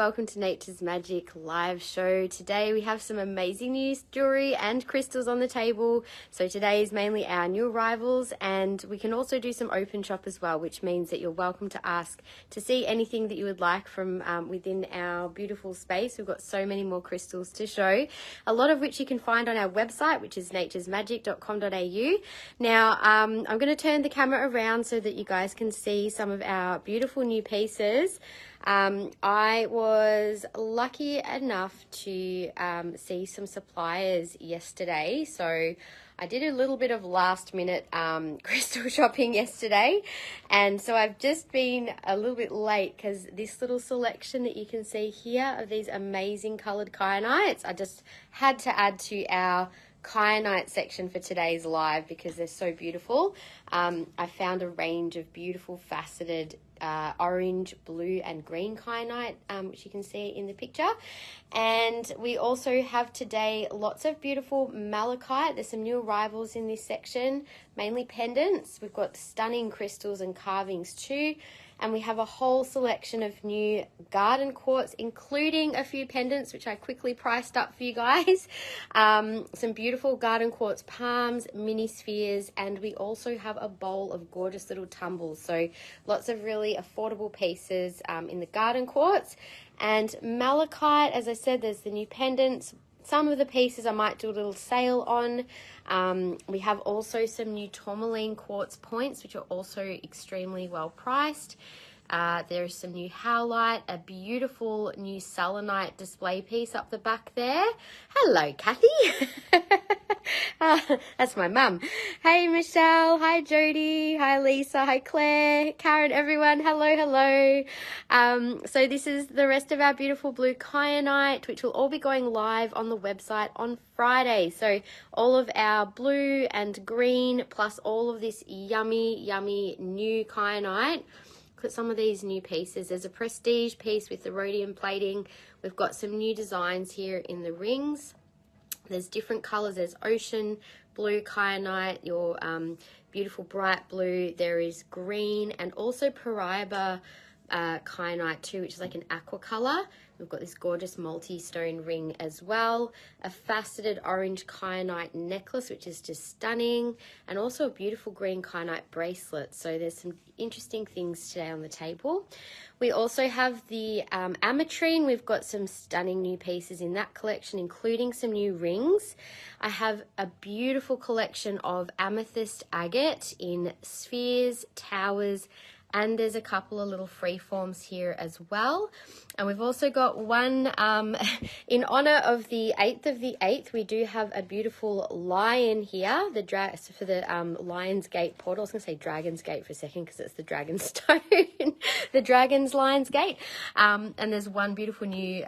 welcome to Nature's Magic live show. Today we have some amazing new jewelry and crystals on the table. So today is mainly our new arrivals, and we can also do some open shop as well, which means that you're welcome to ask to see anything that you would like from within our beautiful space. We've got so many more crystals to show, a lot of which you can find on our website, which is naturesmagic.com.au. Now I'm going to turn the camera around so that you guys can see some of our beautiful new pieces. I was lucky enough to see some suppliers yesterday, so I did a little bit of last minute crystal shopping yesterday, and so I've just been a little bit late because this little selection that you can see here of these amazing coloured kyanites, I just had to add to our Kyanite section for today's live because they're so beautiful. I found a range of beautiful faceted orange, blue and green kyanite, which you can see in the picture. And we also have today lots of beautiful malachite. There's some new arrivals in this section, mainly pendants. We've got stunning crystals and carvings too. And we have a whole selection of new garden quartz, including a few pendants, which I quickly priced up for you guys. Some beautiful garden quartz palms, mini spheres, and we also have a bowl of gorgeous little tumbles. So lots of really affordable pieces in the garden quartz. And malachite, as I said, there's the new pendants. Some of the pieces I might do a little sale on. We have also some new Tourmaline quartz points, which are also extremely well priced. There is some new howlite, a beautiful new selenite display piece up the back there. Hello, Kathy. That's my mum. Hey, Michelle. Hi, Jody. Hi, Lisa. Hi, Claire. Karen, everyone. Hello, hello. So this is the rest of our beautiful blue kyanite, which will all be going live on the website on Friday. So all of our blue and green, plus all of this yummy, yummy new kyanite. Look at some of these new pieces. There's a prestige piece with the rhodium plating. We've got some new designs here in the rings. There's different colors. There's ocean blue kyanite, your beautiful bright blue. There is green and also Paraiba kyanite too, which is like an aqua color. We've got this gorgeous multi-stone ring as well, a faceted orange kyanite necklace, which is just stunning, and also a beautiful green kyanite bracelet. So there's some interesting things today on the table. We also have the Ametrine. We've got some stunning new pieces in that collection, including some new rings. I have a beautiful collection of amethyst agate in spheres, towers, and there's a couple of little freeforms here as well. And we've also got one in honor of the 8th of the 8th. We do have a beautiful lion here, for the Lion's Gate portal. I was going to say Dragon's Gate for a second because it's the dragon stone, the Dragon's Lion's Gate. And there's one beautiful new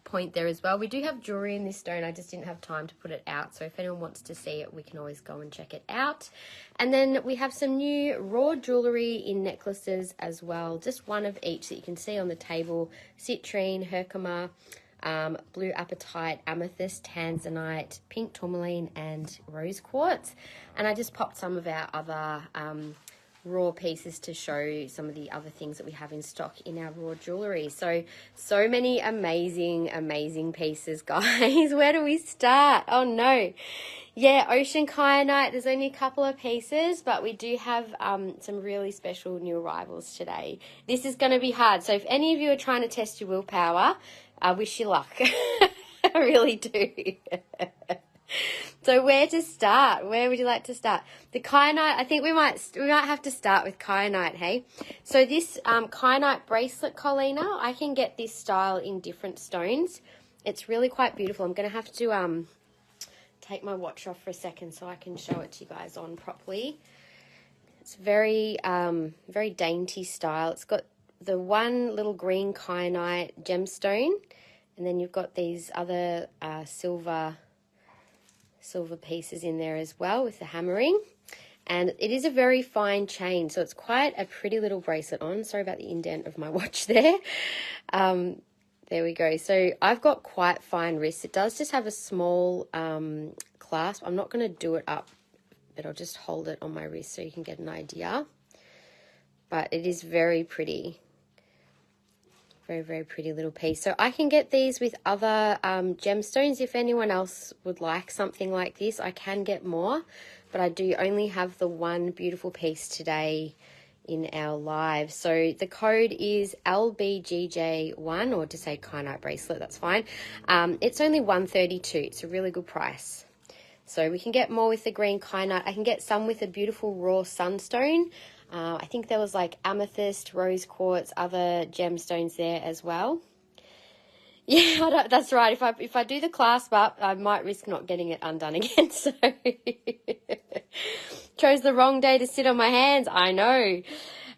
point there as well. We do have jewelry in this stone. I just didn't have time to put it out. So if anyone wants to see it, we can always go and check it out. And then we have some new raw jewelry in necklaces as well. Just one of each that you can see on the table. Citrine, Herkimer, blue apatite, amethyst, tanzanite, pink tourmaline, and rose quartz. And I just popped some of our other raw pieces to show some of the other things that we have in stock in our raw jewelry. So many amazing, amazing pieces, guys. Where do we start? Oh no. Yeah, ocean kyanite, there's only a couple of pieces, but we do have some really special new arrivals today. This is going to be hard. So if any of you are trying to test your willpower, I wish you luck. I really do. So where to start? Where would you like to start? The kyanite, I think we might have to start with kyanite, hey? So this kyanite bracelet, Colina, I can get this style in different stones. It's really quite beautiful. I'm going to have to take my watch off for a second so I can show it to you guys on properly. It's very very dainty style. It's got the one little green kyanite gemstone, and then you've got these other silver pieces in there as well with the hammering. And it is a very fine chain, so it's quite a pretty little bracelet on. Sorry about the indent of my watch there. There we go. So I've got quite fine wrists. It does just have a small clasp. I'm not going to do it up, but I'll just hold it on my wrist so you can get an idea. But it is very pretty. Very, very pretty little piece. So I can get these with other gemstones. If anyone else would like something like this, I can get more, but I do only have the one beautiful piece today in our live. So the code is LBGJ1, or to say Kyanite bracelet, that's fine. It's only $132. It's a really good price. So we can get more with the green kyanite. I can get some with a beautiful raw sunstone. I think there was like amethyst, rose quartz, other gemstones there as well. Yeah, that's right. If I do the clasp up, I might risk not getting it undone again. So chose the wrong day to sit on my hands. I know.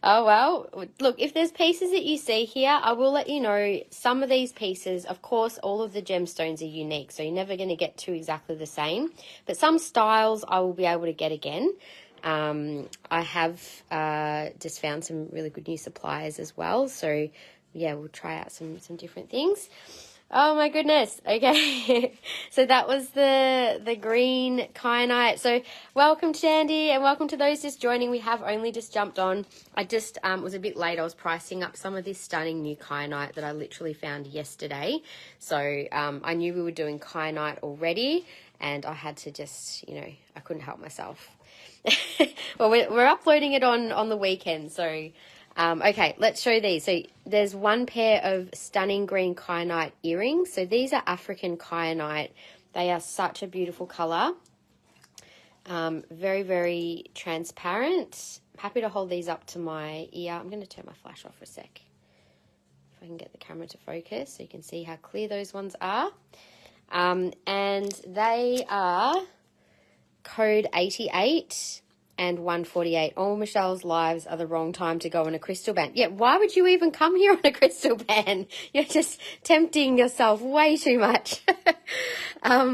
Oh, well, look, if there's pieces that you see here, I will let you know. Some of these pieces, of course, all of the gemstones are unique, so you're never going to get two exactly the same. But some styles I will be able to get again. I have just found some really good new suppliers as well. So, yeah, we'll try out some different things. Oh, my goodness. Okay. So that was the green kyanite. So welcome, Shandy, and welcome to those just joining. We have only just jumped on. I just was a bit late. I was pricing up some of this stunning new kyanite that I literally found yesterday. So I knew we were doing kyanite already, and I had to just, I couldn't help myself. Well, we're uploading it on the weekend, so okay, let's show these. So there's one pair of stunning green kyanite earrings. So these are African kyanite. They are such a beautiful color. Very, very transparent. Happy to hold these up to my ear. I'm going to turn my flash off for a sec, if I can get the camera to focus so you can see how clear those ones are. And they are code 88 and 148. All Michelle's lives are the wrong time to go on a crystal ban. Yeah, why would you even come here on a crystal ban? You're just tempting yourself way too much.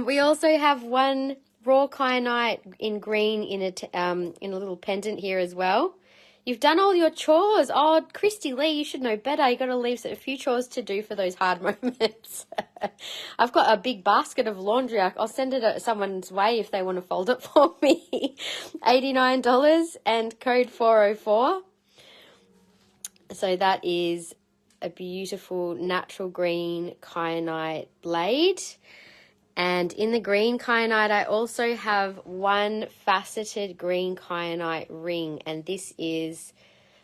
We also have one raw kyanite in green in a little pendant here as well. You've done all your chores. Oh, Christy Lee, you should know better. You got to leave a few chores to do for those hard moments. I've got a big basket of laundry. I'll send it someone's way if they want to fold it for me. $89 and code 404. So that is a beautiful natural green kyanite blade. And in the green kyanite, I also have one faceted green kyanite ring. And this is,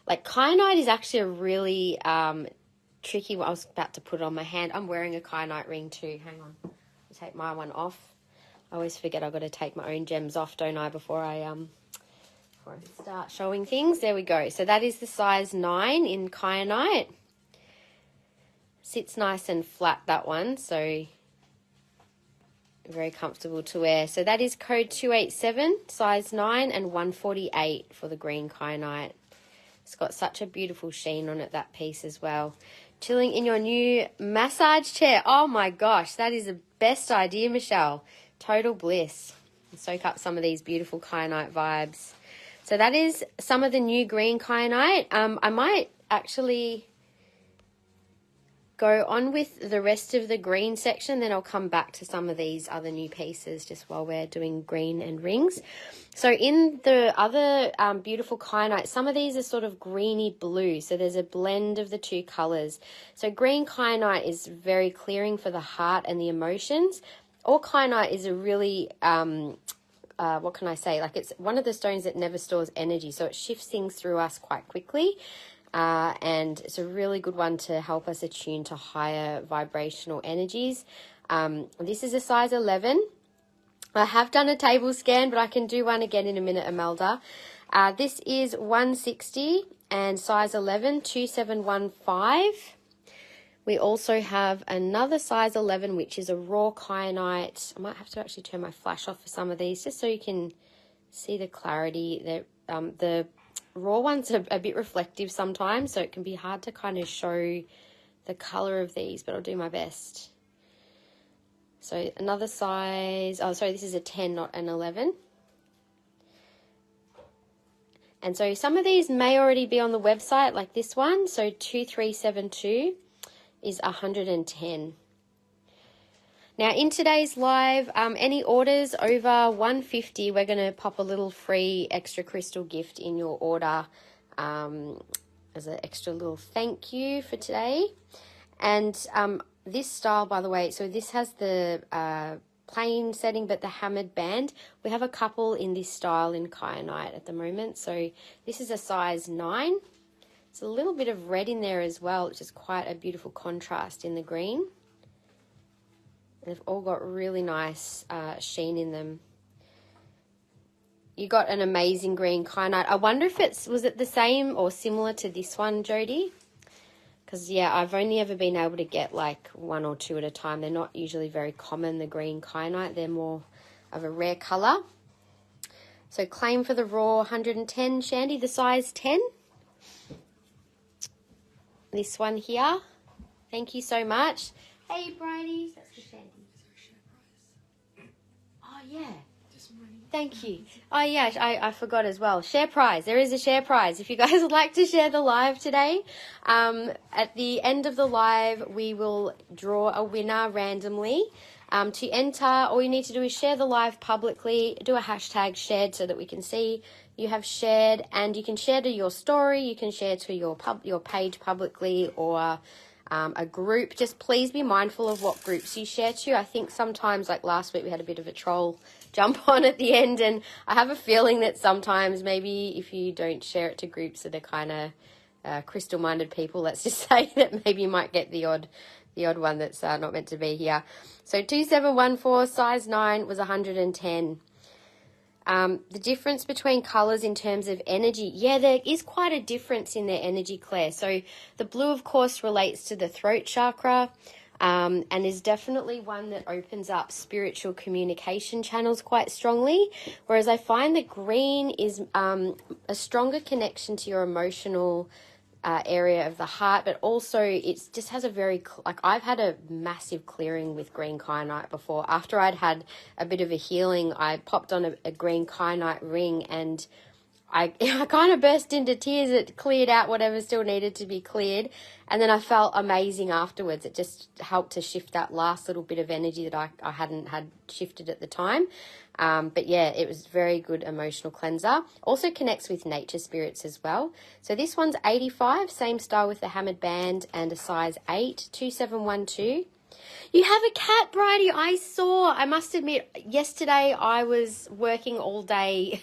like, kyanite is actually a really tricky one. I was about to put it on my hand. I'm wearing a kyanite ring too. Hang on. I'll take my one off. I always forget I've got to take my own gems off, don't I, before I start showing things. There we go. So that is the size 9 in kyanite. Sits nice and flat, that one. So very comfortable to wear. So that is code 287, size 9 and 148 for the green kyanite. It's got such a beautiful sheen on it, that piece as well. Chilling in your new massage chair. Oh my gosh, that is the best idea, Michelle. Total bliss. Soak up some of these beautiful kyanite vibes. So that is some of the new green kyanite. I might actually go on with the rest of the green section, then I'll come back to some of these other new pieces just while we're doing green and rings. So in the other beautiful kyanite, some of these are sort of greeny blue, so there's a blend of the two colors. So green kyanite is very clearing for the heart and the emotions. Or kyanite is a really what can I say, like, it's one of the stones that never stores energy, so it shifts things through us quite quickly. And it's a really good one to help us attune to higher vibrational energies. This is a size 11. I have done a table scan, but I can do one again in a minute, Imelda. This is 160 and size 11, 2715. We also have another size 11, which is a raw kyanite. I might have to actually turn my flash off for some of these just so you can see the clarity. The raw ones are a bit reflective sometimes, so it can be hard to kind of show the color of these, but I'll do my best. So another size, oh sorry, this is a 10, not an 11. And so some of these may already be on the website, like this one. So 2372 is 110. Now, in today's live, any orders over 150, we're going to pop a little free extra crystal gift in your order as an extra little thank you for today. And this style, by the way, so this has the plain setting, but the hammered band. We have a couple in this style in Kyanite at the moment. So this is a size 9. It's a little bit of red in there as well, which is quite a beautiful contrast in the green. They've all got really nice sheen in them. You got an amazing green Kyanite. I wonder if was it the same or similar to this one, Jody? Because, yeah, I've only ever been able to get like 1 or 2 at a time. They're not usually very common, the green Kyanite. They're more of a rare colour. So claim for the raw 110, Shandy, the size 10. This one here. Thank you so much. Hey, Bridie. That's for Shandy. Oh, yeah. Thank you. Oh, yeah, I forgot as well. Share prize. There is a share prize. If you guys would like to share the live today, at the end of the live, we will draw a winner randomly. To enter, all you need to do is share the live publicly, do a hashtag shared so that we can see you have shared, and you can share to your story, you can share to your page publicly, or a group. Just please be mindful of what groups you share to. I think sometimes, like last week, we had a bit of a troll jump on at the end, and I have a feeling that sometimes maybe if you don't share it to groups that are kind of crystal-minded people, let's just say, that maybe you might get the odd one that's not meant to be here. So 2714 size 9 was 110. The difference between colours in terms of energy, yeah, there is quite a difference in their energy, Claire. So the blue, of course, relates to the throat chakra, and is definitely one that opens up spiritual communication channels quite strongly, whereas I find the green is a stronger connection to your emotional area of the heart, but also it just has a very, like, I've had a massive clearing with green Kyanite before. After I'd had a bit of a healing, I popped on a green Kyanite ring, and I kind of burst into tears. It cleared out whatever still needed to be cleared, and then I felt amazing afterwards. It just helped to shift that last little bit of energy that I hadn't had shifted at the time. But yeah, it was very good emotional cleanser. Also connects with nature spirits as well. So this one's 85, same style with the hammered band, and a size 8, 2712. You have a cat, Bridie. I must admit, yesterday I was working all day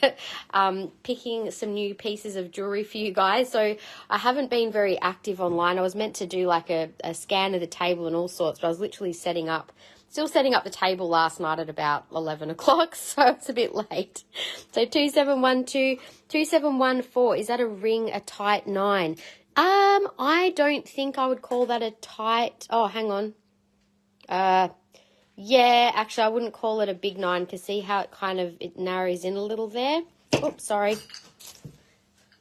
picking some new pieces of jewellery for you guys. So I haven't been very active online. I was meant to do like a scan of the table and all sorts, but I was literally still setting up the table last night at about 11 o'clock, so it's a bit late. So 2712, 2714, is that a ring, a tight 9? I don't think I would call that a tight, oh, hang on. Yeah, actually, I wouldn't call it a big 9, because see how it narrows in a little there? Oops, sorry. I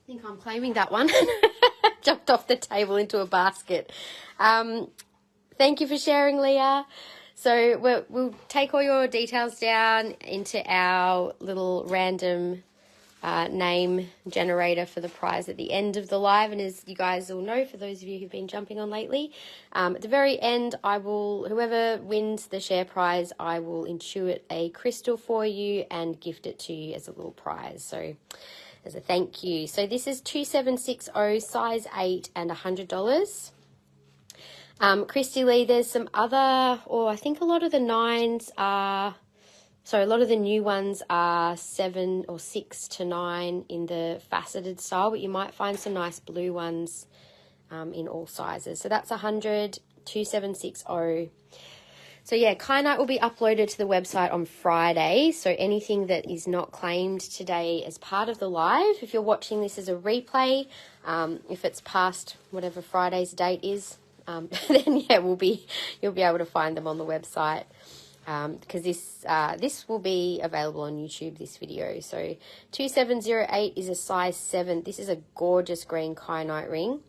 think I'm claiming that one. Jumped off the table into a basket. Thank you for sharing, Leah. So we'll take all your details down into our little random name generator for the prize at the end of the live. And as you guys all know, for those of you who've been jumping on lately, at the very end, whoever wins the share prize, I will intuit a crystal for you and gift it to you as a little prize. So as a thank you. So this is 2760, size 8, and $100. Christy Lee, there's some other, I think a lot of the 9s are, a lot of the new ones are 7 or 6 to 9 in the faceted style, but you might find some nice blue ones in all sizes. So that's 100, 2760. So yeah, Kyanite will be uploaded to the website on Friday. So anything that is not claimed today as part of the live, if you're watching this as a replay, if it's past whatever Friday's date is, then yeah, you'll be able to find them on the website. Because this will be available on YouTube, this video. So 2708 is a size 7. This is a gorgeous green Kyanite ring.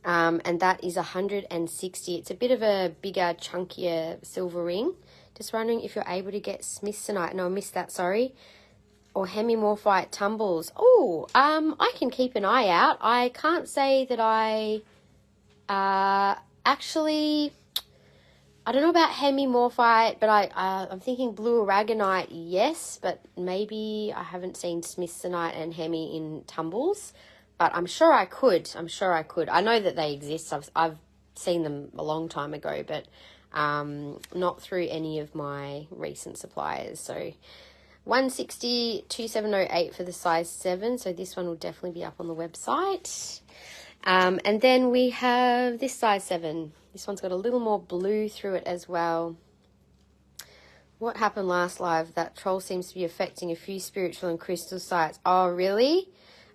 And that is 160. It's a bit of a bigger, chunkier silver ring. Just wondering if you're able to get smithsonite. No, I missed that, sorry. Or hemimorphite tumbles. Oh, I can keep an eye out. I can't say that I actually, I don't know about hemimorphite, but I'm thinking blue aragonite, yes, but maybe I haven't seen smithsonite and hemi in tumbles, but I'm sure I could. I know that they exist. I've seen them a long time ago, but not through any of my recent suppliers. So 160 2708 for the size 7, so this one will definitely be up on the website. And then we have this size 7. This one's got a little more blue through it as well. What happened last live? That troll seems to be affecting a few spiritual and crystal sites. Oh, really?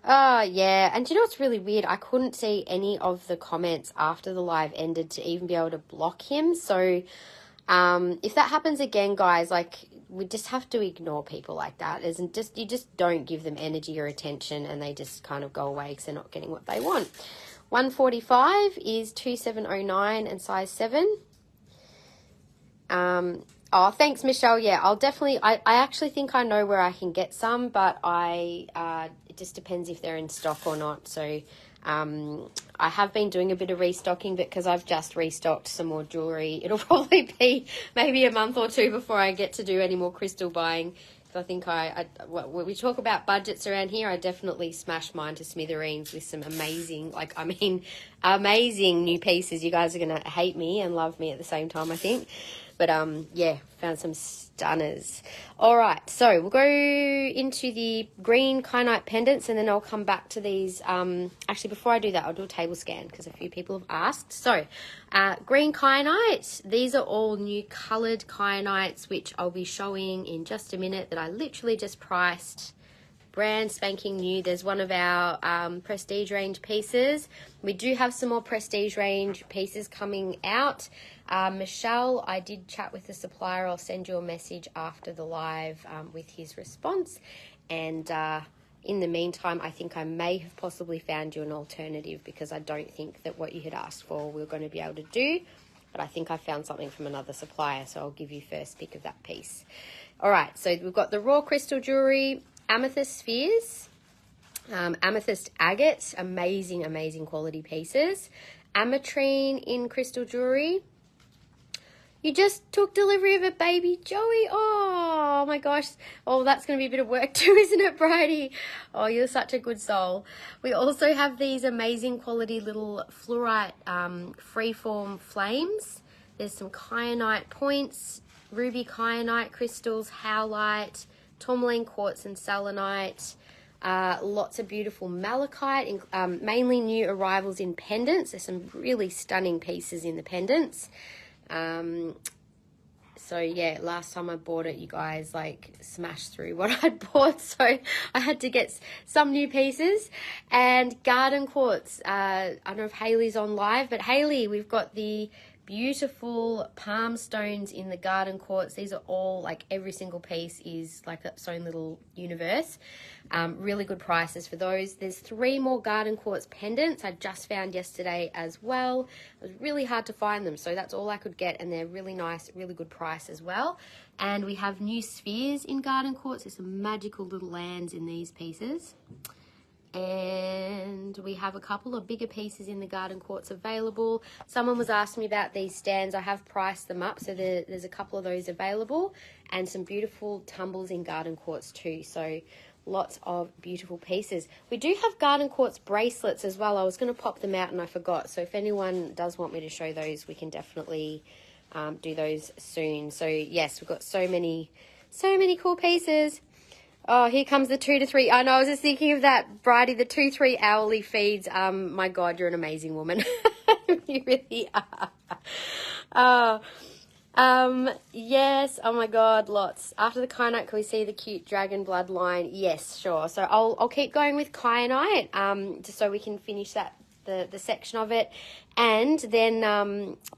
Oh, yeah. And do you know what's really weird? I couldn't see any of the comments after the live ended to even be able to block him. So if that happens again, guys, like, we just have to ignore people like that. You just don't give them energy or attention, and they just kind of go away because they're not getting what they want. 145 is 2709 and size 7. Oh, thanks, Michelle. Yeah, I'll definitely, I actually think I know where I can get some, but it just depends if they're in stock or not. So I have been doing a bit of restocking, but because I've just restocked some more jewellery, it'll probably be maybe a month or two before I get to do any more crystal buying. So I think when we talk about budgets around here, I definitely smashed mine to smithereens with some amazing, amazing new pieces. You guys are going to hate me and love me at the same time, I think. But yeah, found some stunners. All right, so we'll go into the green kyanite pendants, and then I'll come back to these. Actually, before I do that, I'll do a table scan because a few people have asked. So green kyanite, these are all new coloured kyanites, which I'll be showing in just a minute, that I literally just priced. Brand spanking new. There's one of our prestige range pieces. We do have some more prestige range pieces coming out. Michelle, I did chat with the supplier. I'll send you a message after the live with his response. And in the meantime, I think I may have possibly found you an alternative, because I don't think that what you had asked for we're going to be able to do. But I think I found something from another supplier, so I'll give you first pick of that piece. All right, so we've got the raw crystal jewellery, amethyst spheres, amethyst agate, amazing, amazing quality pieces. Ametrine in crystal jewellery. You just took delivery of a baby Joey. Oh my gosh. Oh, that's going to be a bit of work too, isn't it, Bridie? Oh, you're such a good soul. We also have these amazing quality little fluorite freeform flames. There's some kyanite points, ruby kyanite crystals, howlite, tourmaline quartz and selenite. Lots of beautiful malachite, mainly new arrivals in pendants. There's some really stunning pieces in the pendants. So yeah, last time I bought it, you guys smashed through what I'd bought, so I had to get some new pieces. And garden quartz, I don't know if Hayley's on live, but Hayley, we've got the beautiful palm stones in the garden quartz. These are all, every single piece is like its own little universe. Really good prices for those. There's 3 more garden quartz pendants I just found yesterday as well. It was really hard to find them, so that's all I could get, and they're really nice, really good price as well. And we have new spheres in garden quartz. There's some magical little lands in these pieces. And we have a couple of bigger pieces in the garden quartz available. Someone was asking me about these stands. I have priced them up, so there's a couple of those available, and some beautiful tumbles in garden quartz too. So lots of beautiful pieces. We do have garden quartz bracelets as well. I was going to pop them out and I forgot, so if anyone does want me to show those, we can definitely do those soon. So yes, we've got so many cool pieces. Oh, here comes the 2 to 3. I know, I was just thinking of that, Bridie, the 2-3 hourly feeds. My God, you're an amazing woman. You really are. Yes, oh my God, lots. After the kyanite, can we see the cute dragon bloodline? Yes, sure. So I'll keep going with kyanite, just so we can finish that, the section of it, and then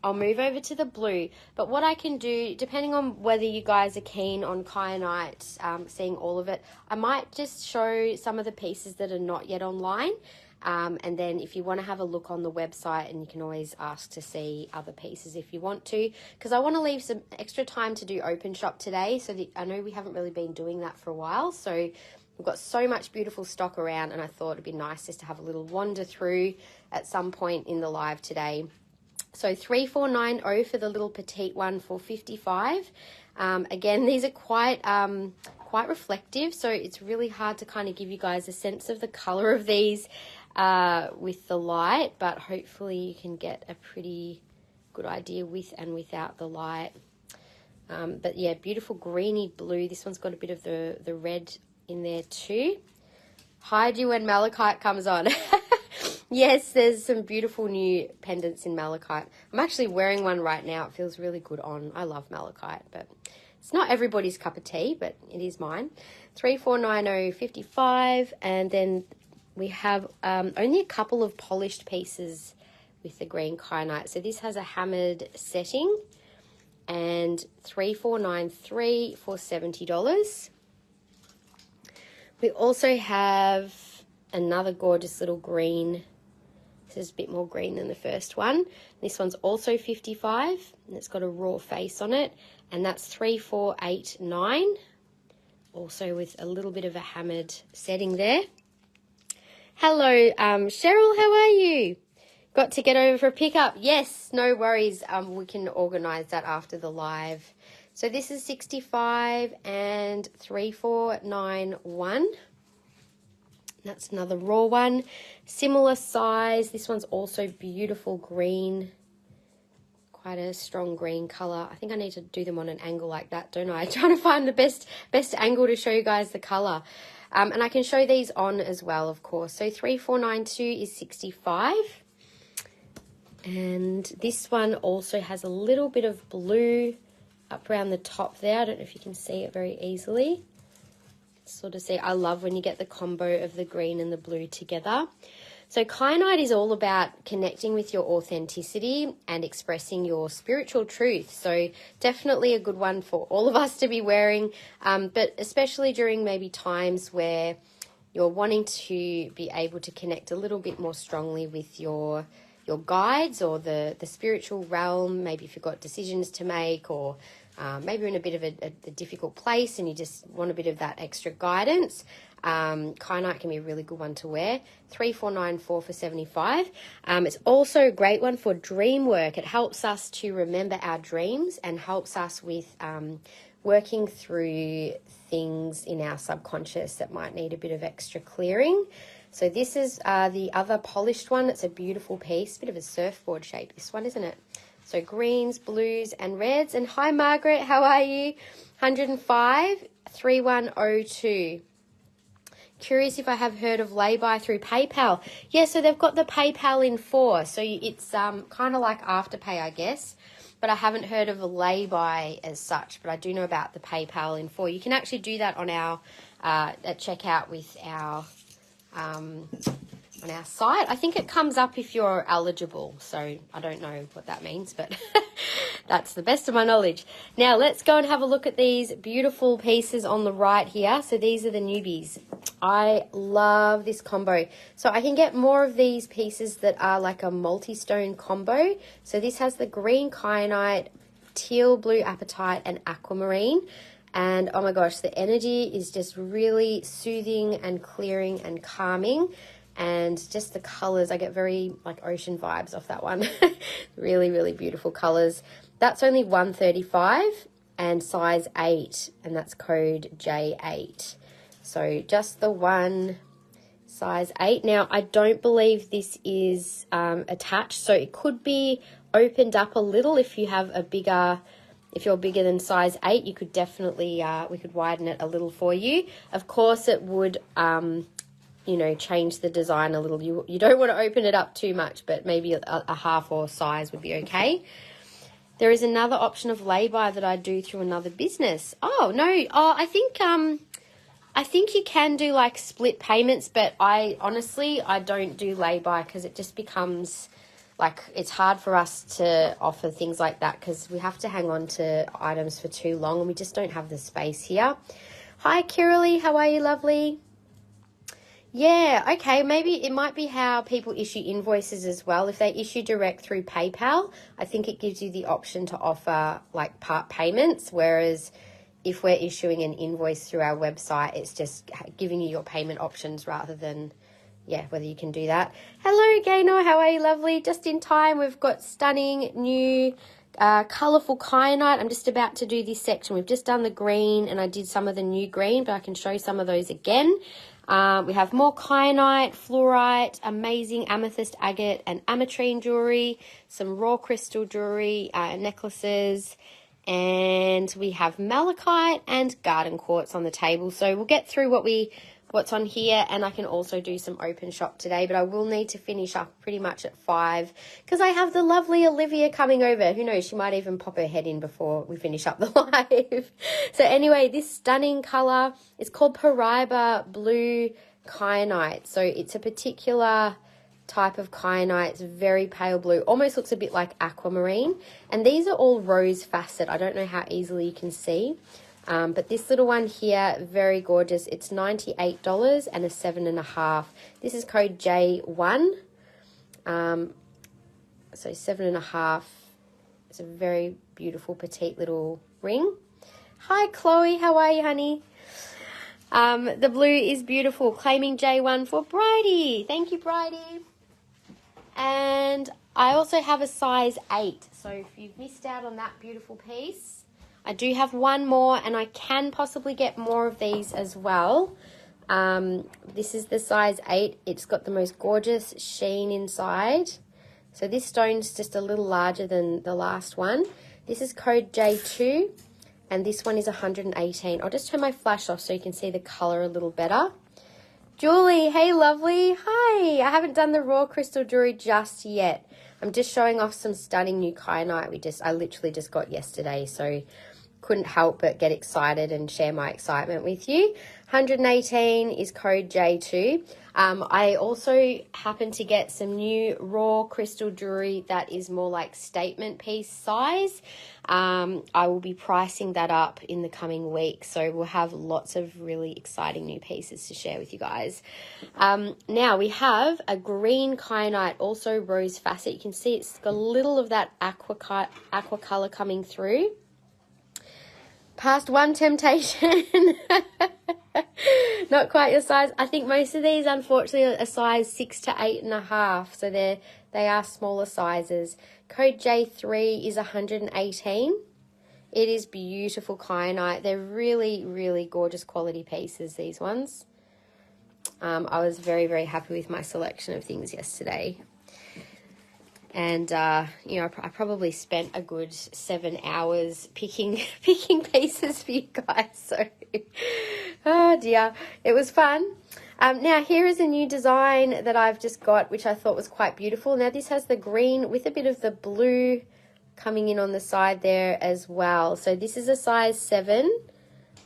I'll move over to the blue. But what I can do, depending on whether you guys are keen on kyanite, seeing all of it, I might just show some of the pieces that are not yet online, and then if you want to have a look on the website, and you can always ask to see other pieces if you want to, because I want to leave some extra time to do open shop today, so I know we haven't really been doing that for a while, so we've got so much beautiful stock around, and I thought it'd be nice just to have a little wander through at some point in the live today. So 3490 for the little petite one for 55. Again, these are quite reflective, so it's really hard to kind of give you guys a sense of the color of these. with the light, but hopefully you can get a pretty good idea with and without the light. But yeah, beautiful greeny blue. This one's got a bit of the red in there too. Hide you when malachite comes on. Yes, there's some beautiful new pendants in malachite. I'm actually wearing one right now. It feels really good on. I love malachite, but it's not everybody's cup of tea, but it is mine. 3490.55, and then we have only a couple of polished pieces with the green kyanite. So this has a hammered setting, and 3493 for $70. We also have another gorgeous little green. This is a bit more green than the first one. This one's also 55, and it's got a raw face on it, and that's 3489, also with a little bit of a hammered setting there. Hello, Cheryl, how are you? Got to get over for a pickup? Yes, no worries. We can organise that after the live. So this is 65 and 3491. That's another raw one. Similar size. This one's also beautiful green. Quite a strong green colour. I think I need to do them on an angle like that, don't I? Trying to find the best angle to show you guys the colour. And I can show these on as well, of course. So 3492 is 65. And this one also has a little bit of blue up around the top there. I don't know if you can see it very easily. Sort of see, I love when you get the combo of the green and the blue together. So kyanite is all about connecting with your authenticity and expressing your spiritual truth. So definitely a good one for all of us to be wearing, but especially during maybe times where you're wanting to be able to connect a little bit more strongly with your guides or the spiritual realm. Maybe if you've got decisions to make, or maybe you're in a bit of a difficult place and you just want a bit of that extra guidance. Kyanite can be a really good one to wear. 3494 for 75. It's also a great one for dream work. It helps us to remember our dreams and helps us with working through things in our subconscious that might need a bit of extra clearing. So this is the other polished one. It's a beautiful piece, bit of a surfboard shape, this one, isn't it? So greens, blues, and reds. And hi, Margaret, how are you? 105, 3102. Curious if I have heard of lay-by through PayPal. Yeah, so they've got the PayPal in 4. So it's kind of like Afterpay, I guess. But I haven't heard of a lay-by as such. But I do know about the PayPal in 4. You can actually do that on our at checkout with our on our site. I think it comes up if you're eligible, so I don't know what that means, but that's the best of my knowledge. Now let's go and have a look at these beautiful pieces on the right here. So these are the newbies. I love this combo. So I can get more of these pieces that are like a multi-stone combo. So this has the green kyanite, teal blue apatite, and aquamarine. And oh my gosh, the energy is just really soothing and clearing and calming. And just the colors, I get very like ocean vibes off that one. Really, really beautiful colors. That's only $135 and size 8, and that's code J8. So just the one, size 8. Now, I don't believe this is attached, so it could be opened up a little if you have a bigger, if you're bigger than size 8, you could definitely, we could widen it a little for you. Of course, it would, you know, change the design a little. You don't want to open it up too much, but maybe a half or size would be okay. There is another option of lay-by that I do through another business. Oh, no. Oh, I think you can do like split payments, but I don't do lay-by because it just becomes like it's hard for us to offer things like that because we have to hang on to items for too long and we just don't have the space here. Hi, Kiralee. How are you, lovely? Yeah, okay, maybe it might be how people issue invoices as well. If they issue direct through PayPal, I think it gives you the option to offer like part payments, whereas if we're issuing an invoice through our website, it's just giving you your payment options rather than, yeah, whether you can do that. Hello, Gaynor, how are you, lovely? Just in time, we've got stunning new colourful kyanite. I'm just about to do this section. We've just done the green and I did some of the new green, but I can show some of those again. We have more kyanite, fluorite, amazing amethyst, agate, and ametrine jewelry, some raw crystal jewelry, necklaces, and we have malachite and garden quartz on the table. So we'll get through what's on here, and I can also do some open shop today, but I will need to finish up pretty much at 5 because I have the lovely Olivia coming over. Who knows, she might even pop her head in before we finish up the live. So anyway, this stunning color is called Paraiba Blue Kyanite. So it's a particular type of kyanite. It's very pale blue, almost looks a bit like aquamarine, and these are all rose facet. I don't know how easily you can see, but this little one here, very gorgeous. It's $98 and a 7.5. This is code J1, so 7.5. It's a very beautiful petite little ring. Hi Chloe, how are you, honey? The blue is beautiful. Claiming J1 for Bridie. Thank you, Bridie. And I also have a size 8. So if you've missed out on that beautiful piece, I do have one more, and I can possibly get more of these as well. This is the size 8. It's got the most gorgeous sheen inside. So this stone's just a little larger than the last one. This is code J2, and this one is 118. I'll just turn my flash off so you can see the color a little better. Julie, hey lovely. Hi. I haven't done the raw crystal jewelry just yet. I'm just showing off some stunning new kyanite I literally just got yesterday, so couldn't help but get excited and share my excitement with you. 118 is code J2. I also happen to get some new raw crystal jewelry that is more like statement piece size. I will be pricing that up in the coming week, so we'll have lots of really exciting new pieces to share with you guys. Now we have a green kyanite, also rose facet. You can see it's got a little of that aqua color coming through. Past one temptation. Not quite your size. I think most of these, unfortunately, are a size 6 to 8.5. So they are smaller sizes. Code J3 is 118. It is beautiful kyanite. They're really, really gorgeous quality pieces, these ones. I was very, very happy with my selection of things yesterday. And, you know, I probably spent a good 7 hours picking pieces for you guys. So, oh dear, it was fun. Now, here is a new design that I've just got, which I thought was quite beautiful. Now, this has the green with a bit of the blue coming in on the side there as well. So this is a size 7.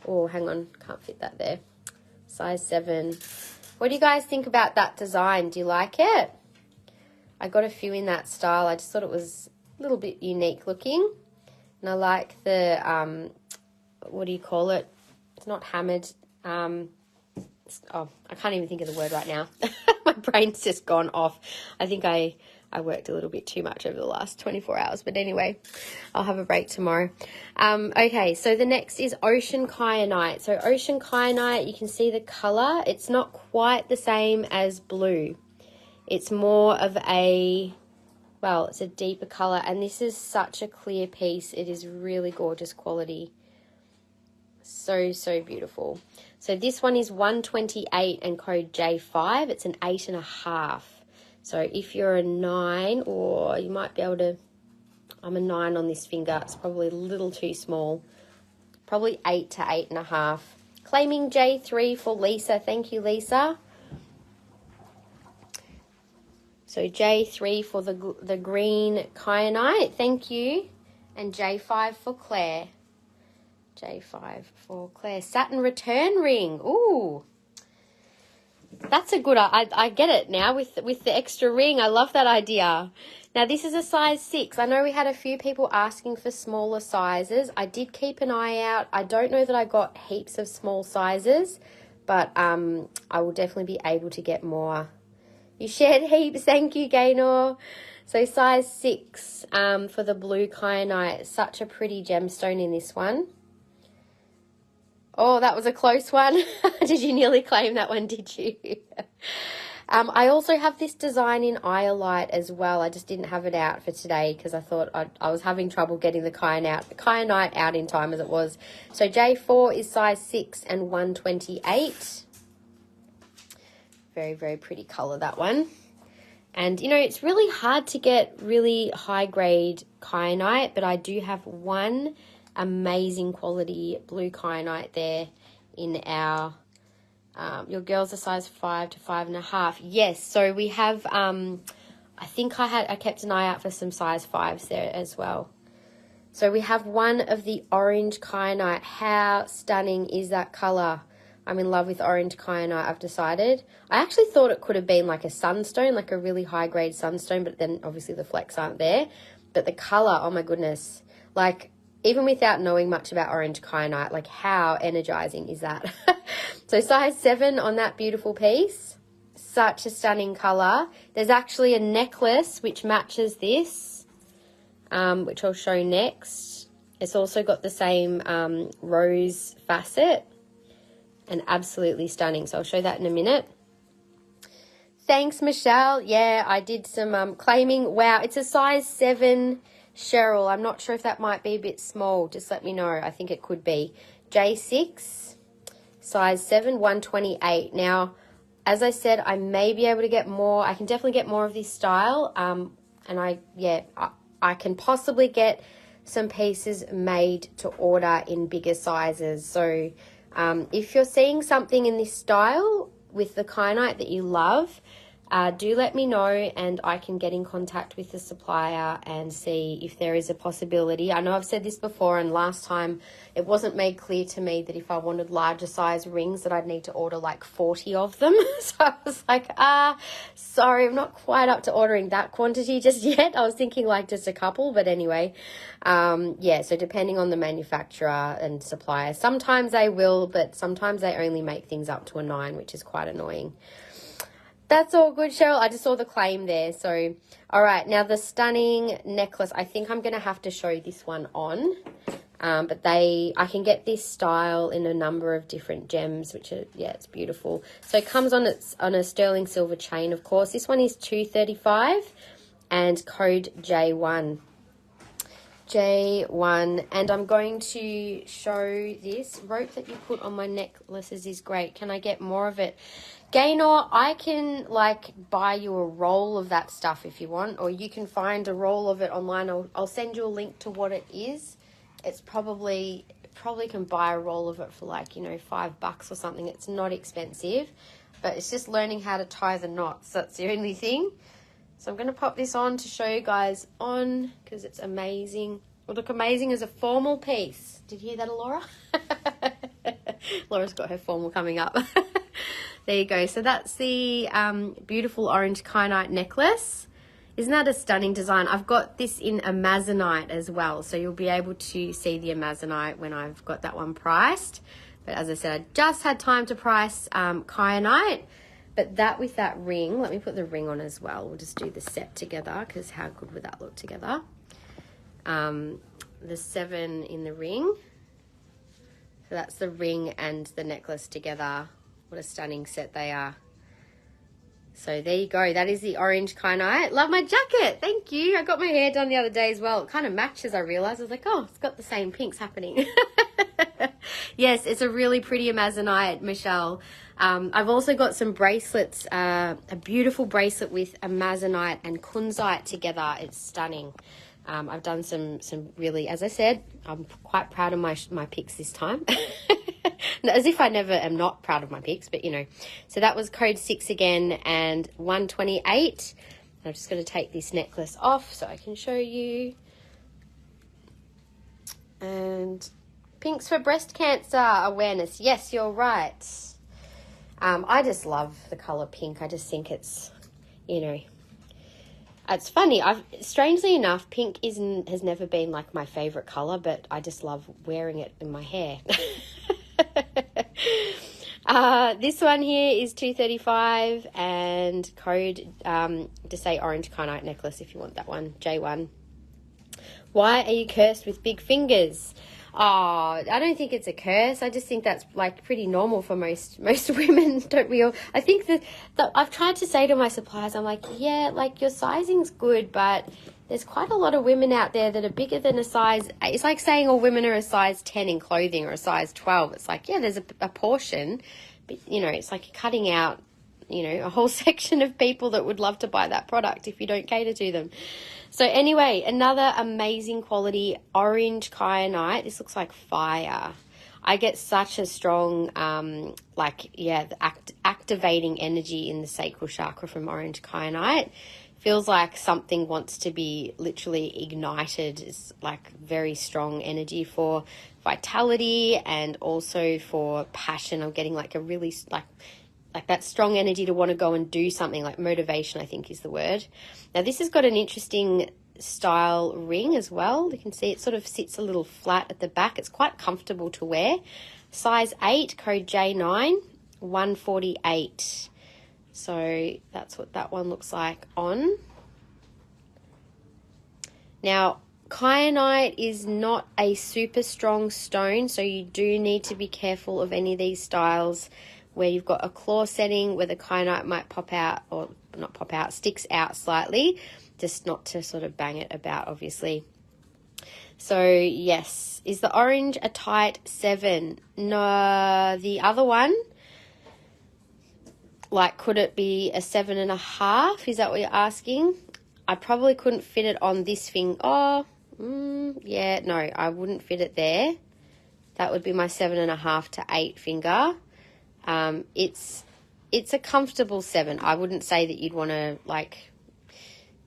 Oh, hang on, can't fit that there. Size 7. What do you guys think about that design? Do you like it? I got a few in that style. I just thought it was a little bit unique looking. And I like the, what do you call it? It's not hammered. I can't even think of the word right now. My brain's just gone off. I think I worked a little bit too much over the last 24 hours. But anyway, I'll have a break tomorrow. Okay, so the next is ocean kyanite. So ocean kyanite, you can see the color. It's not quite the same as blue. It's more of a, well, it's a deeper color, and this is such a clear piece. It is really gorgeous quality. So, so beautiful. So this one is 128 and code J5. It's an 8.5. So if you're a 9, or you might be able to, I'm a 9 on this finger. It's probably a little too small. Probably 8 to 8.5. Claiming J3 for Lisa. Thank you, Lisa. So J3 for the green kyanite, thank you. And J5 for Claire. J5 for Claire. Saturn return ring. Ooh. That's a good, I get it now with the extra ring. I love that idea. Now this is a size 6. I know we had a few people asking for smaller sizes. I did keep an eye out. I don't know that I got heaps of small sizes, but I will definitely be able to get more. You shared heaps, thank you, Gaynor. So size 6 for the blue kyanite. Such a pretty gemstone in this one. Oh, that was a close one. Did you nearly claim that one, did you? I also have this design in Iolite as well. I just didn't have it out for today because I thought I was having trouble getting the kyanite out in time as it was. So J4 is size 6 and 128. Very, very pretty color, that one. And, you know, it's really hard to get really high-grade kyanite, but I do have one amazing quality blue kyanite there in our, your girls are size 5 to 5.5. Yes, so we have, I think I kept an eye out for some size 5s there as well. So we have one of the orange kyanite. How stunning is that color? I'm in love with orange kyanite, I've decided. I actually thought it could have been like a sunstone, like a really high-grade sunstone, but then obviously the flecks aren't there. But the color, oh my goodness. Like, even without knowing much about orange kyanite, like how energizing is that? So size 7 on that beautiful piece. Such a stunning color. There's actually a necklace which matches this, which I'll show next. It's also got the same rose facet. And absolutely stunning. So I'll show that in a minute. Thanks, Michelle. Yeah, I did some claiming. Wow, it's a size 7, Cheryl. I'm not sure if that might be a bit small. Just let me know. I think it could be. J6, size 7, 128. Now, as I said, I may be able to get more. I can definitely get more of this style. And I can possibly get some pieces made to order in bigger sizes. So if you're seeing something in this style with the kyanite that you love, do let me know and I can get in contact with the supplier and see if there is a possibility. I know I've said this before, and last time it wasn't made clear to me that if I wanted larger size rings that I'd need to order like 40 of them. So I was like, sorry, I'm not quite up to ordering that quantity just yet. I was thinking like just a couple, but anyway. Yeah, so depending on the manufacturer and supplier, sometimes they will, but sometimes they only make things up to a 9, which is quite annoying. That's all good, Cheryl. I just saw the claim there. So, all right. Now, the stunning necklace. I think I'm going to have to show this one on. But I can get this style in a number of different gems, which are, yeah, it's beautiful. So it comes on a sterling silver chain, of course. This one is $235 and code J1. J1. And I'm going to show this rope that you put on my necklaces is great. Can I get more of it? Gaynor, I can like buy you a roll of that stuff if you want, or you can find a roll of it online. I'll send you a link to what it is. It's probably can buy a roll of it for like, you know, $5 or something. It's not expensive, but it's just learning how to tie the knots. That's the only thing. So I'm going to pop this on to show you guys on because it's amazing. Will look amazing as a formal piece. Did you hear that, Laura? Laura's got her formal coming up. There you go. So that's the beautiful orange kyanite necklace. Isn't that a stunning design? I've got this in amazonite as well. So you'll be able to see the amazonite when I've got that one priced. But as I said, I just had time to price kyanite. But that with that ring, let me put the ring on as well. We'll just do the set together because how good would that look together? The 7 in the ring. So that's the ring and the necklace together. What a stunning set they are. So there you go. That is the orange kyanite. Love my jacket. Thank you. I got my hair done the other day as well. It kind of matches, I realized. I was like, oh, it's got the same pinks happening. Yes, it's a really pretty amazonite, Michelle. I've also got some bracelets, a beautiful bracelet with amazonite and kunzite together. It's stunning. I've done some really, as I said, I'm quite proud of my picks this time. As if I never am not proud of my picks, but you know. So that was code 6 again and 128. I'm just going to take this necklace off so I can show you. And pinks for breast cancer awareness. Yes, you're right. I just love the colour pink. I just think it's, you know, it's funny. Strangely enough, pink has never been like my favourite colour, but I just love wearing it in my hair. This one here is $235 and code to say orange kyanite necklace if you want that one, J1. Why are you cursed with big fingers? Oh, I don't think it's a curse. I just think that's like pretty normal for most women, don't we all? I think that I've tried to say to my suppliers, I'm like, yeah, like your sizing's good, but there's quite a lot of women out there that are bigger than a size. It's like saying all women are a size 10 in clothing or a size 12. It's like, yeah, there's a portion, but you know, it's like you're cutting out you know, a whole section of people that would love to buy that product if you don't cater to them. So anyway, another amazing quality orange kyanite. This looks like fire. I get such a strong, the activating energy in the sacral chakra from orange kyanite. Feels like something wants to be literally ignited. It's like very strong energy for vitality and also for passion. I'm getting like a really like that strong energy to want to go and do something, like motivation, I think is the word. Now this has got an interesting style ring as well. You can see it sort of sits a little flat at the back. It's quite comfortable to wear. Size 8, code J9, 148. So that's what that one looks like on. Now, kyanite is not a super strong stone, so you do need to be careful of any of these styles where you've got a claw setting where the kyanite might pop out, or not pop out, sticks out slightly, just not to sort of bang it about, obviously. So, yes. Is the orange a tight 7? No, the other one, like, could it be a 7.5? Is that what you're asking? I probably couldn't fit it on this thing. Yeah, no, I wouldn't fit it there. That would be my 7.5 to 8 finger. It's a comfortable 7. I wouldn't say that you'd want to, like,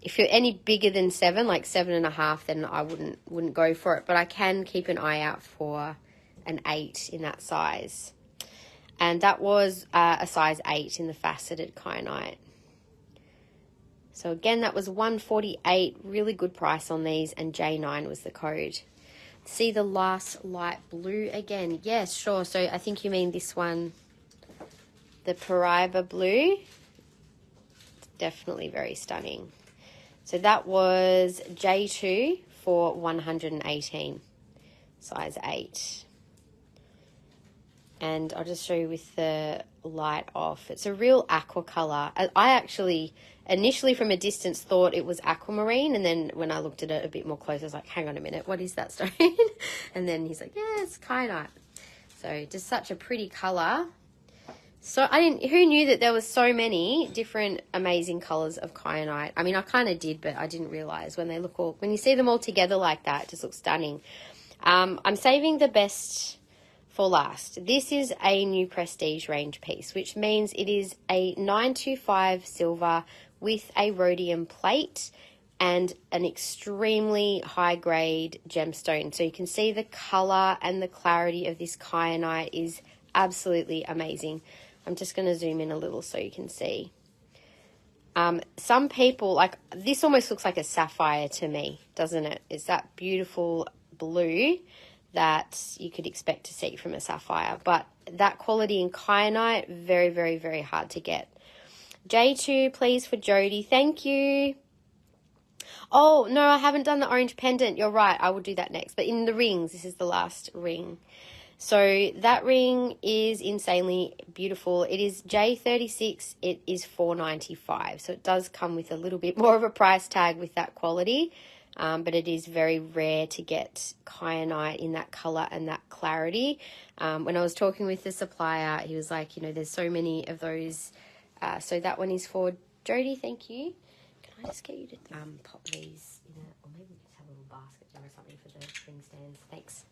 if you're any bigger than 7, like 7.5, then I wouldn't go for it. But I can keep an eye out for an 8 in that size. And that was a size 8 in the faceted kyanite. So again, that was 148, really good price on these, and J9 was the code. See the last light blue again? Yes, sure. So I think you mean this one, the Paraiba blue. It's definitely very stunning. So that was J2 for 118, size 8. And I'll just show you with the light off. It's a real aqua color. I actually initially from a distance thought it was aquamarine, and then when I looked at it a bit more close, I was like, hang on a minute, what is that stone? And then he's like, yeah, it's kyanite. So just such a pretty color. So who knew that there was so many different amazing colors of kyanite? I mean, I kind of did, but I didn't realize when you see them all together like that, it just looks stunning. I'm saving the best for last. This is a new prestige range piece, which means it is a 925 silver with a rhodium plate and an extremely high grade gemstone. So you can see the color and the clarity of this kyanite is absolutely amazing. I'm just going to zoom in a little so you can see. Some people, like, this almost looks like a sapphire to me, doesn't it? It's that beautiful blue that you could expect to see from a sapphire. But that quality in kyanite, very, very, very hard to get. J2, please, for Jody. Thank you. Oh, no, I haven't done the orange pendant. You're right. I will do that next. But in the rings, this is the last ring. So that ring is insanely beautiful. It is J36. It is $4.95. So it does come with a little bit more of a price tag with that quality. But it is very rare to get kyanite in that color and that clarity. When I was talking with the supplier, he was like, you know, there's so many of those. So that one is for Jody. Thank you. Can I just get you to pop these in or maybe just have a little basket there or something for the ring stands. Thanks.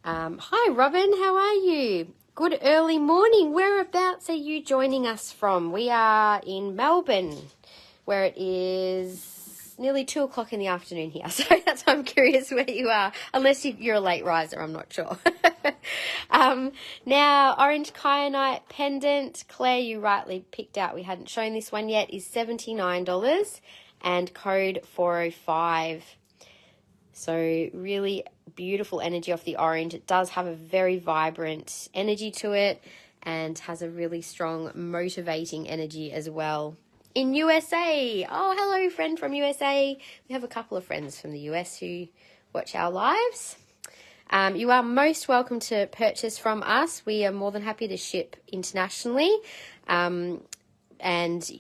Hi, Robin. How are you? Good early morning. Whereabouts are you joining us from? We are in Melbourne, where it is nearly 2 o'clock in the afternoon here. So that's why I'm curious where you are, unless you're a late riser, I'm not sure. Now, orange kyanite pendant, Claire, you rightly picked out, we hadn't shown this one yet, is $79 and code 405. So really beautiful energy off the orange. It does have a very vibrant energy to it and has a really strong motivating energy as well. In USA. Oh, hello, friend from USA. We have a couple of friends from the US who watch our lives. You are most welcome to purchase from us. We are more than happy to ship internationally. And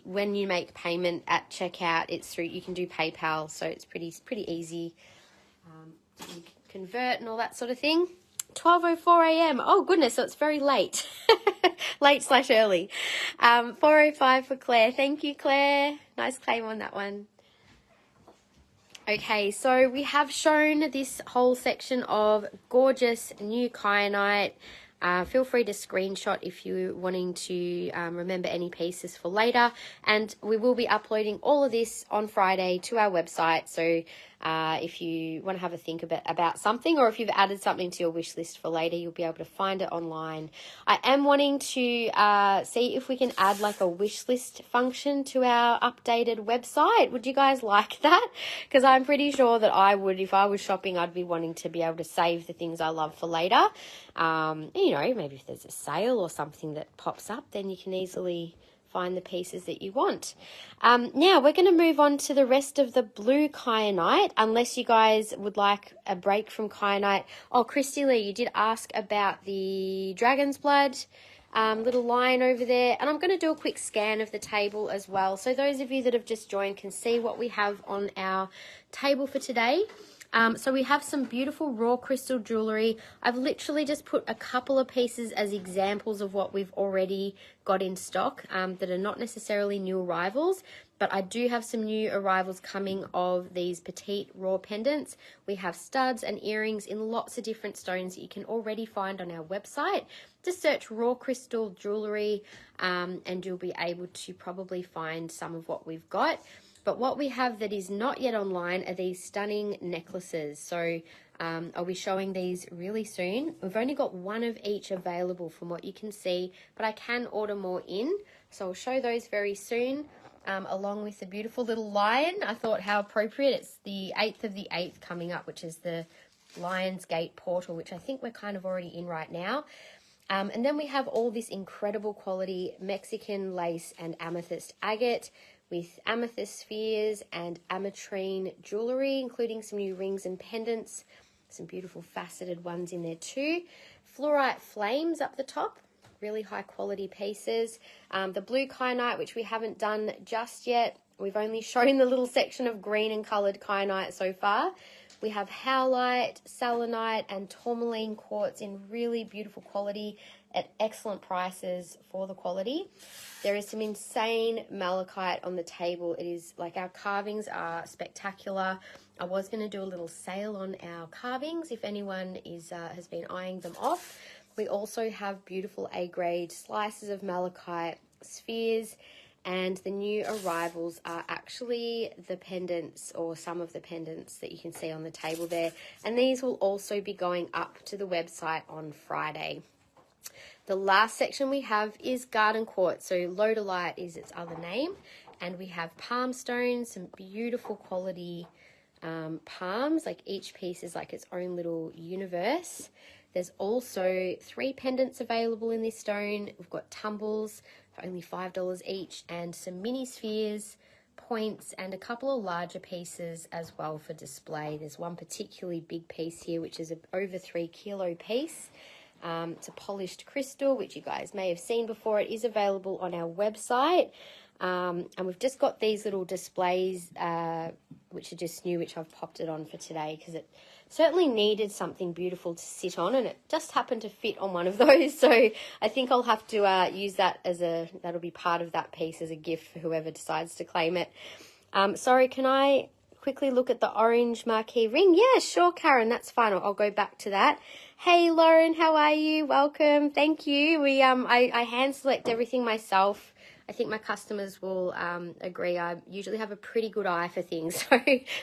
when you make payment at checkout, it's through, you can do PayPal, so it's pretty easy. You can convert and all that sort of thing. 12:04 a.m. Oh goodness, so it's very late. Late/early. 4:05 for Claire. Thank you, Claire. Nice claim on that one. Okay, so we have shown this whole section of gorgeous new kyanite. Feel free to screenshot if you're wanting to remember any pieces for later. And we will be uploading all of this on Friday to our website. So if you want to have a think about something, or if you've added something to your wish list for later, you'll be able to find it online. I am wanting to see if we can add like a wish list function to our updated website. Would you guys like that? Because I'm pretty sure that I would, if I was shopping, I'd be wanting to be able to save the things I love for later. You know, maybe if there's a sale or something that pops up, then you can easily find the pieces that you want. Now we're going to move on to the rest of the blue kyanite, unless you guys would like a break from kyanite. Oh, Christy Lee, you did ask about the dragon's blood little line over there, and I'm going to do a quick scan of the table as well, so those of you that have just joined can see what we have on our table for today. So we have some beautiful raw crystal jewellery. I've literally just put a couple of pieces as examples of what we've already got in stock that are not necessarily new arrivals, but I do have some new arrivals coming of these petite raw pendants. We have studs and earrings in lots of different stones that you can already find on our website. Just search raw crystal jewellery and you'll be able to probably find some of what we've got. But what we have that is not yet online are these stunning necklaces. So I'll be showing these really soon. We've only got one of each available from what you can see, but I can order more in. So I'll show those very soon, along with the beautiful little lion. I thought how appropriate. It's the 8th of the 8th coming up, which is the Lion's Gate portal, which I think we're kind of already in right now. And then we have all this incredible quality Mexican lace and amethyst agate, with amethyst spheres and ametrine jewellery, including some new rings and pendants, some beautiful faceted ones in there too. Fluorite flames up the top, really high quality pieces. The blue kyanite, which we haven't done just yet. We've only shown the little section of green and coloured kyanite so far. We have howlite, selenite and tourmaline quartz in really beautiful quality at excellent prices for the quality. There is some insane malachite on the table. It is like, our carvings are spectacular. I was going to do a little sale on our carvings if anyone has been eyeing them off. We also have beautiful A-grade slices of malachite, spheres, and the new arrivals are actually the pendants, or some of the pendants that you can see on the table there. And these will also be going up to the website on Friday. The last section we have is garden quartz. So Lodolite is its other name. And we have palm stones, some beautiful quality palms. Like each piece is like its own little universe. There's also 3 pendants available in this stone. We've got tumbles for only $5 each, and some mini spheres, points, and a couple of larger pieces as well for display. There's one particularly big piece here, which is an over 3 kilo piece. It's a polished crystal, which you guys may have seen before. It is available on our website. And we've just got these little displays, which are just new, which I've popped it on for today because it certainly needed something beautiful to sit on, and it just happened to fit on one of those. So I think I'll have to use that that'll be part of that piece as a gift for whoever decides to claim it. Sorry, can I quickly look at the orange marquee ring? Yeah, sure, Karen, that's fine. I'll go back to that. Hey, Lauren, how are you? Welcome. Thank you. I hand select everything myself. I think my customers will agree. I usually have a pretty good eye for things, so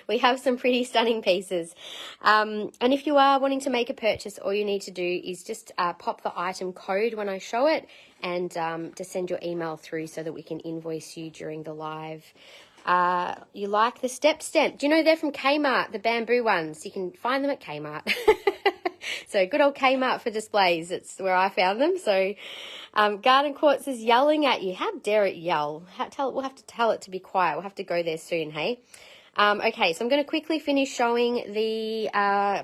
we have some pretty stunning pieces. And if you are wanting to make a purchase, all you need to do is just pop the item code when I show it, and to send your email through so that we can invoice you during the live. You like the step stamp? Do you know they're from Kmart, the bamboo ones? You can find them at Kmart. So good old Kmart for displays. It's where I found them. So garden quartz is yelling at you. How dare it yell? We'll have to tell it to be quiet. We'll have to go there soon, hey? Okay, so I'm going to quickly finish showing the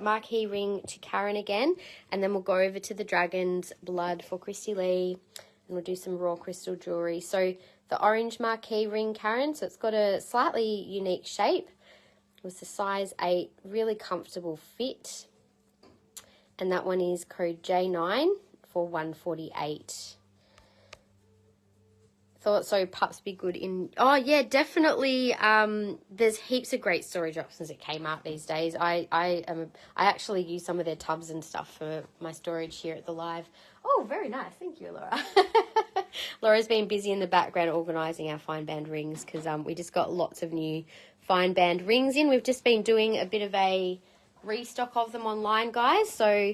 marquee ring to Karen again, and then we'll go over to the dragon's blood for Christy Lee, and we'll do some raw crystal jewellery. So the orange marquee ring, Karen, so it's got a slightly unique shape. It was the size 8, really comfortable fit. and that one is code J9 for 148. Thought so, pups be good in... Oh, yeah, definitely. There's heaps of great storage options that came out these days. I actually use some of their tubs and stuff for my storage here at the live. Oh, very nice. Thank you, Laura. Laura's been busy in the background organising our fine band rings because we just got lots of new fine band rings in. We've just been doing a bit of a restock of them online, guys. So...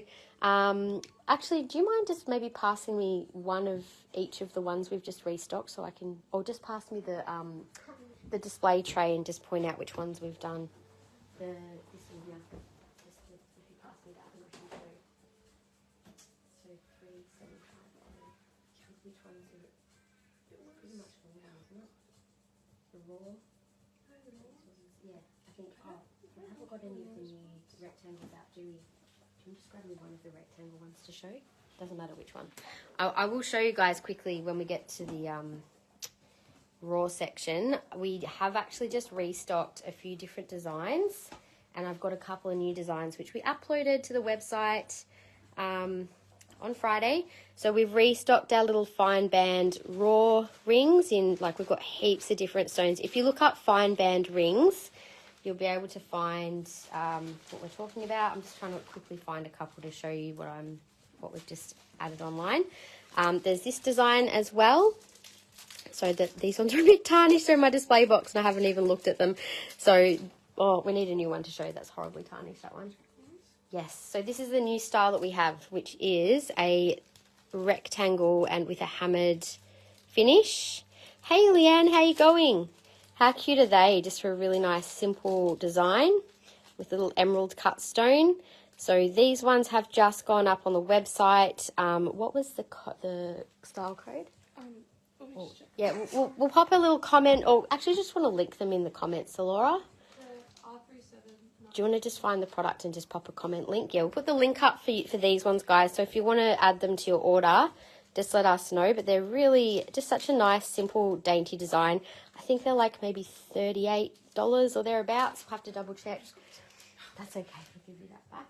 actually, do you mind just maybe passing me one of each of the ones we've just restocked so I can, or just pass me the display tray and just point out which ones we've done. This one here. Just if you pass me that, and I can show. So 375. Which ones are it? Pretty much the raw, isn't it? The raw. Yeah, I think. Oh, I haven't got any of the new rectangles out, do we? Can you just grab me one of the rectangle ones to show? Doesn't matter which one. I will show you guys quickly when we get to the raw section. We have actually just restocked a few different designs, and I've got a couple of new designs which we uploaded to the website on Friday. So we've restocked our little fine band raw rings in, like, we've got heaps of different stones. If you look up fine band rings, you'll be able to find what we're talking about. I'm just trying to quickly find a couple to show you what we've just added online. There's this design as well. So these ones are a bit tarnished. They're in my display box and I haven't even looked at them. So, we need a new one to show. That's horribly tarnished, that one. Yes, so this is the new style that we have, which is a rectangle and with a hammered finish. Hey, Leanne, how you going? How cute are they? Just for a really nice, simple design with a little emerald cut stone. So these ones have just gone up on the website. What was the style code? Yeah, we'll pop a little comment, or actually just want to link them in the comments, so Laura. Do you want to just find the product and just pop a comment link? Yeah, we'll put the link up for these ones, guys. So if you want to add them to your order, just let us know. But they're really just such a nice, simple, dainty design. I think they're like maybe $38 or thereabouts. We'll have to double check. That's okay. We'll give you that back.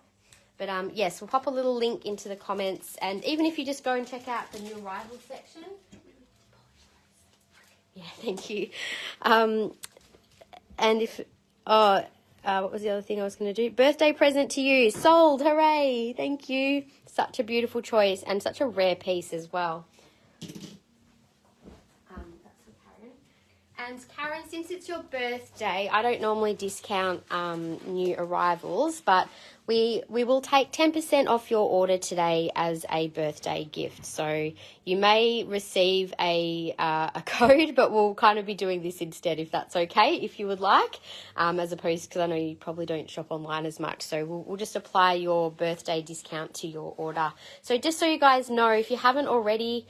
But yes, we'll pop a little link into the comments. And even if you just go and check out the new arrival section. Yeah, thank you. And if... what was the other thing I was going to do? Birthday present to you. Sold. Hooray. Thank you. Such a beautiful choice and such a rare piece as well. That's for Karen. And Karen, since it's your birthday, I don't normally discount new arrivals, but we will take 10% off your order today as a birthday gift. So you may receive a code, but we'll kind of be doing this instead if that's okay, if you would like, as opposed, because I know you probably don't shop online as much. So we'll just apply your birthday discount to your order. So just so you guys know, if you haven't already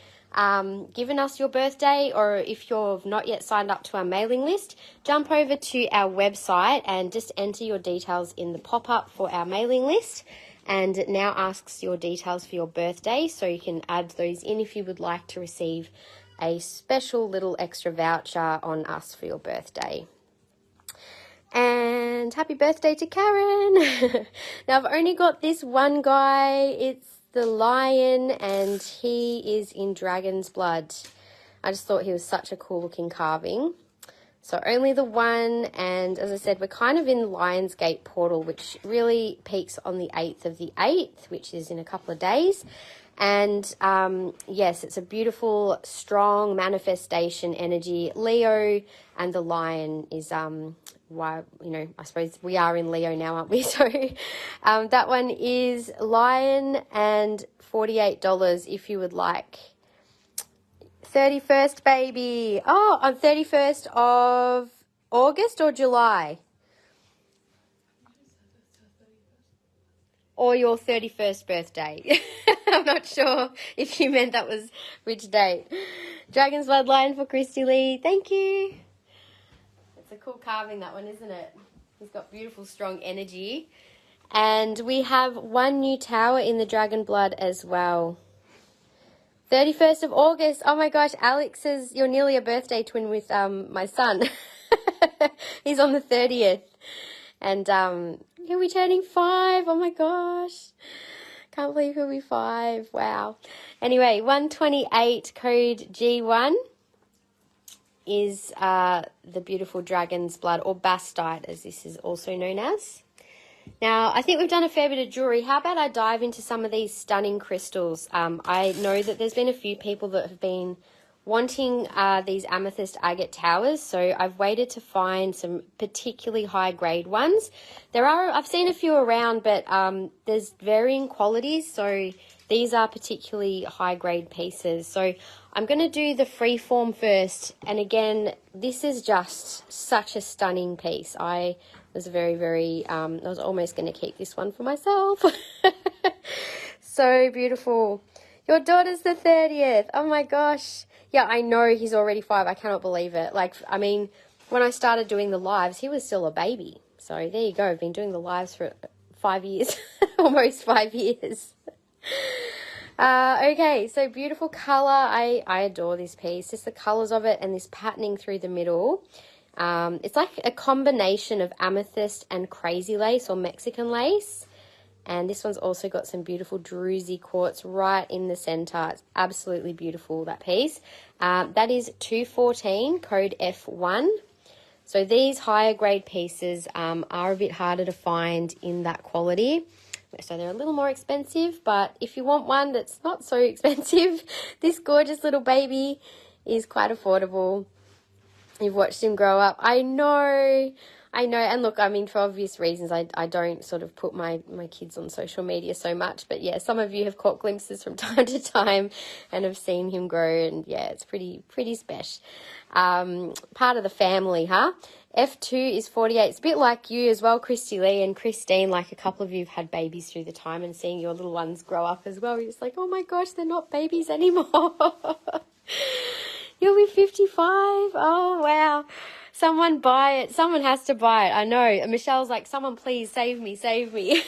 given us your birthday, or if you've not yet signed up to our mailing list, jump over to our website and just enter your details in the pop-up for our mailing list, and it now asks your details for your birthday, so you can add those in if you would like to receive a special little extra voucher on us for your birthday. And happy birthday to Karen. Now I've only got this one guy. It's the lion, and he is in dragon's blood. I just thought he was such a cool looking carving. So only the one, and as I said, we're kind of in Lionsgate portal, which really peaks on the 8th of the 8th, which is in a couple of days. And yes, it's a beautiful, strong manifestation energy. Leo and the lion is why, I suppose we are in Leo now, aren't we? So that one is lion and $48 if you would like. 31st, baby. Oh, on 31st of August or July? Or your 31st birthday. I'm not sure if you meant that was which date. Dragon's Bloodline for Christy Lee. Thank you. It's a cool carving, that one, isn't it? He's got beautiful, strong energy. And we have one new tower in the Dragon Blood as well. 31st of August. Oh my gosh, Alex says you're nearly a birthday twin with my son. He's on the 30th. And he'll be turning 5. Oh my gosh. Can't believe he'll be 5. Wow. Anyway, 128 code G1 is the beautiful dragon's blood, or bastite as this is also known as. Now, I think we've done a fair bit of jewellery. How about I dive into some of these stunning crystals? I know that there's been a few people that have been wanting these amethyst agate towers, so I've waited to find some particularly high grade ones. I've seen a few around, but there's varying qualities, so these are particularly high grade pieces. So I'm going to do the freeform first, and again, this is just such a stunning piece. I was I was almost going to keep this one for myself. So beautiful. Your daughter's the 30th. Oh my gosh. Yeah, I know he's already 5. I cannot believe it. Like, I mean, when I started doing the lives, he was still a baby. So there you go. I've been doing the lives for 5 years, almost 5 years. Okay, so beautiful color. I adore this piece. Just the colors of it and this patterning through the middle. It's like a combination of amethyst and crazy lace or Mexican lace. And this one's also got some beautiful druzy quartz right in the center. It's absolutely beautiful, that piece. That is 214, code F1. So these higher grade pieces are a bit harder to find in that quality. So they're a little more expensive, but if you want one that's not so expensive, this gorgeous little baby is quite affordable. You've watched him grow up. I know. And look, I mean, for obvious reasons, I don't sort of put my kids on social media so much. But yeah, some of you have caught glimpses from time to time and have seen him grow. And yeah, it's pretty special. Part of the family, huh? F2 is 48. It's a bit like you as well, Christy Lee and Christine. Like a couple of you have had babies through the time, and seeing your little ones grow up as well. You're just like, oh my gosh, they're not babies anymore. You'll be 55. Oh, wow. Someone buy it. Someone has to buy it. I know. Michelle's like, someone please save me, save me.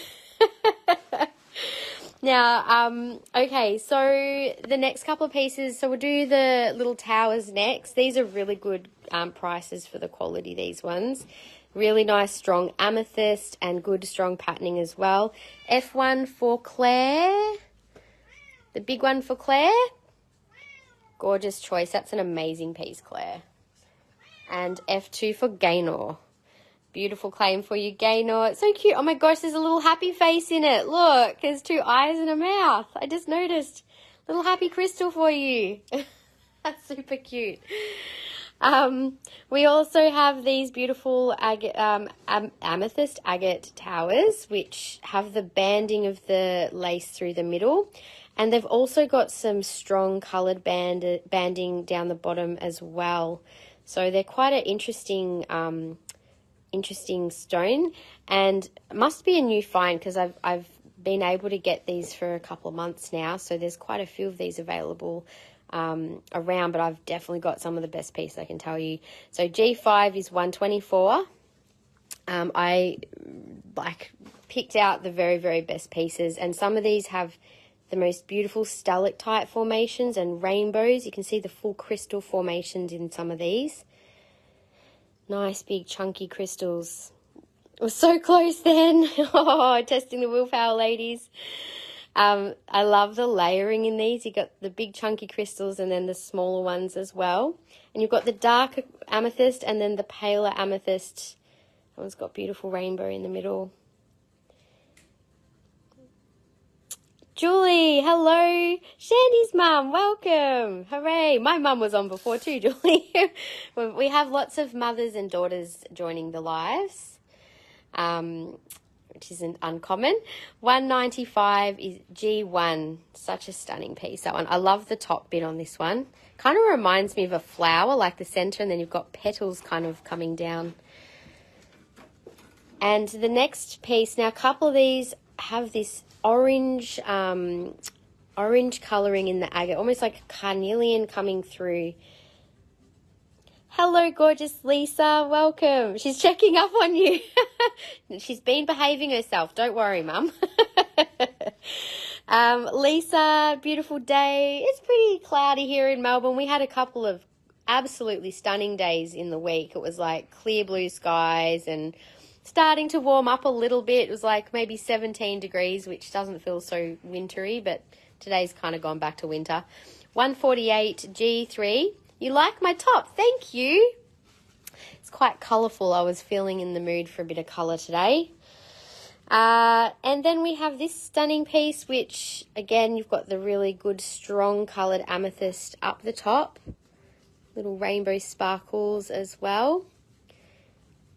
Now, okay, so the next couple of pieces, so we'll do the little towers next. These are really good prices for the quality, these ones. Really nice, strong amethyst and good, strong patterning as well. F1 for Claire. The big one for Claire. Gorgeous choice. That's an amazing piece, Claire. And F2 for Gaynor. Beautiful claim for you, Gaynor. It's so cute. Oh my gosh, there's a little happy face in it. Look, there's 2 eyes and a mouth. I just noticed. Little happy crystal for you. That's super cute. We also have these beautiful amethyst agate towers, which have the banding of the lace through the middle. And they've also got some strong coloured banding down the bottom as well. So they're quite an interesting stone, and must be a new find because I've been able to get these for a couple of months now. So there's quite a few of these available around, but I've definitely got some of the best pieces, I can tell you. So G5 is 124. I picked out the very, very best pieces, and some of these have the most beautiful stalactite formations and rainbows. You can see the full crystal formations in some of these. Nice big chunky crystals. We're so close then. Oh, testing the willpower, ladies. I love the layering in these. You've got the big chunky crystals and then the smaller ones as well. And you've got the dark amethyst and then the paler amethyst. That one's got beautiful rainbow in the middle. Julie, hello. Shandy's mum, welcome. Hooray. My mum was on before too, Julie. We have lots of mothers and daughters joining the lives, which isn't uncommon. 195 is G1. Such a stunning piece, that one. I love the top bit on this one. Kind of reminds me of a flower, like the center, and then you've got petals kind of coming down. And the next piece, now a couple of these have this orange colouring in the agate, almost like a carnelian coming through. Hello, gorgeous Lisa. Welcome. She's checking up on you. She's been behaving herself. Don't worry, Mum. Lisa, beautiful day. It's pretty cloudy here in Melbourne. We had a couple of absolutely stunning days in the week. It was like clear blue skies and starting to warm up a little bit. It was like maybe 17 degrees, which doesn't feel so wintry, but today's kind of gone back to winter. 148 G3. You like my top? Thank you. It's quite colourful. I was feeling in the mood for a bit of colour today. And then we have this stunning piece, which again, you've got the really good strong coloured amethyst up the top. Little rainbow sparkles as well.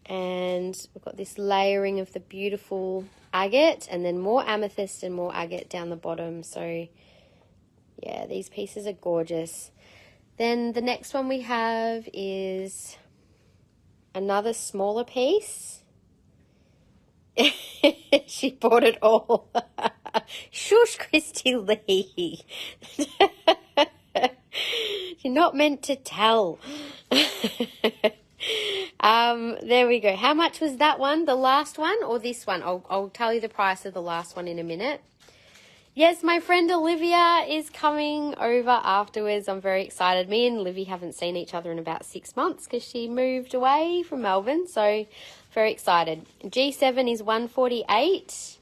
And we've got this layering of the beautiful agate, and then more amethyst and more agate down the bottom. So yeah, these pieces are gorgeous. Then the next one we have is another smaller piece. She bought it all. Shush, Christy Lee. You're not meant to tell. There we go. How much was that one? The last one or this one? I'll tell you the price of the last one in a minute. Yes, my friend Olivia is coming over afterwards. I'm very excited. Me and Livy haven't seen each other in about 6 months because she moved away from Melbourne. So very excited. G7 is 148.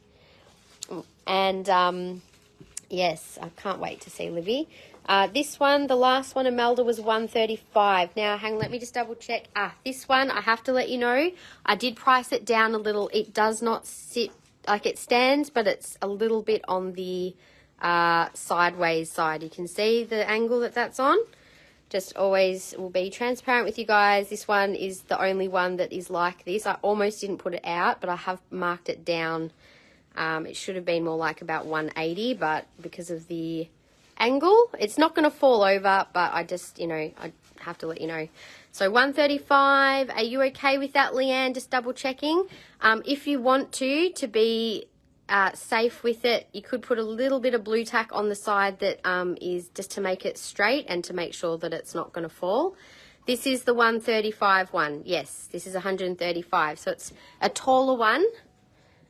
And yes, I can't wait to see Livy. This one, the last one, Imelda, was 135. Now, hang on, let me just double check. This one, I have to let you know, I did price it down a little. It does not sit like it stands, but it's a little bit on the sideways side. You can see the angle that that's on. Just always will be transparent with you guys. This one is the only one that is like this. I almost didn't put it out, but I have marked it down. It should have been more like about 180, but because of the angle, it's not going to fall over, but I just, I have to let you know. So 135, are you okay with that, Leanne? Just double checking. If you want to be safe with it, you could put a little bit of blue tack on the side that is just to make it straight and to make sure that it's not going to fall. This is the 135 one. Yes, this is 135. So it's a taller one,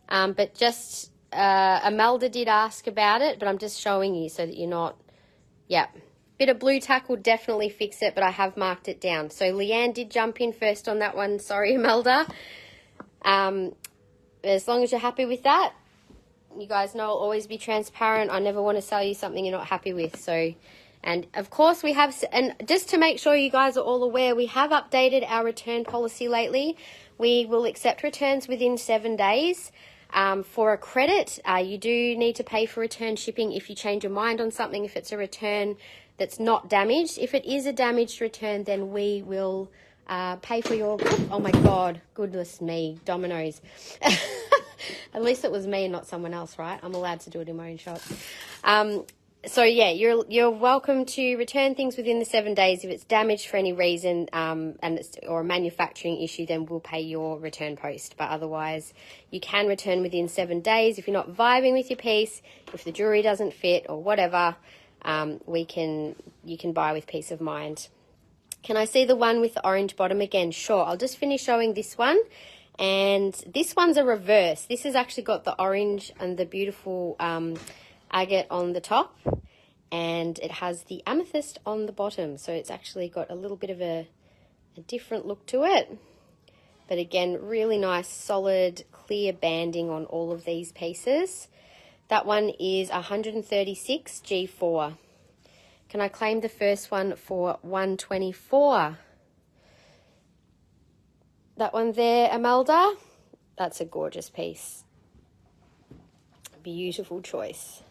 but just Imelda did ask about it, but I'm just showing you so that you're not, Bit of blue tack will definitely fix it, but I have marked it down. So Leanne did jump in first on that one. Sorry, Imelda. As long as you're happy with that, you guys know I'll always be transparent. I never want to sell you something you're not happy with. So, and of course we have, and just to make sure you guys are all aware, we have updated our return policy lately. We will accept returns within 7 days. For a credit, you do need to pay for return shipping if you change your mind on something, if it's a return that's not damaged. If it is a damaged return, then we will pay for your, oh my God, goodness me, dominoes. At least it was me and not someone else, right? I'm allowed to do it in my own shop. So yeah, you're welcome to return things within the 7 days. If it's damaged for any reason, and it's or a manufacturing issue, then we'll pay your return post. But otherwise, you can return within 7 days. If you're not vibing with your piece, if the jewelry doesn't fit or whatever, you can buy with peace of mind. Can I see the one with the orange bottom again? Sure. I'll just finish showing this one. And this one's a reverse. This has actually got the orange and the beautiful agate on the top, and it has the amethyst on the bottom. So it's actually got a little bit of a different look to it. But again, really nice, solid, clear banding on all of these pieces. That one is 136 G4. Can I claim the first one for 124? That one there, Imelda, that's a gorgeous piece. Beautiful choice.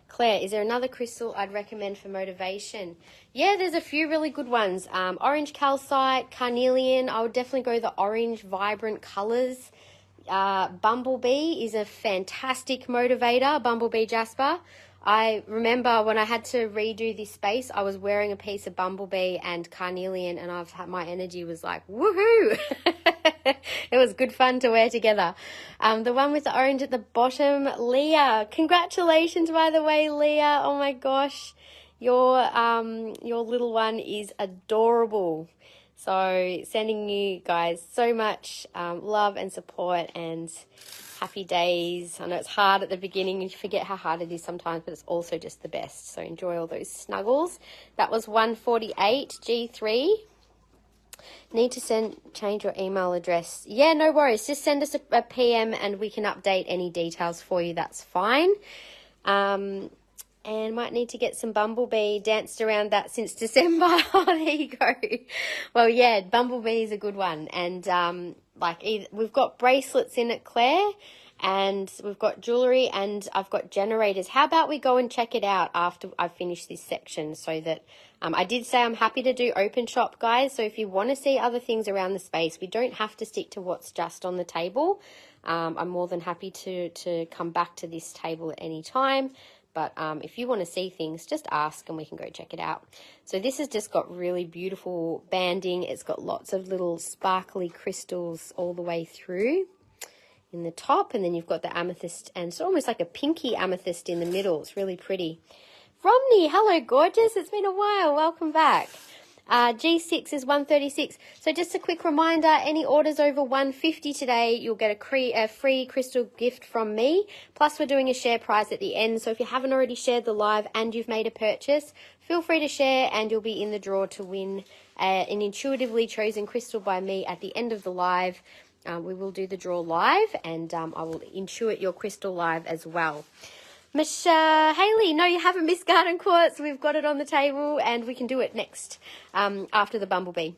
Claire, is there another crystal I'd recommend for motivation? Yeah, there's a few really good ones. Orange calcite, carnelian. I would definitely go the orange, vibrant colors. Bumblebee is a fantastic motivator, Bumblebee Jasper. I remember when I had to redo this space, I was wearing a piece of Bumblebee and Carnelian, and my energy was like, woohoo! It was good fun to wear together. The one with the orange at the bottom, Leah. Congratulations, by the way, Leah. Oh my gosh, your little one is adorable. So sending you guys so much love and support and happy days. I know it's hard at the beginning. You forget how hard it is sometimes, but it's also just the best. So enjoy all those snuggles. That was 148 G3. Need to change your email address. Yeah, no worries. Just send us a PM and we can update any details for you. That's fine. And might need to get some Bumblebee. Danced around that since December. Oh, there you go. Well, yeah, Bumblebee is a good one. And we've got bracelets in it, Claire, and we've got jewellery, and I've got generators. How about we go and check it out after I finish this section, so that I did say I'm happy to do open shop, guys. So if you want to see other things around the space, we don't have to stick to what's just on the table. I'm more than happy to come back to this table at any time. But if you want to see things, just ask and we can go check it out. So this has just got really beautiful banding. It's got lots of little sparkly crystals all the way through in the top. And then you've got the amethyst, and it's almost like a pinky amethyst in the middle. It's really pretty. Romney, hello, gorgeous. It's been a while. Welcome back. G6 is 136. So just a quick reminder, any orders over 150 today, you'll get a free crystal gift from me. Plus, we're doing a share prize at the end. So if you haven't already shared the live and you've made a purchase, feel free to share and you'll be in the draw to win an intuitively chosen crystal by me at the end of the live. We will do the draw live, and I will intuit your crystal live as well. Michelle, Haley, no, you haven't missed Garden Quartz. We've got it on the table and we can do it next after the Bumblebee.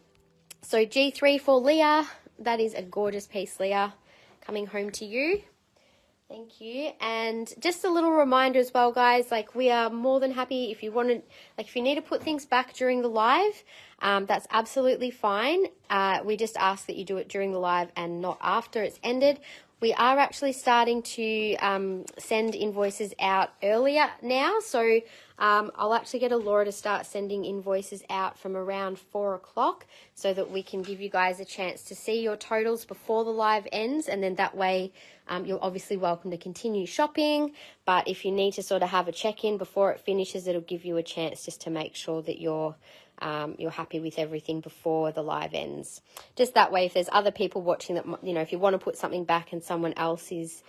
So G3 for Leah. That is a gorgeous piece, Leah. Coming home to you. Thank you. And just a little reminder as well, guys, like we are more than happy if you if you need to put things back during the live, that's absolutely fine. We just ask that you do it during the live and not after it's ended. We are actually starting to send invoices out earlier now. So I'll actually get Laura to start sending invoices out from around 4 o'clock so that we can give you guys a chance to see your totals before the live ends. And then that way you're obviously welcome to continue shopping. But if you need to sort of have a check-in before it finishes, it'll give you a chance just to make sure that you're happy with everything before the live ends. Just that way, if there's other people watching that, if you want to put something back and someone else is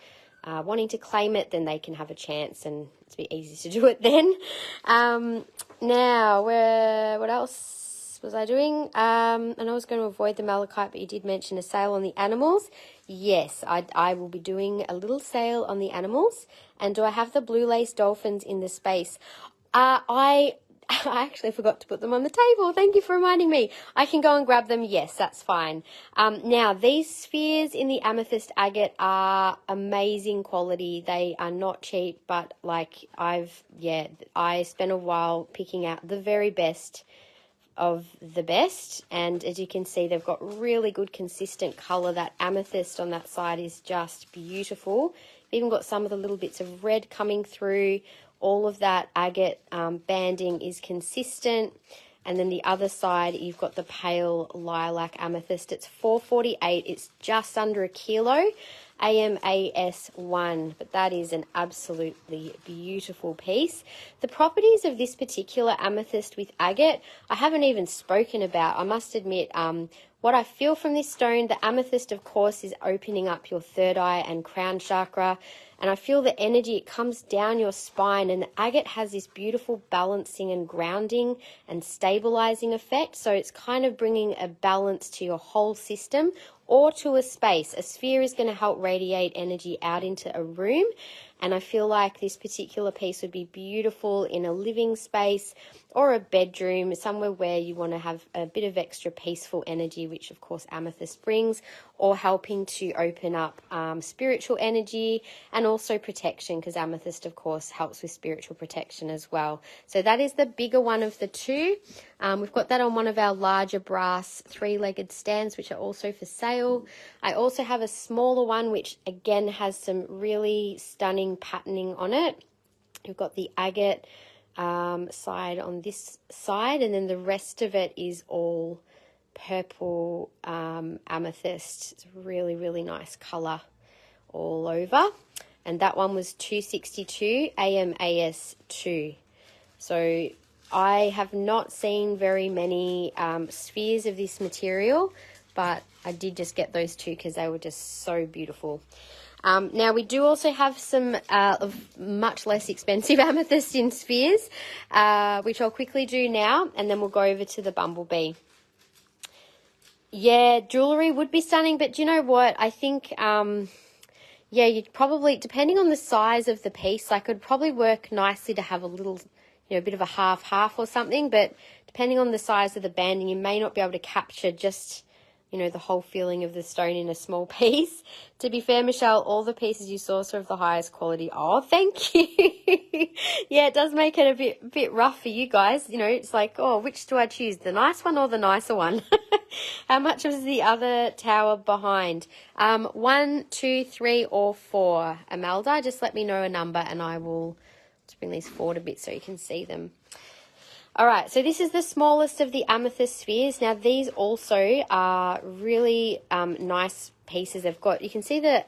wanting to claim it, then they can have a chance and it's a bit easy to do it then. Now, what else was I doing? And I was going to avoid the malachite, but you did mention a sale on the animals. Yes, I will be doing a little sale on the animals. And do I have the blue lace dolphins in the space? I actually forgot to put them on the table. Thank you for reminding me. I can go and grab them. Yes, that's fine. Now, these spheres in the amethyst agate are amazing quality. They are not cheap, but I spent a while picking out the very best of the best. And as you can see, they've got really good consistent color. That amethyst on that side is just beautiful. You've even got some of the little bits of red coming through. All of that agate banding is consistent. And then the other side, you've got the pale lilac amethyst. It's 448. It's just under a kilo. AMAS1, but that is an absolutely beautiful piece. The properties of this particular amethyst with agate, I haven't even spoken about. I must admit, what I feel from this stone, the amethyst, of course, is opening up your third eye and crown chakra. And I feel the energy, it comes down your spine, and the agate has this beautiful balancing and grounding and stabilizing effect. So it's kind of bringing a balance to your whole system or to a space. A sphere is going to help radiate energy out into a room. And I feel like this particular piece would be beautiful in a living space or a bedroom, somewhere where you want to have a bit of extra peaceful energy, which of course amethyst brings, or helping to open up spiritual energy and also protection, because amethyst of course helps with spiritual protection as well. So that is the bigger one of the two. We've got that on one of our larger brass 3-legged stands, which are also for sale. I also have a smaller one, which again has some really stunning patterning on it. You've got the agate side on this side, and then the rest of it is all purple amethyst. It's really, really nice color all over. And that one was 262 AMAS2. So I have not seen very many spheres of this material, but I did just get those two because they were just so beautiful. Now, we do also have some of much less expensive amethyst in spheres, which I'll quickly do now, and then we'll go over to the Bumblebee. Yeah, jewellery would be stunning, but do you know what? I think, yeah, you'd probably, depending on the size of the piece, like it would probably work nicely to have a little, you know, a bit of a half or something, but depending on the size of the banding, you may not be able to capture just, you know, the whole feeling of the stone in a small piece. To be fair, Michelle, all the pieces you source are of the highest quality. Oh, thank you. Yeah, it does make it a bit rough for you guys. You know, it's like, oh, which do I choose, the nice one or the nicer one? How much was the other tower behind? 1, 2, 3, or 4, Amelda. Just let me know a number and I will just bring these forward a bit so you can see them. All right, so this is the smallest of the amethyst spheres. Now, these also are really nice pieces. They've got, you can see the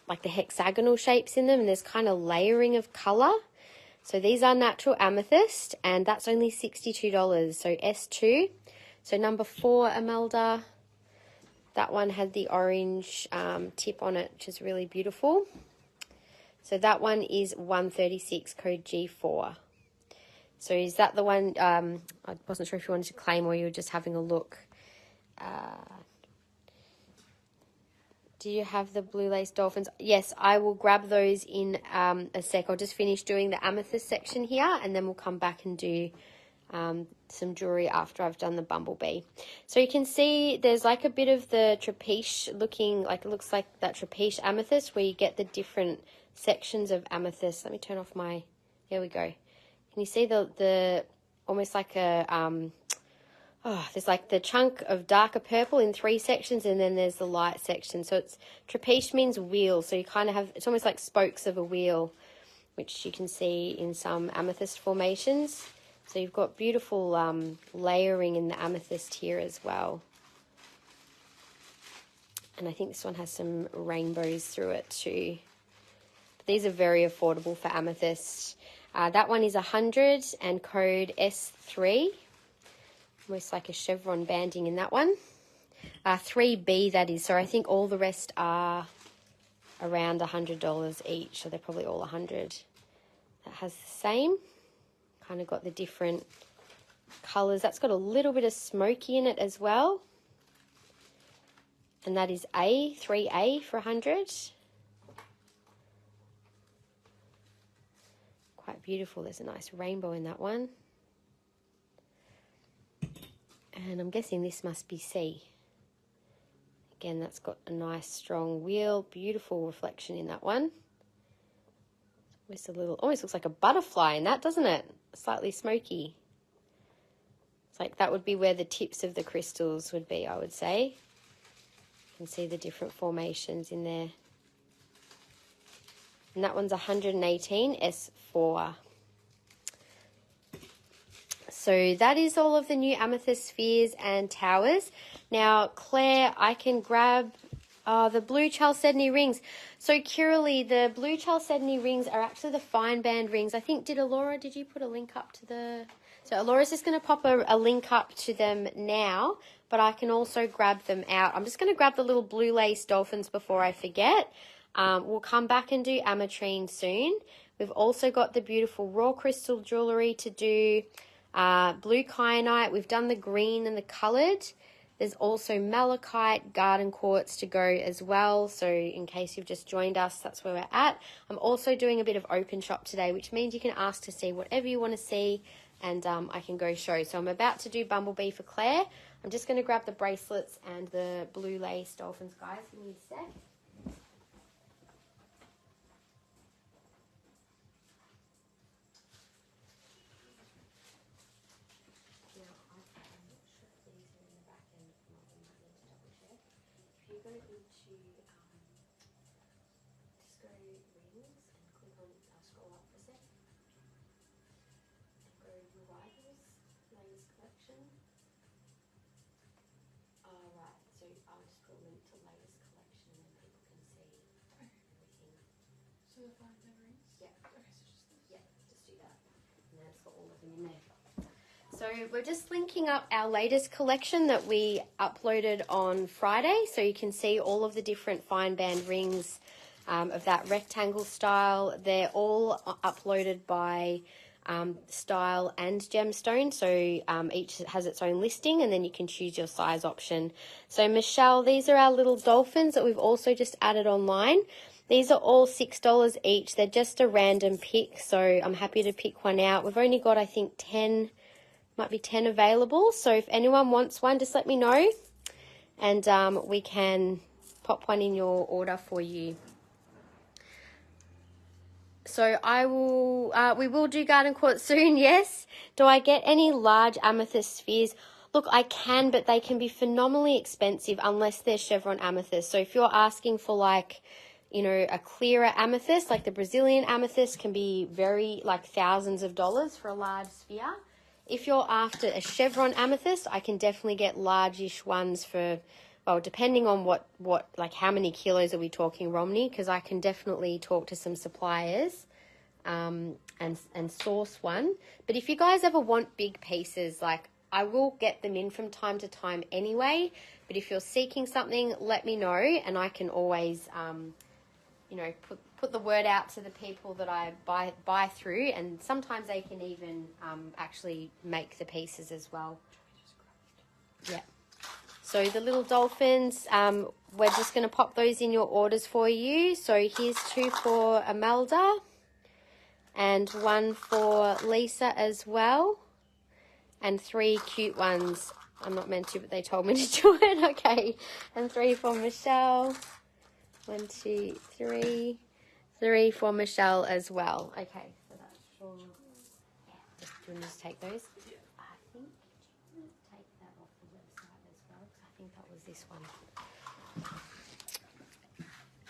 like the hexagonal shapes in them, and there's kind of layering of color. So these are natural amethyst, and that's only $62. So S2. So number 4, Amelda, that one had the orange tip on it, which is really beautiful. So that one is 136, code G4. So is that the one, I wasn't sure if you wanted to claim or you were just having a look. Do you have the blue lace dolphins? Yes, I will grab those in a sec. I'll just finish doing the amethyst section here and then we'll come back and do some jewellery after I've done the bumblebee. So you can see there's like a bit of the trapeche looking, like it looks like that trapeche amethyst where you get the different sections of amethyst. Let me turn off my, there we go. Can you see the almost like a, there's like the chunk of darker purple in 3 sections and then there's the light section. So it's, trapeche means wheel. So you kind of have, it's almost like spokes of a wheel, which you can see in some amethyst formations. So you've got beautiful layering in the amethyst here as well. And I think this one has some rainbows through it too. But these are very affordable for amethyst. That one is 100 and code S3. Almost like a chevron banding in that one. 3B that is. So I think all the rest are around $100 each. So they're probably all 100. That has the same. Kind of got the different colours. That's got a little bit of smoky in it as well. And that is A, 3A for 100. Quite beautiful. There's a nice rainbow in that one. And I'm guessing this must be C. Again, that's got a nice strong wheel. Beautiful reflection in that one. Almost a little, almost looks like a butterfly in that, doesn't it? Slightly smoky. It's like that would be where the tips of the crystals would be, I would say. You can see the different formations in there. And that one's 118, S4. So that is all of the new amethyst spheres and towers. Now, Claire, I can grab the blue chalcedony rings. So, Kiralee, the blue chalcedony rings are actually the fine band rings. I think, did you put a link up to the... So, Alora's just going to pop a link up to them now, but I can also grab them out. I'm just going to grab the little blue lace dolphins before I forget. We'll come back and do Ametrine soon. We've also got the beautiful raw crystal jewellery to do. Blue kyanite, we've done the green and the coloured. There's also malachite, garden quartz to go as well. So in case you've just joined us, that's where we're at. I'm also doing a bit of open shop today, which means you can ask to see whatever you want to see and I can go show. So I'm about to do bumblebee for Claire. I'm just going to grab the bracelets and the blue lace dolphins, guys. Give me a sec. So we're just linking up our latest collection that we uploaded on Friday, so you can see all of the different fine band rings of that rectangle style. They're all uploaded by style and gemstone. So each has its own listing, and then you can choose your size option. So Michelle, these are our little dolphins that we've also just added online. These are all $6 each. They're just a random pick, so I'm happy to pick one out. We've only got, I think, 10, might be 10 available. So if anyone wants one, just let me know, and we can pop one in your order for you. So we will do garden quartz soon, yes. Do I get any large amethyst spheres? Look, I can, but they can be phenomenally expensive unless they're chevron amethyst. So if you're asking for like, you know, a clearer amethyst, like the Brazilian amethyst can be very, like thousands of dollars for a large sphere. If you're after a chevron amethyst, I can definitely get largish ones for, well, depending on what like how many kilos are we talking, Romney, because I can definitely talk to some suppliers and source one. But if you guys ever want big pieces, like I will get them in from time to time anyway, but if you're seeking something, let me know, and I can always you know, put the word out to the people that I buy through, and sometimes they can even actually make the pieces as well. Yeah. So the little dolphins, we're just going to pop those in your orders for you. So here's 2 for Imelda and 1 for Lisa as well, and 3 cute ones. I'm not meant to, but they told me to do it. Okay, and 3 for Michelle. 1, 2, 3. 3 for Michelle as well. Okay, so that's for, yeah, do you want to just take those? I think, did you take that off the website as well? I think that was this one.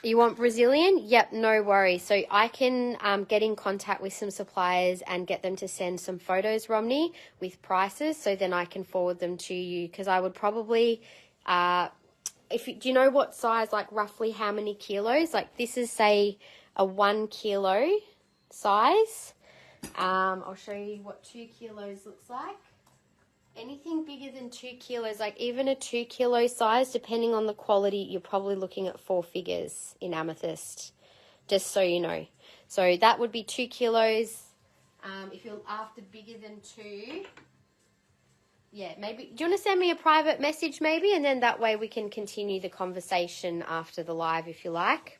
You want Brazilian? Yep, no worries. So I can get in contact with some suppliers and get them to send some photos, Romney, with prices, so then I can forward them to you, because I would probably... do you know what size, like roughly how many kilos? Like this is, say, a 1 kilo size. I'll show you what 2 kilos looks like. Anything bigger than 2 kilos, like even a 2 kilo size, depending on the quality, you're probably looking at 4 figures in amethyst, just so you know. So that would be 2 kilos. If you're after bigger than 2... yeah, maybe, do you want to send me a private message maybe? And then that way we can continue the conversation after the live if you like.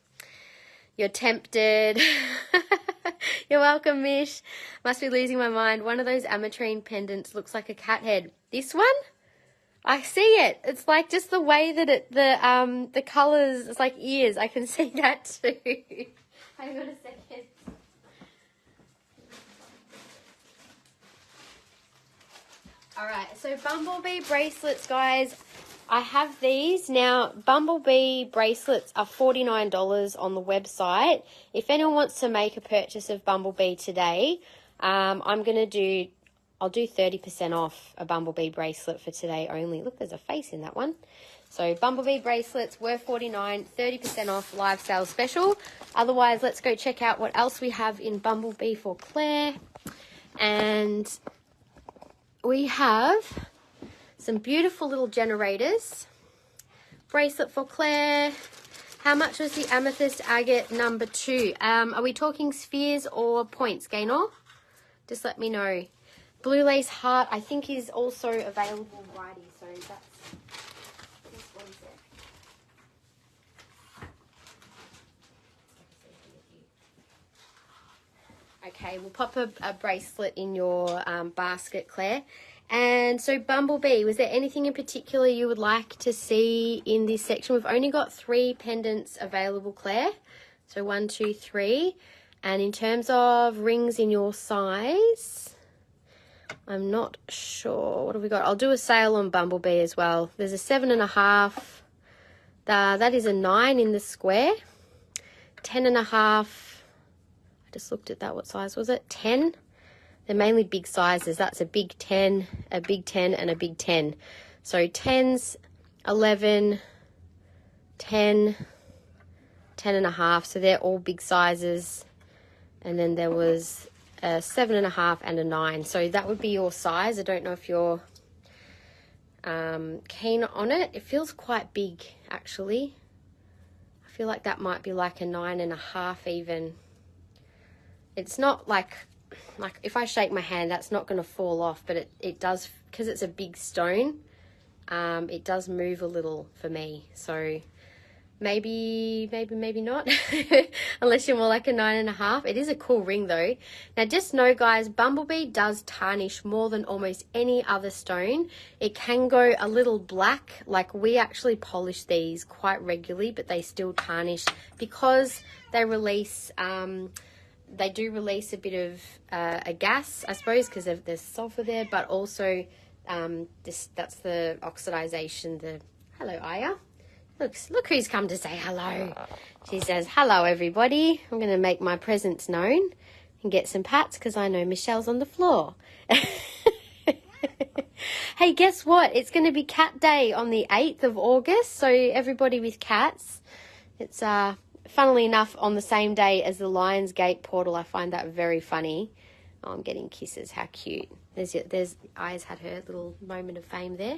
You're tempted. You're welcome, Mish. Must be losing my mind. One of those Ametrine pendants looks like a cat head. This one? I see it. It's like just the way that the colours, it's like ears. I can see that too. Hang on a second. All right, so bumblebee bracelets, guys. I have these. Now, bumblebee bracelets are $49 on the website. If anyone wants to make a purchase of bumblebee today, I'll do 30% off a bumblebee bracelet for today only. Look, there's a face in that one. So bumblebee bracelets were $49, 30% off, live sale special. Otherwise, let's go check out what else we have in bumblebee for Claire. And we have some beautiful little generators. Bracelet for Claire. How much was the amethyst agate number 2? Are we talking spheres or points, Gaynor? Just let me know. Blue lace heart, I think, is also available, righty. So that's this one there. Okay, we'll pop a bracelet in your basket, Claire. And so bumblebee, was there anything in particular you would like to see in this section? We've only got 3 pendants available, Claire. So 1, 2, 3. And in terms of rings in your size, I'm not sure. What have we got? I'll do a sale on bumblebee as well. There's a 7.5. That is a 9 in the square. 10.5. I just looked at that. What size was it? 10. They're mainly big sizes. That's a big 10, a big 10, and a big 10. So 10s, 11, 10, 10.5. So they're all big sizes. And then there was a 7.5 and a 9. So that would be your size. I don't know if you're keen on it. It feels quite big, actually. feel like that might be like a 9.5 even. It's not like like if I shake my hand, that's not going to fall off, but it does, because it's a big stone, it does move a little for me. So maybe not, unless you're more like a 9.5. It is a cool ring though. Now just know guys, Bumblebee does tarnish more than almost any other stone. It can go a little black, like we actually polish these quite regularly, but they still tarnish because they release, they do release a bit of a gas, I suppose, because there's sulfur there, but also that's the oxidization. Hello Aya. Look who's come to say hello. She says, hello, everybody. I'm going to make my presence known and get some pats because I know Michelle's on the floor. Hey, guess what? It's going to be Cat Day on the 8th of August. So everybody with cats, it's funnily enough on the same day as the Lionsgate portal. I find that very funny. Oh, I'm getting kisses. How cute. There's Aya's had her little moment of fame there.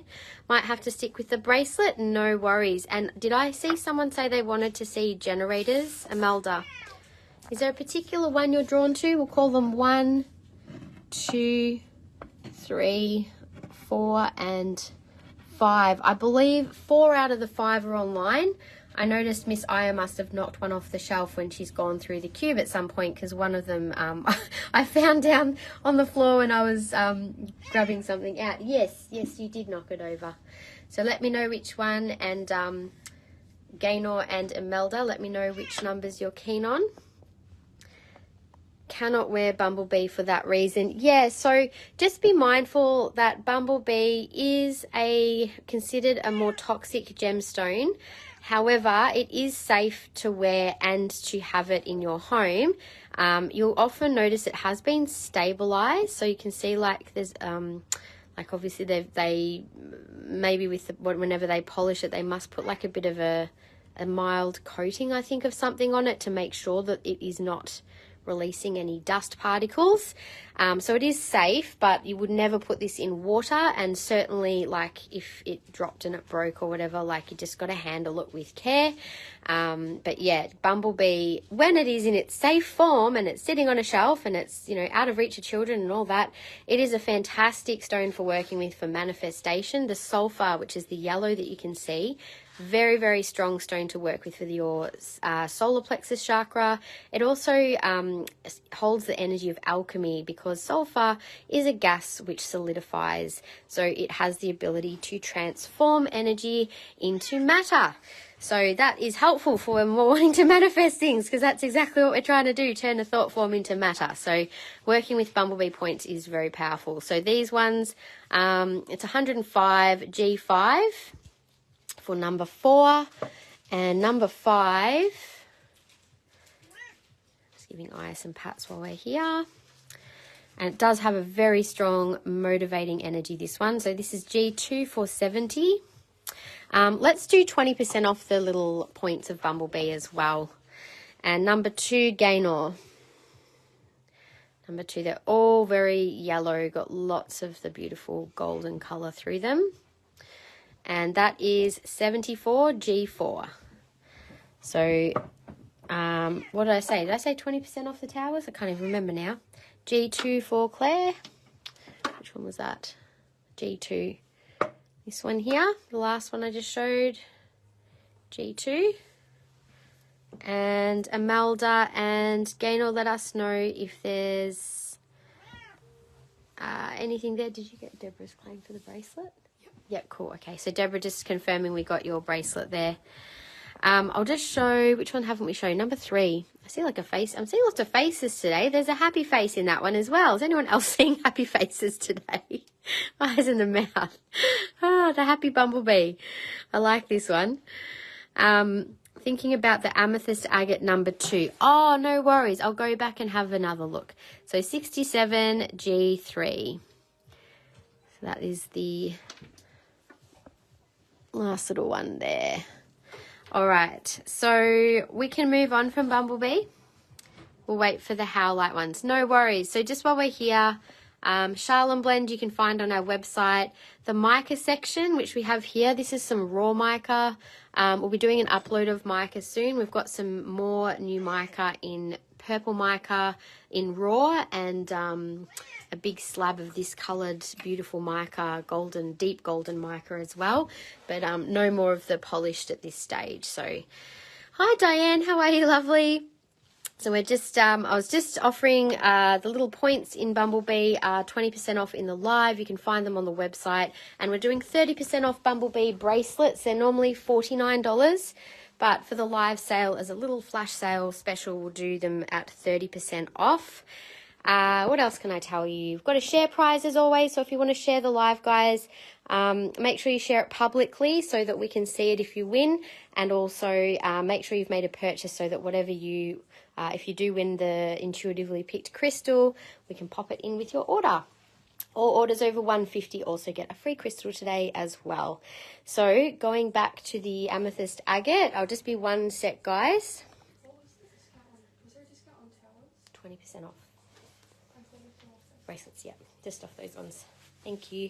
Might have to stick with the bracelet. No worries. And did I see someone say they wanted to see generators? Imelda, is there a particular one you're drawn to? We'll call them 1, 2, 3, 4, and 5. I believe 4 out of the 5 are online. I noticed Miss Aya must have knocked one off the shelf when she's gone through the cube at some point, because one of them I found down on the floor when I was grabbing something out. Yes, you did knock it over. So let me know which one, and Gaynor and Imelda, let me know which numbers you're keen on. Cannot wear Bumblebee for that reason. Yeah, so just be mindful that Bumblebee is considered a more toxic gemstone. However, it is safe to wear and to have it in your home. You'll often notice it has been stabilized, so you can see like there's like obviously they maybe with whenever they polish it, they must put like a bit of a mild coating, I think, of something on it to make sure that it is not releasing any dust particles. So it is safe, but you would never put this in water, and certainly like if it dropped and it broke or whatever, like you just got to handle it with care. But yeah, Bumblebee, when it is in its safe form and it's sitting on a shelf and it's, you know, out of reach of children and all that, it is a fantastic stone for working with for manifestation. The sulfur, which is the yellow that you can see, very, very strong stone to work with your solar plexus chakra. It also holds the energy of alchemy, because sulfur is a gas which solidifies. So it has the ability to transform energy into matter. So that is helpful for when we're wanting to manifest things, because that's exactly what we're trying to do, turn a thought form into matter. So working with Bumblebee points is very powerful. So these ones, it's 105 G5 for number 4, and number 5, just giving Aya some pats while we're here, and it does have a very strong motivating energy, this one. So this is G2 for 70. Let's do 20% off the little points of Bumblebee as well. And number 2, Gaynor. Number 2, they're all very yellow, got lots of the beautiful golden colour through them. And that is 74 G4. So what did I say? Did I say 20% off the towers? I can't even remember now. G2 for Claire. Which one was that? G2. This one here, the last one I just showed. G2. And Imelda and Gaynor, let us know if there's anything there. Did you get Deborah's claim for the bracelet? Yep, cool. Okay, so Deborah just confirming we got your bracelet there. I'll just show, which one haven't we shown? Number 3. I see like a face. I'm seeing lots of faces today. There's a happy face in that one as well. Is anyone else seeing happy faces today? Eyes in the mouth. Oh, the happy Bumblebee. I like this one. Thinking about the Amethyst Agate number 2. Oh, no worries. I'll go back and have another look. So 67 G3. So that is the last little one there. All right, so we can move on from Bumblebee. We'll wait for the Howlite ones. No worries. So just while we're here, Charlene Blend you can find on our website. The mica section, which we have here, this is some raw mica. We'll be doing an upload of mica soon. We've got some more new mica in purple mica in raw and a big slab of this coloured beautiful mica, golden, deep golden mica as well, but no more of the polished at this stage. So hi Diane, how are you, lovely? So we're just, I was just offering the little points in Bumblebee, 20% off in the live. You can find them on the website. And we're doing 30% off Bumblebee bracelets. They're normally $49, but for the live sale, as a little flash sale special, we'll do them at 30% off. What else can I tell you? You've got a share prize as always, so if you want to share the live, guys, make sure you share it publicly so that we can see it if you win, and also make sure you've made a purchase so that whatever you, if you do win the intuitively picked crystal, we can pop it in with your order. All orders over $150 also get a free crystal today as well. So going back to the amethyst agate, I'll just be one sec, guys. What was the discount on? Was there a discount on towels? 20% off. Bracelets, yeah, just off those ones. Thank you.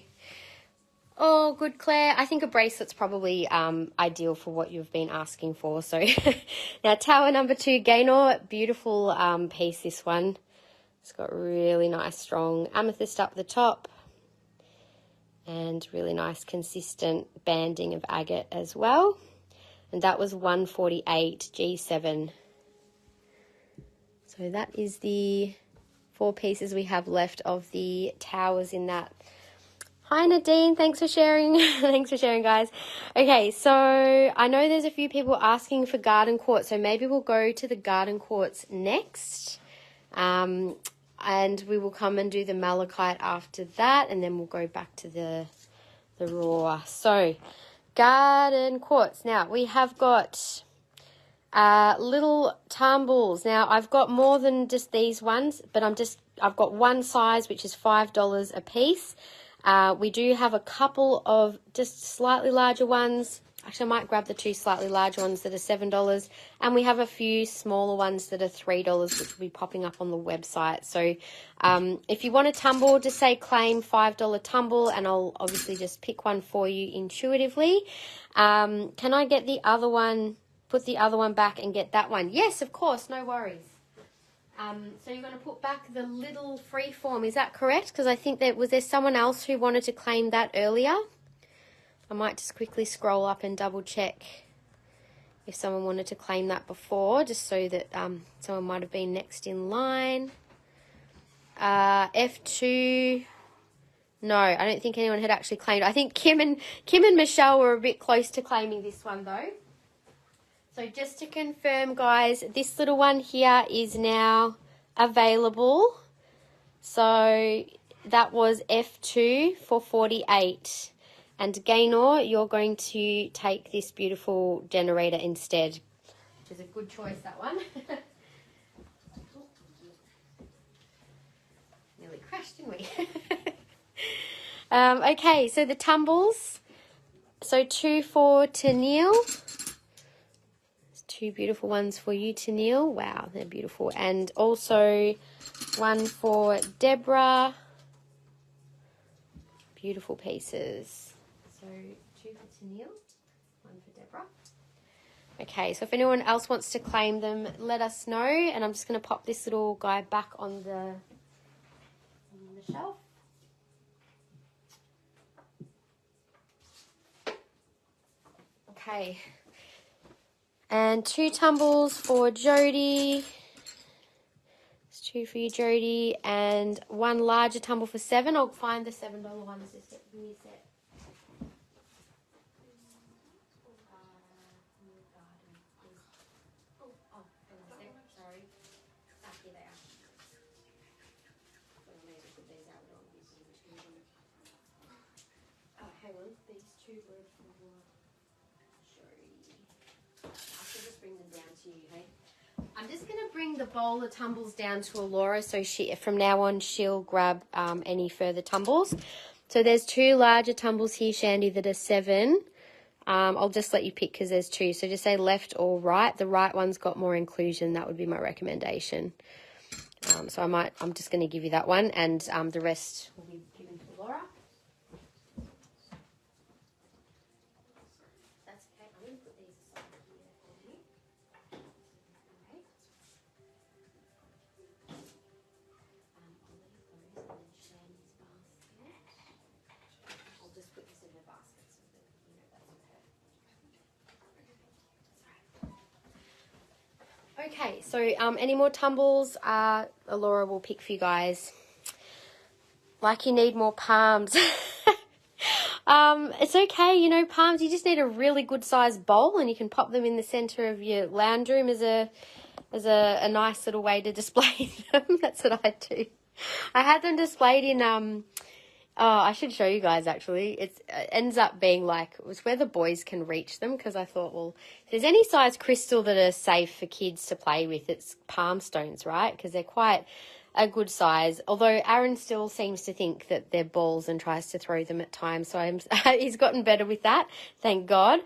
Oh, good, Claire. I think a bracelet's probably ideal for what you've been asking for. So now tower number 2, Gaynor, beautiful piece, this one. It's got really nice strong amethyst up the top and really nice consistent banding of agate as well. And that was 148 G7. So that is the 4 pieces we have left of the towers in that. Hi Nadine, thanks for sharing. Thanks for sharing, guys. Okay, so I know there's a few people asking for garden quartz, so maybe we'll go to the garden quartz next. And we will come and do the malachite after that, and then we'll go back to the raw. So garden quartz. Now we have got little tumbles. Now I've got more than just these ones, but I've got one size which is $5 a piece. We do have a couple of just slightly larger ones. Actually, I might grab the 2 slightly larger ones that are $7, and we have a few smaller ones that are $3, which will be popping up on the website. So if you want a tumble, just say claim $5 tumble, and I'll obviously just pick one for you intuitively. Can I get the other one, put the other one back and get that one? Yes, of course, no worries. So you're going to put back the little freeform, is that correct? Because I think was there someone else who wanted to claim that earlier? I might just quickly scroll up and double check if someone wanted to claim that before, just so that someone might have been next in line. F2, no, I don't think anyone had actually claimed. I think Kim and Michelle were a bit close to claiming this one though. So just to confirm, guys, this little one here is now available. So that was F2 for 48. And Gaynor, you're going to take this beautiful generator instead, which is a good choice, that one. Nearly crashed, didn't we? Okay, so the tumbles. So 2 for Tennille. 2 beautiful ones for you, Tennille. Wow, they're beautiful. And also 1 for Deborah. Beautiful pieces. So 2 for Tennille, 1 for Deborah. Okay, so if anyone else wants to claim them, let us know. And I'm just going to pop this little guy back on the shelf. Okay. And 2 tumbles for Jody. It's 2 for you, Jody. And 1 larger tumble for $7. I'll find the $7 ones. Just give me a sec. I'm just going to bring the bowl of tumbles down to Alora, so from now on she'll grab any further tumbles. So there's 2 larger tumbles here, Shandy, that are 7. I'll just let you pick because there's 2. So just say left or right. The right one's got more inclusion. That would be my recommendation. So I'm just going to give you that one, and the rest will be given to Laura. That's okay. I'm going to put these aside here for you. Okay. Okay, so any more tumbles, Alora will pick for you guys. Like you need more palms. It's okay, you know, palms, you just need a really good sized bowl and you can pop them in the center of your lounge room as a nice little way to display them. That's what I do. I had them displayed in I should show you guys actually. It ends up being like, it was where the boys can reach them, because I thought, well, if there's any size crystal that are safe for kids to play with, it's palm stones, right? Because they're quite a good size. Although Aaron still seems to think that they're balls and tries to throw them at times. So he's gotten better with that, thank God.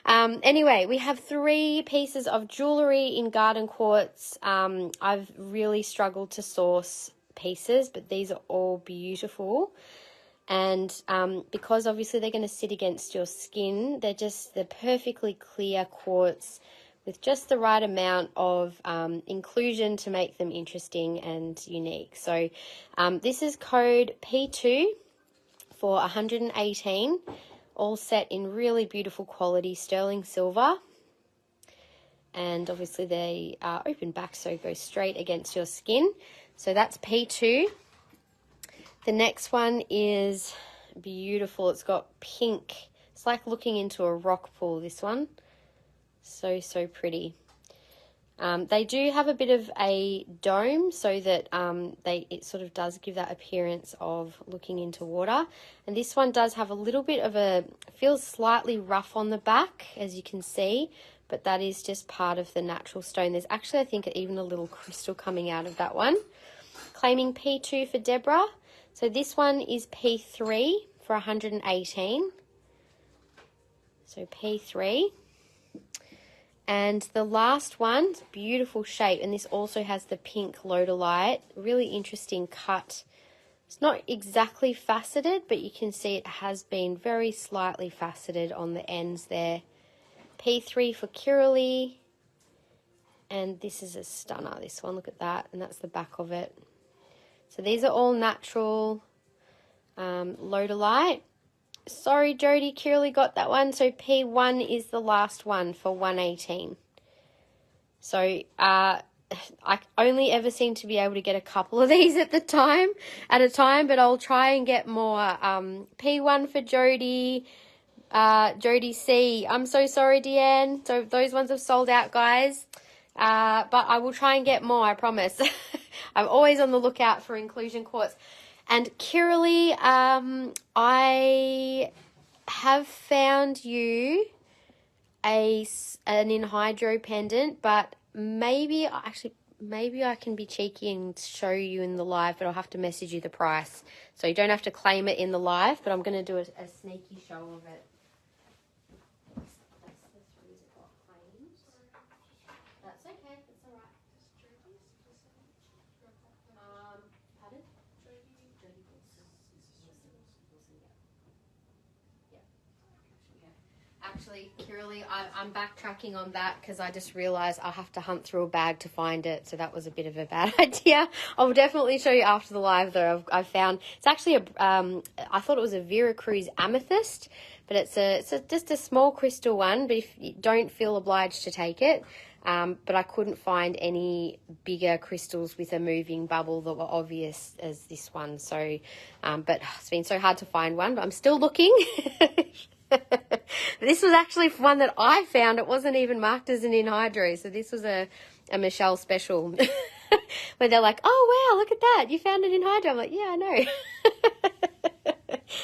Anyway, we have 3 pieces of jewellery in garden quartz. I've really struggled to source pieces, but these are all beautiful. And because obviously they're going to sit against your skin, they're perfectly clear quartz with just the right amount of inclusion to make them interesting and unique. So this is code P2 for 118, all set in really beautiful quality sterling silver. And obviously they are open back, so go straight against your skin. So that's P2. The next one is beautiful. It's got pink. It's like looking into a rock pool, this one. So pretty. They do have a bit of a dome, so that it sort of does give that appearance of looking into water. And this one does have a little bit of feels slightly rough on the back, as you can see, but that is just part of the natural stone. There's actually, I think, even a little crystal coming out of that one. Claiming P2 for Deborah. So this one is P3 for 118. So P3. And the last one, beautiful shape, and this also has the pink Lodolite. Really interesting cut. It's not exactly faceted, but you can see it has been very slightly faceted on the ends there. P3 for Kyanite. And this is a stunner, this one. Look at that. And that's the back of it. So these are all natural Lodolite. Sorry, Jody, Kyanite got that one. So P1 is the last one for 118. So I only ever seem to be able to get a couple of these at a time, but I'll try and get more. P1 for Jody, Jody C. I'm so sorry, Deanne. So those ones have sold out, guys. But I will try and get more, I promise. I'm always on the lookout for inclusion quartz. And Kyanite, I have found you an anhydro pendant, but maybe I can be cheeky and show you in the live, but I'll have to message you the price. So you don't have to claim it in the live, but I'm going to do a sneaky show of it. That's okay, that's all right. Pardon? Actually, Kyanite, I'm backtracking on that because I just realised I'll have to hunt through a bag to find it, so that was a bit of a bad idea. I'll definitely show you after the live, though. I've found it's actually I thought it was a Veracruz Amethyst, but it's just a small crystal one. But if you don't feel obliged to take it, but I couldn't find any bigger crystals with a moving bubble that were obvious as this one. So, but it's been so hard to find one, but I'm still looking. This was actually one that I found. It wasn't even marked as an anhydro, so this was a Michelle special where they're like, oh wow, look at that, you found an anhydro. I'm like, yeah, I know.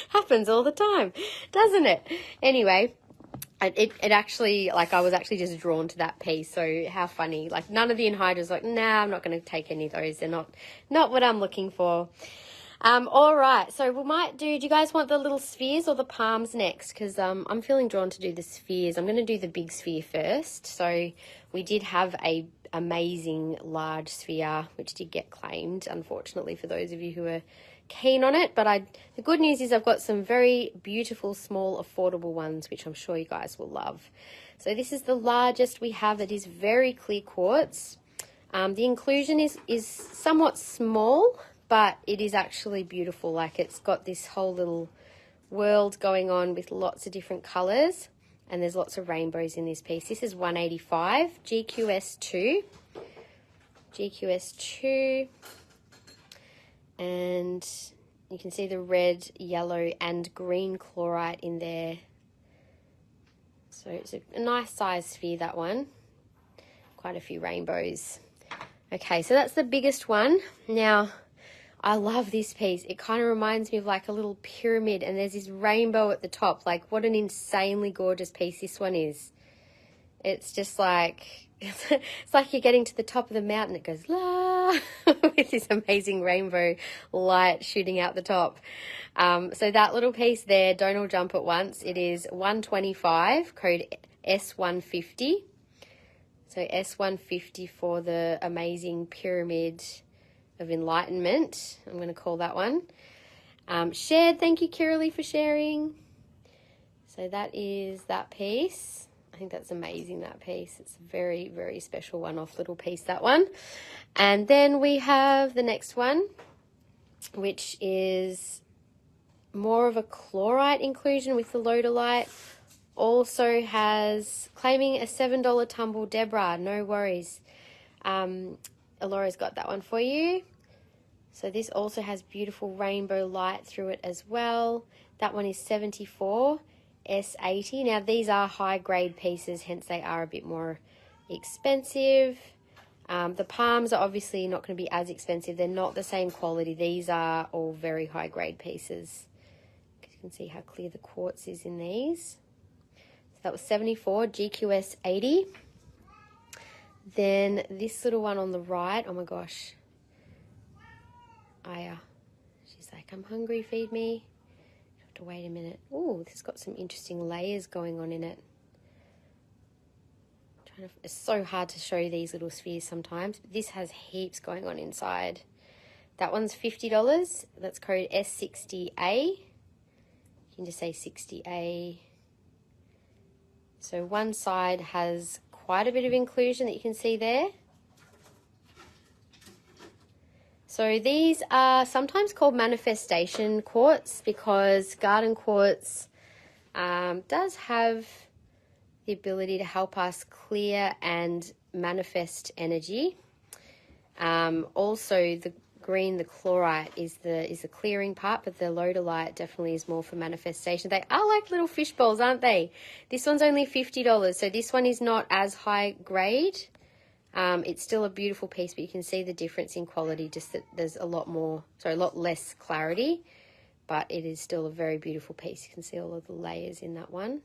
Happens all the time, doesn't it? Anyway, it actually, like, I was actually just drawn to that piece. So how funny. Like, none of the anhydros, like, nah, I'm not going to take any of those. They're not what I'm looking for. All right, so we might do you guys want the little spheres or the palms next? Because I'm feeling drawn to do the spheres. I'm going to do the big sphere first. So we did have a amazing large sphere, which did get claimed, unfortunately, for those of you who are keen on it. But the good news is I've got some very beautiful, small, affordable ones, which I'm sure you guys will love. So this is the largest we have. It is very clear quartz. The inclusion is somewhat small, but it is actually beautiful. Like, it's got this whole little world going on with lots of different colours, and there's lots of rainbows in this piece. This is 185 GQS2. GQS2. And you can see the red, yellow, and green chlorite in there. So it's a nice size sphere, that one. Quite a few rainbows. Okay, so that's the biggest one. Now, I love this piece. It kind of reminds me of like a little pyramid, and there's this rainbow at the top. Like, what an insanely gorgeous piece this one is. It's just like, it's like you're getting to the top of the mountain. It goes, la, with this amazing rainbow light shooting out the top. So that little piece there, don't all jump at once. It is $125, code S150. So S150 for the amazing pyramid of enlightenment. I'm going to call that one. Shared, thank you, Kiralee, for sharing. So that is that piece. I think that's amazing, that piece. It's a very, very special one-off little piece, that one. And then we have the next one, which is more of a chlorite inclusion with the Lodolite. Also has, claiming a $7 tumble, Deborah, no worries. Alora's got that one for you. So this also has beautiful rainbow light through it as well. That one is 74, S80. Now these are high grade pieces, hence they are a bit more expensive. The palms are obviously not going to be as expensive. They're not the same quality. These are all very high grade pieces. You can see how clear the quartz is in these. So that was 74, GQS 80. Then this little one on the right, oh my gosh. Aya, she's like, I'm hungry, feed me. I have to wait a minute. Oh, this has got some interesting layers going on in it. It's so hard to show these little spheres sometimes. But this has heaps going on inside. That one's $50. That's code S60A. You can just say 60A. So one side has quite a bit of inclusion that you can see there. So these are sometimes called manifestation quartz because garden quartz does have the ability to help us clear and manifest energy. Also, the green, the chlorite, is the clearing part, but the Lodolite definitely is more for manifestation. They are like little fish bowls, aren't they? This one's only $50, so this one is not as high grade. It's still a beautiful piece, but you can see the difference in quality, just that there's a lot less clarity, but it is still a very beautiful piece. You can see all of the layers in that one.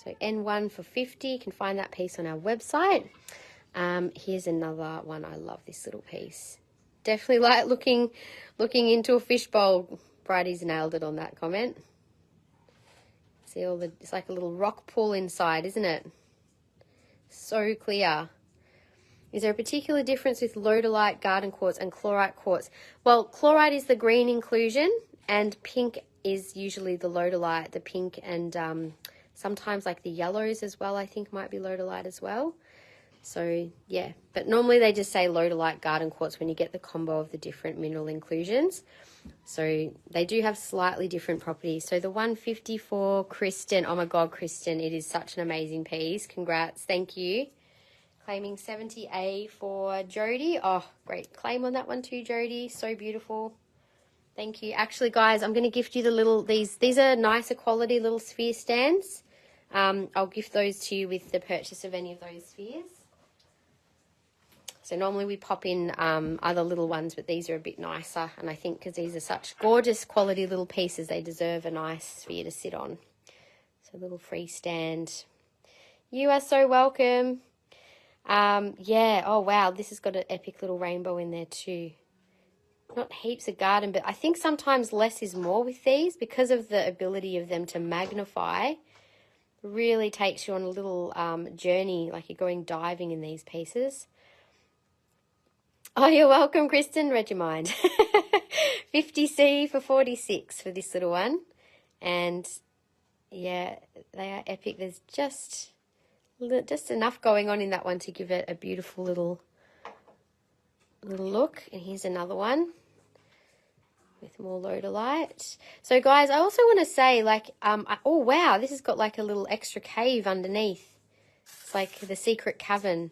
So N1 for 50, you can find that piece on our website. Here's another one. I love this little piece. Definitely like looking into a fishbowl. Bridie's nailed it on that comment. See it's like a little rock pool inside, isn't it? So clear. Is there a particular difference with Lodolite, garden quartz, and chlorite quartz? Well, chlorite is the green inclusion, and pink is usually the Lodolite, the pink, and sometimes like the yellows as well, I think might be Lodolite as well. So yeah, but normally they just say Lodolite, garden quartz when you get the combo of the different mineral inclusions. So they do have slightly different properties. So the 154, Kristen, oh my God, Kristen, it is such an amazing piece. Congrats, thank you. Claiming 70A for Jody. Oh, great claim on that one too, Jody. So beautiful. Thank you. Actually, guys, I'm going to gift you the little, these are nicer quality little sphere stands. I'll gift those to you with the purchase of any of those spheres. So normally we pop in other little ones, but these are a bit nicer. And I think because these are such gorgeous quality little pieces, they deserve a nice sphere to sit on. So a little free stand. You are so welcome. Yeah, oh wow, this has got an epic little rainbow in there too. Not heaps of garden, but I think sometimes less is more with these because of the ability of them to magnify. Really takes you on a little journey, like you're going diving in these pieces. Oh, you're welcome, Kristen. Read your mind. 50C for 46 for this little one. And yeah, they are epic. There's just enough going on in that one to give it a beautiful little look. And here's another one with more Lodolite. So guys, I also want to say, like, oh wow, this has got like a little extra cave underneath. It's like the secret cavern.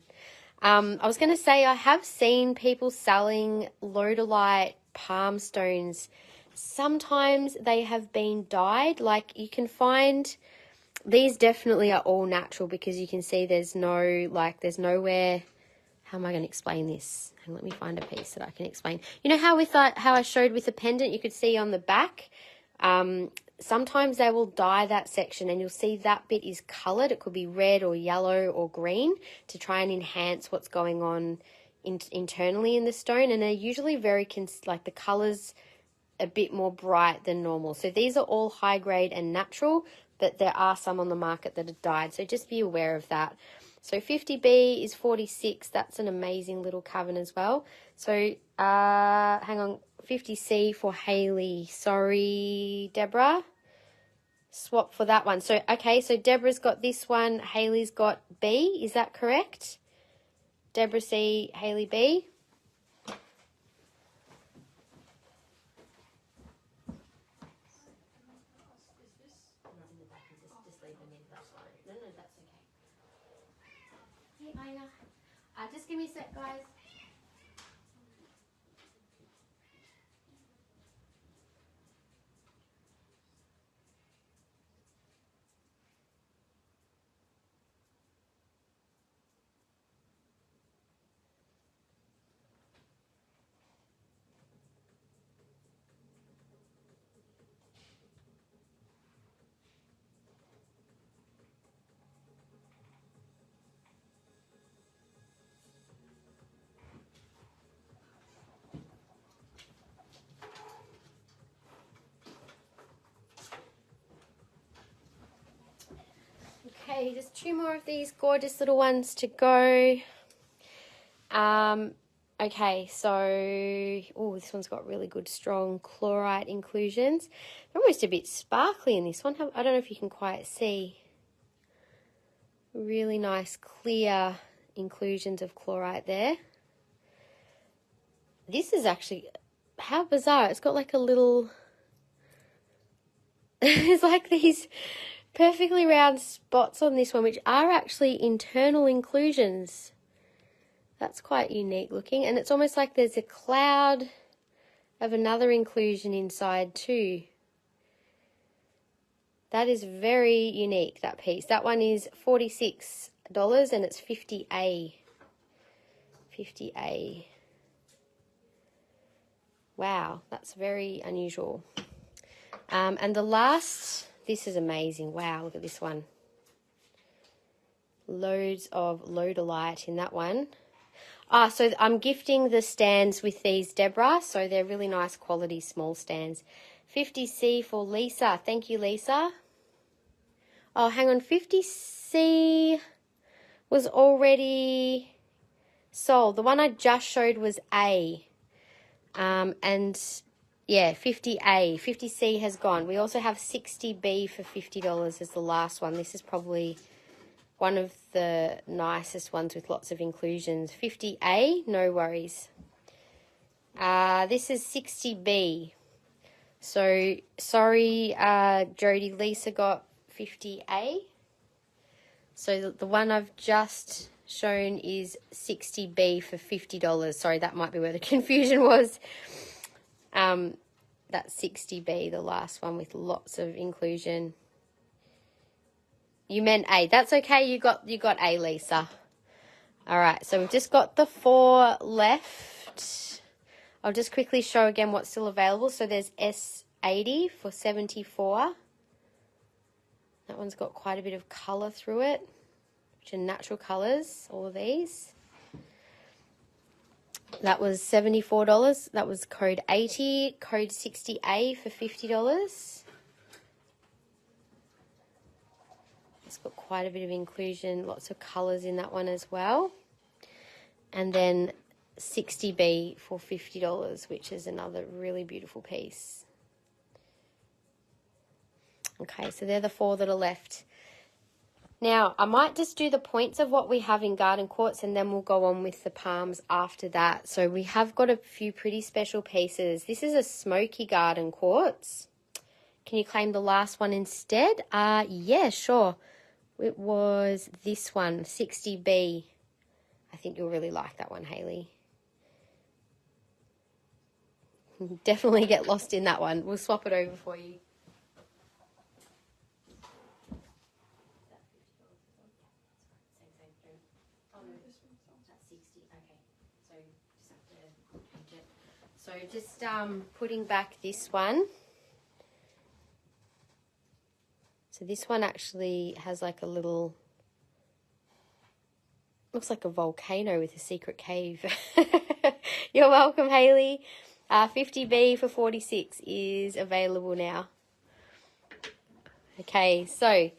I was going to say I have seen people selling Lodolite palm stones. Sometimes they have been dyed. Like you can find, these definitely are all natural because you can see there's no, like there's nowhere. How am I going to explain this? And let me find a piece that I can explain. You know how how I showed with the pendant, you could see on the back, sometimes they will dye that section and you'll see that bit is coloured. It could be red or yellow or green to try and enhance what's going on internally in the stone. And they're usually very, like the colours a bit more bright than normal. So these are all high grade and natural, but there are some on the market that are dyed. So just be aware of that. So 50B is 46. That's an amazing little cavern as well. So hang on, 50C for Hayley. Sorry, Deborah. Swap for that one. So, okay, so Deborah's got this one. Hayley's got B. Is that correct? Deborah C, Hayley B. Just give me a sec, guys. Okay, just 2 more of these gorgeous little ones to go. Okay, so, oh, this one's got really good, strong chlorite inclusions. They're almost a bit sparkly in this one. I don't know if you can quite see. Really nice, clear inclusions of chlorite there. This is actually, how bizarre. It's got like a little, there's like these perfectly round spots on this one, which are actually internal inclusions. That's quite unique looking, and it's almost like there's a cloud of another inclusion inside too. That is very unique, that piece. That one is $46 and it's 50A. 50A. Wow, that's very unusual. And the last, this is amazing. Wow, look at this one. Loads of Lodolite in that one. So I'm gifting the stands with these, Deborah. So they're really nice quality small stands. 50C for Lisa. Thank you, Lisa. Oh, hang on. 50C was already sold. The one I just showed was A. And yeah, 50A. 50C has gone. We also have 60B for $50 as the last one. This is probably one of the nicest ones with lots of inclusions. 50A, no worries. This is 60B. So, sorry, Jody, Lisa got 50A. So, the one I've just shown is 60B for $50. Sorry, that might be where the confusion was. That's 60B, the last one with lots of inclusion. You meant A. That's okay. You got A, Lisa. All right. So we've just got the 4 left. I'll just quickly show again what's still available. So there's S80 for $74. That one's got quite a bit of colour through it, which are natural colours, all of these. That was $74. That was code 80, code 60A for $50. It's got quite a bit of inclusion, lots of colours in that one as well. And then 60B for $50, which is another really beautiful piece. Okay, so they're the 4 that are left. Now, I might just do the points of what we have in garden quartz and then we'll go on with the palms after that. So we have got a few pretty special pieces. This is a smoky garden quartz. Can you claim the last one instead? Yeah, sure. It was this one, 60B. I think you'll really like that one, Hayley. Definitely get lost in that one. We'll swap it over for you. So just putting back this one. So this one actually has like a little, looks like a volcano with a secret cave. You're welcome, Hayley. 50B for 46 is available now. Okay, so,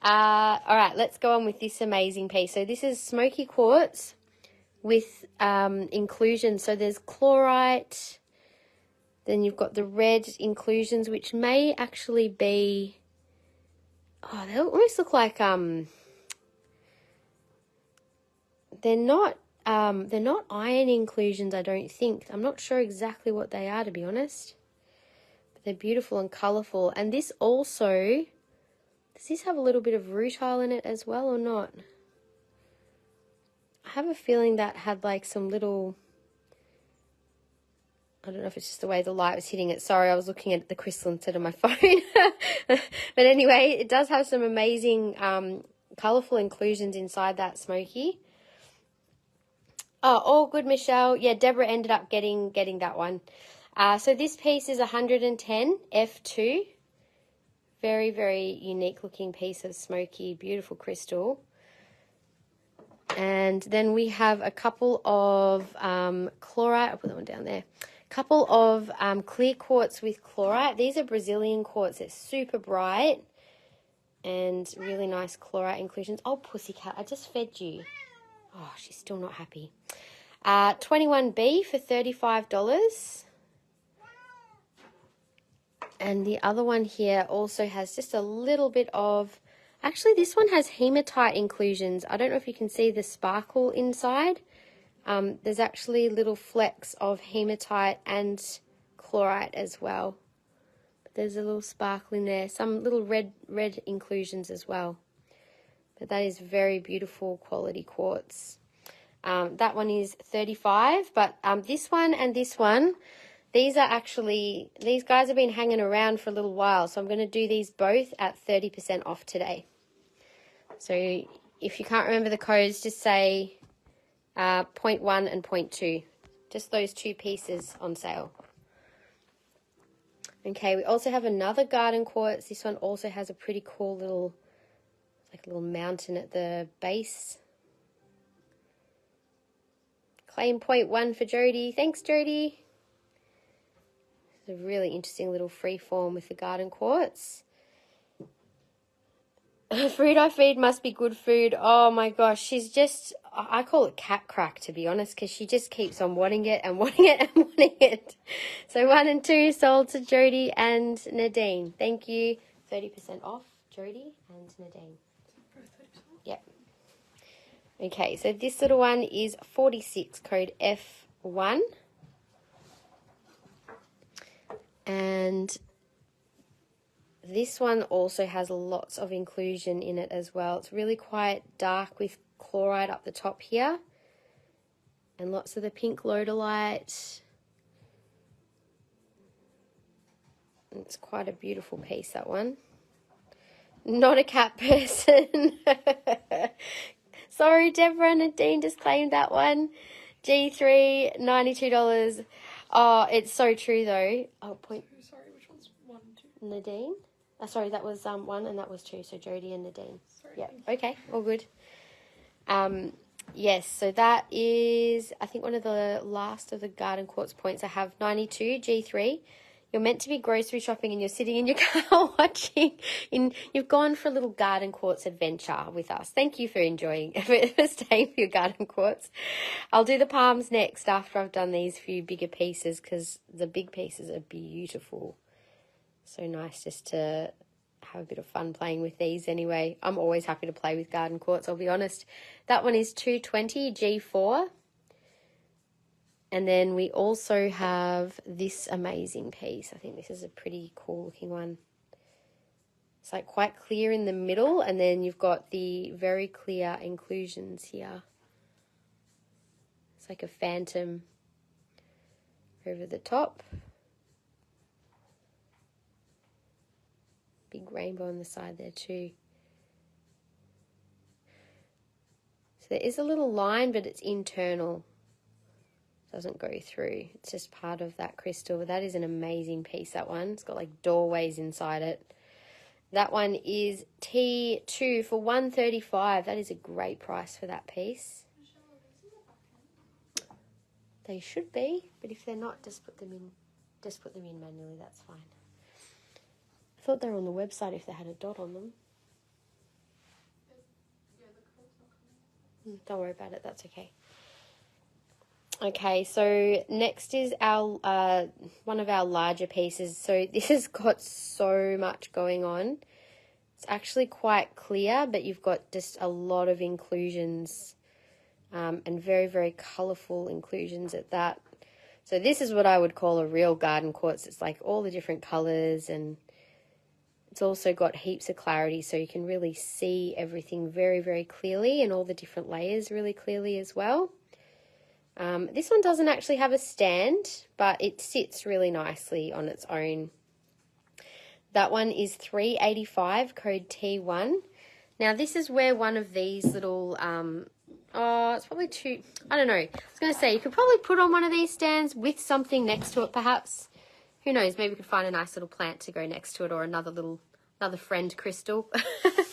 all right, let's go on with this amazing piece. So this is smoky quartz with inclusions. So there's chlorite, then you've got the red inclusions, which may actually be, oh, they almost look like, they're not iron inclusions, I don't think. I'm not sure exactly what they are, to be honest. But they're beautiful and colourful. And this also, does this have a little bit of rutile in it as well or not? I have a feeling that had like some little, I don't know if it's just the way the light was hitting it. Sorry, I was looking at the crystal instead of my phone. But anyway, it does have some amazing colourful inclusions inside that smoky. Oh, all good, Michelle. Yeah, Deborah ended up getting that one. So this piece is 110 F2. Very, very unique looking piece of smoky, beautiful crystal. And then we have a couple of chlorite. I'll put that one down there. Couple of clear quartz with chlorite. These are Brazilian quartz. It's super bright and really nice chlorite inclusions. Oh, pussycat, I just fed you. Oh, she's still not happy. 21B for $35. And the other one here also has just a little bit of, actually this one has hematite inclusions. I don't know if you can see the sparkle inside. There's actually little flecks of hematite and chlorite as well. But there's a little sparkle in there. Some little red inclusions as well. But that is very beautiful quality quartz. That one is 35, but this one and this one, these guys have been hanging around for a little while, so I'm going to do these both at 30% off today. So if you can't remember the codes, just say 0.1 and 0.2, just those two pieces on sale. Okay, we also have another garden quartz. This one also has a pretty cool little, like a little mountain at the base. Claim 0.1 for Jody. Thanks, Jody. It's a really interesting little free form with the garden quartz. Fruit I feed must be good food. Oh my gosh, she's just, I call it cat crack, to be honest, because she just keeps on wanting it and wanting it and wanting it. So 1 and 2 sold to Jody and Nadine. Thank you. 30% off, Jody and Nadine. Yep. Okay, so this little one is 46, code F1. And this one also has lots of inclusion in it as well. It's really quite dark with chloride up the top here. And lots of the pink Lodolite. It's quite a beautiful piece, that one. Not a cat person. Sorry, Deborah and Nadine just claimed that one. G3, $92. Oh, it's so true though. Oh, point. Sorry, which one's 1 and 2? Nadine. Sorry, that was 1 and that was 2. So Jody and Nadine. Sorry. Yeah. Okay. All good. Yes. So that is, I think, one of the last of the garden quartz points. I have 92 G3. You're meant to be grocery shopping and you're sitting in your car watching. You've gone for a little garden quartz adventure with us. Thank you for enjoying, for staying for your garden quartz. I'll do the palms next after I've done these few bigger pieces because the big pieces are beautiful. So nice just to have a bit of fun playing with these anyway. I'm always happy to play with garden quartz, I'll be honest. That one is 220 G4. And then we also have this amazing piece. I think this is a pretty cool looking one. It's like quite clear in the middle, and then you've got the very clear inclusions here. It's like a phantom over the top. Big rainbow on the side there too. So there is a little line, but it's internal. Doesn't go through. It's just part of that crystal. But that is an amazing piece, that one. It's got like doorways inside it. That one is T2 for $135. That is a great price for that piece. They should be, but if they're not, just put them in manually, that's fine. I thought they were on the website if they had a dot on them. Don't worry about it, that's okay. Okay, so next is our one of our larger pieces. So this has got so much going on. It's actually quite clear, but you've got just a lot of inclusions, and very, very colourful inclusions at that. So this is what I would call a real garden quartz. It's like all the different colours, and it's also got heaps of clarity, so you can really see everything very, very clearly, and all the different layers really clearly as well. This one doesn't actually have a stand, but it sits really nicely on its own. That one is $385, code T1. Now this is where one of these little, it's probably too, I don't know. I was going to say, you could probably put on one of these stands with something next to it perhaps. Who knows, maybe we could find a nice little plant to go next to it, or another friend crystal.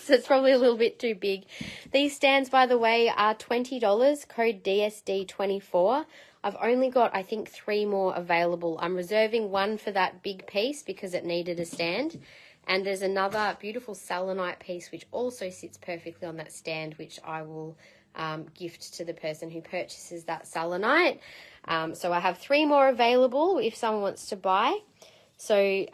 So it's probably a little bit too big. These stands, by the way, are $20, code DSD24. I've only got, I think, 3 more available. I'm reserving one for that big piece because it needed a stand. And there's another beautiful selenite piece which also sits perfectly on that stand, which I will gift to the person who purchases that selenite. So I have 3 more available if someone wants to buy. So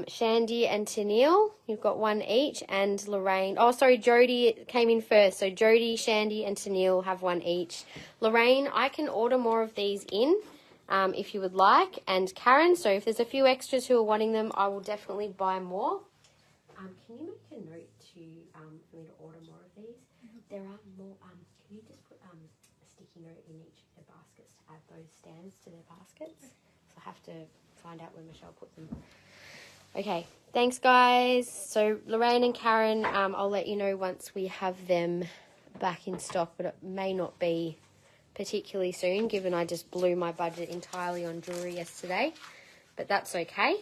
Shandy and Tennille, you've got one each, and Lorraine, oh sorry, Jody came in first. So Jody, Shandy and Tennille have one each. Lorraine, I can order more of these in if you would like, and Karen, so if there's a few extras who are wanting them, I will definitely buy more. Can you make a note for me to order more of these? There are more, can you just put a sticky note in each of the baskets to add those stands to their baskets? So I have to find out where Michelle put them. Okay, thanks guys. So Lorraine and Karen, I'll let you know once we have them back in stock, but it may not be particularly soon, given I just blew my budget entirely on jewellery yesterday, but that's okay.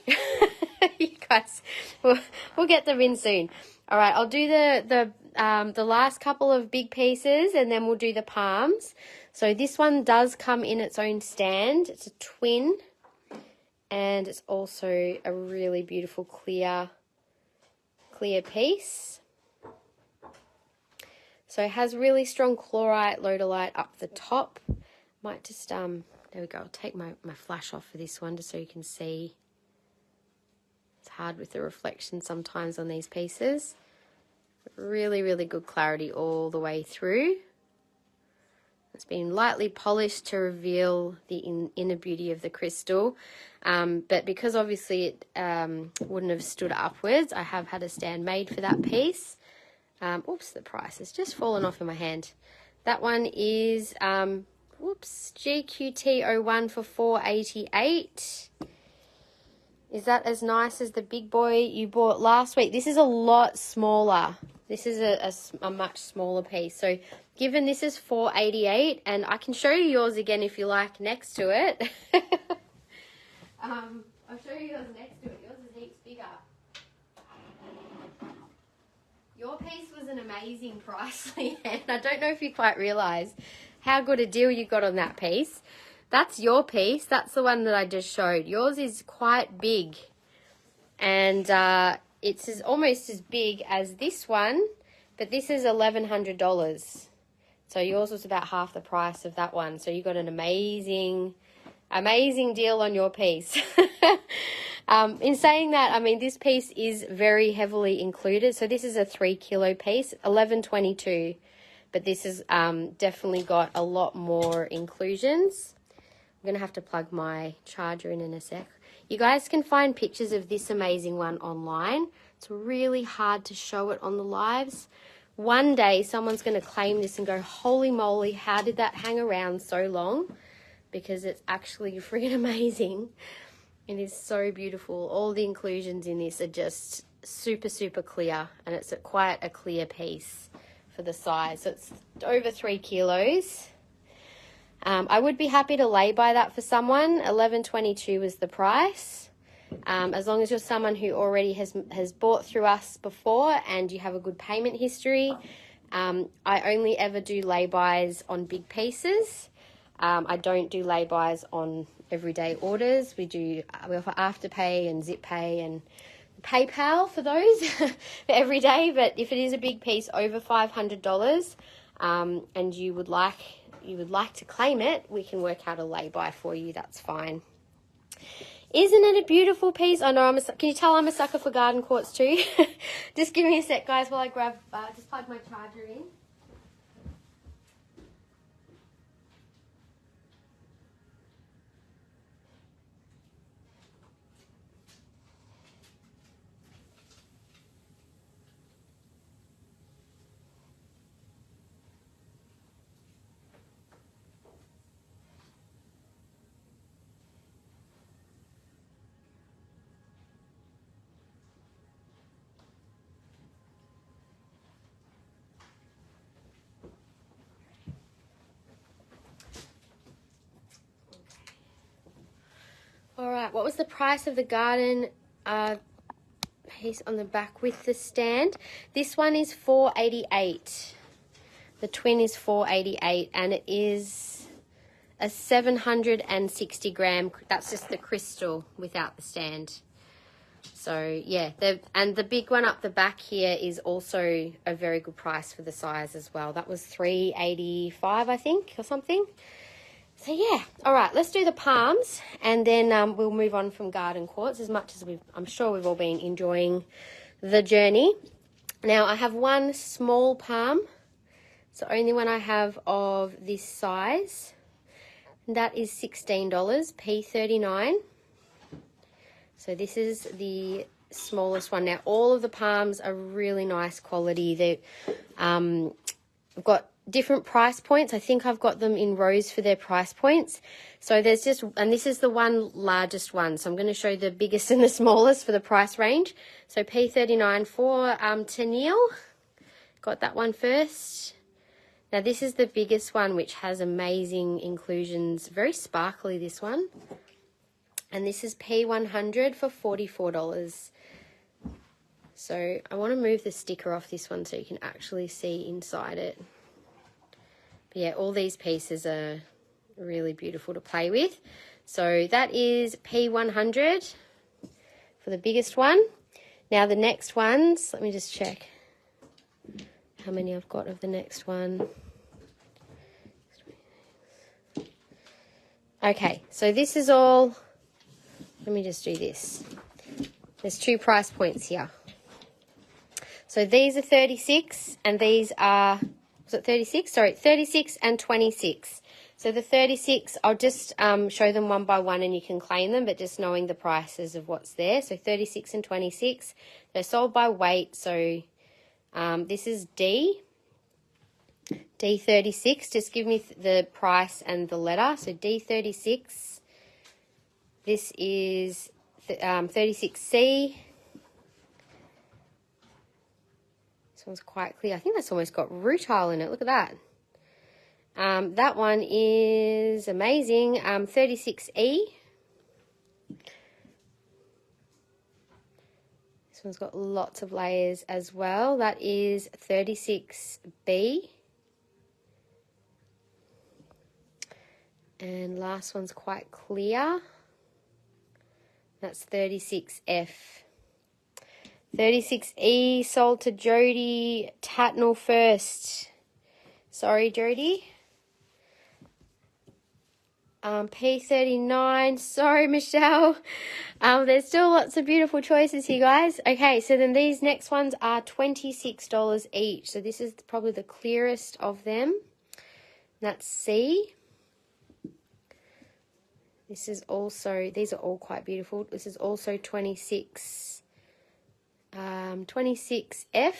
You guys, we'll get them in soon. All right, I'll do the last couple of big pieces, and then we'll do the palms. So this one does come in its own stand. It's a twin. And it's also a really beautiful clear piece. So it has really strong chlorite, lodolite up the top. Might just, there we go. I'll take my flash off for this one just so you can see. It's hard with the reflection sometimes on these pieces. Really, really good clarity all the way through. It's been lightly polished to reveal the inner beauty of the crystal. But because obviously it wouldn't have stood upwards, I have had a stand made for that piece. Oops, the price has just fallen off in my hand. That one is, GQT01 for $488. Is that as nice as the big boy you bought last week? This is a lot smaller. This is a much smaller piece. So given this is $488, and I can show you yours again if you like next to it. I'll show you yours next to it. Yours is heaps bigger. Your piece was an amazing price, Leanne. I don't know if you quite realise how good a deal you got on that piece. That's your piece. That's the one that I just showed. Yours is quite big. And it's almost as big as this one, but this is $1,100. So yours was about half the price of that one. So you got an amazing deal on your piece. In saying that, I mean, this piece is very heavily included. So this is a 3 kilo piece, $11.22. But this has definitely got a lot more inclusions. I'm going to have to plug my charger in a sec. You guys can find pictures of this amazing one online. It's really hard to show it on the lives. One day someone's going to claim this and go, holy moly, how did that hang around so long? because it's actually freaking amazing. It is so beautiful. All the inclusions in this are just super, super clear, and it's quite a clear piece for the size. So it's over 3 kilos. I would be happy to lay by that for someone. $11.22 is the price. As long as you're someone who already has bought through us before and you have a good payment history. I only ever do lay-bys on big pieces. I don't do lay-bys on everyday orders. We offer Afterpay and Zip Pay and PayPal for those for every day. But if it is a big piece over $500 and you would like to claim it, we can work out a lay-by for you. That's fine. Isn't it a beautiful piece? I know can you tell I'm a sucker for garden quartz too? Just give me a sec, guys, while I grab, just plug my charger in. All right, what was the price of the garden piece on the back with the stand? This one is $4.88. The twin is $4.88, and it is a 760 gram. That's just the crystal without the stand. So yeah, and the big one up the back here is also a very good price for the size as well. That was $3.85, I think, or something. So yeah, all right, let's do the palms, and then we'll move on from garden quartz, as much as I'm sure we've all been enjoying the journey. Now I have one small palm. It's the only one I have of this size. And that is $16, P39. So this is the smallest one. Now all of the palms are really nice quality. I've got different price points. I think I've got them in rows for their price points. So there's and this is the one largest one. So I'm going to show the biggest and the smallest for the price range. So P39 for Tennille. Got that one first. Now this is the biggest one, which has amazing inclusions. Very sparkly, this one. And this is P100 for $44. So I want to move the sticker off this one so you can actually see inside it. But yeah, all these pieces are really beautiful to play with. So that is P100 for the biggest one. Now the next ones, let me just check how many I've got of the next one. Okay, so this is all, let me just do this. There's 2 price points here. So these are 36 and these are, was it 36? Sorry, 36 and 26. So the 36, I'll just show them one by one and you can claim them, but just knowing the prices of what's there. So 36 and 26, they're sold by weight. So this is D36. Just give me the price and the letter. So D36, this is 36C. This one's quite clear. I think that's almost got rutile in it. Look at that. That one is amazing. 36E. This one's got lots of layers as well. That is 36B. And last one's quite clear. That's 36F. 36E sold to Jody Tatnell first. Sorry, Jody. P39. Sorry, Michelle. There's still lots of beautiful choices here, guys. Okay, so then these next ones are $26 each. So this is probably the clearest of them. That's C. This is also, these are all quite beautiful. This is also 26. 26F.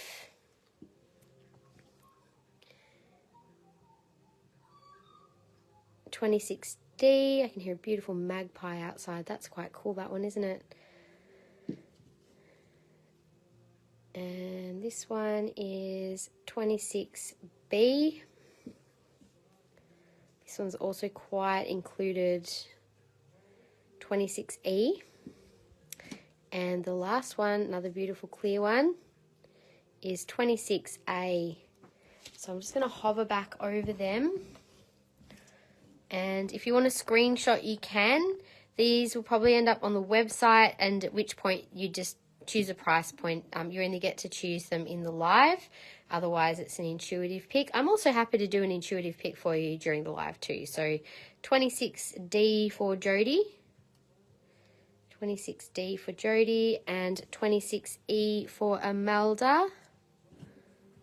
26D. D. I can hear a beautiful magpie outside. That's quite cool, that one, isn't it? And this one is 26B. This one's also quite included, 26E. And the last one, another beautiful clear one, is 26A. So I'm just going to hover back over them. And if you want to screenshot, you can. These will probably end up on the website, and at which point you just choose a price point. You only get to choose them in the live. Otherwise, it's an intuitive pick. I'm also happy to do an intuitive pick for you during the live too. So 26D for Jody. 26D for Jody and 26E for Amelda.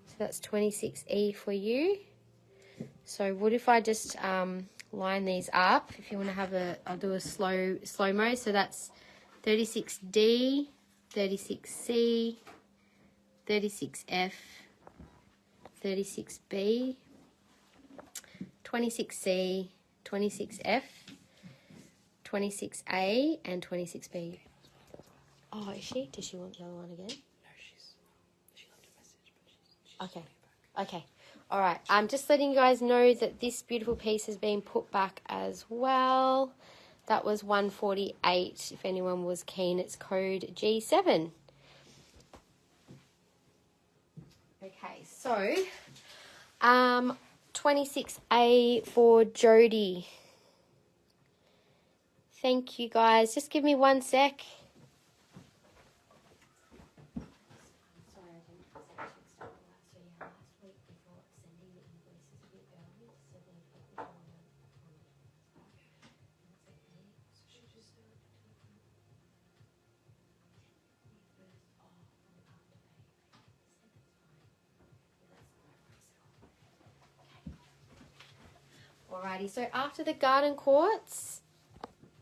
So that's 26E for you. So what if I just line these up? If you want to have I'll do a slow-mo. So that's 36D, 36C, 36F, 36B, 26C, 26F, 26A, and 26B. Oh, is she? Does she want the other one again? No, she left a message, but she's Okay. Okay. All right. I'm just letting you guys know that this beautiful piece has been put back as well. That was 148. If anyone was keen, it's code G7. Okay, so 26A for Jody. Thank you guys. Just give me 1 sec. Alrighty, so after the garden quartz,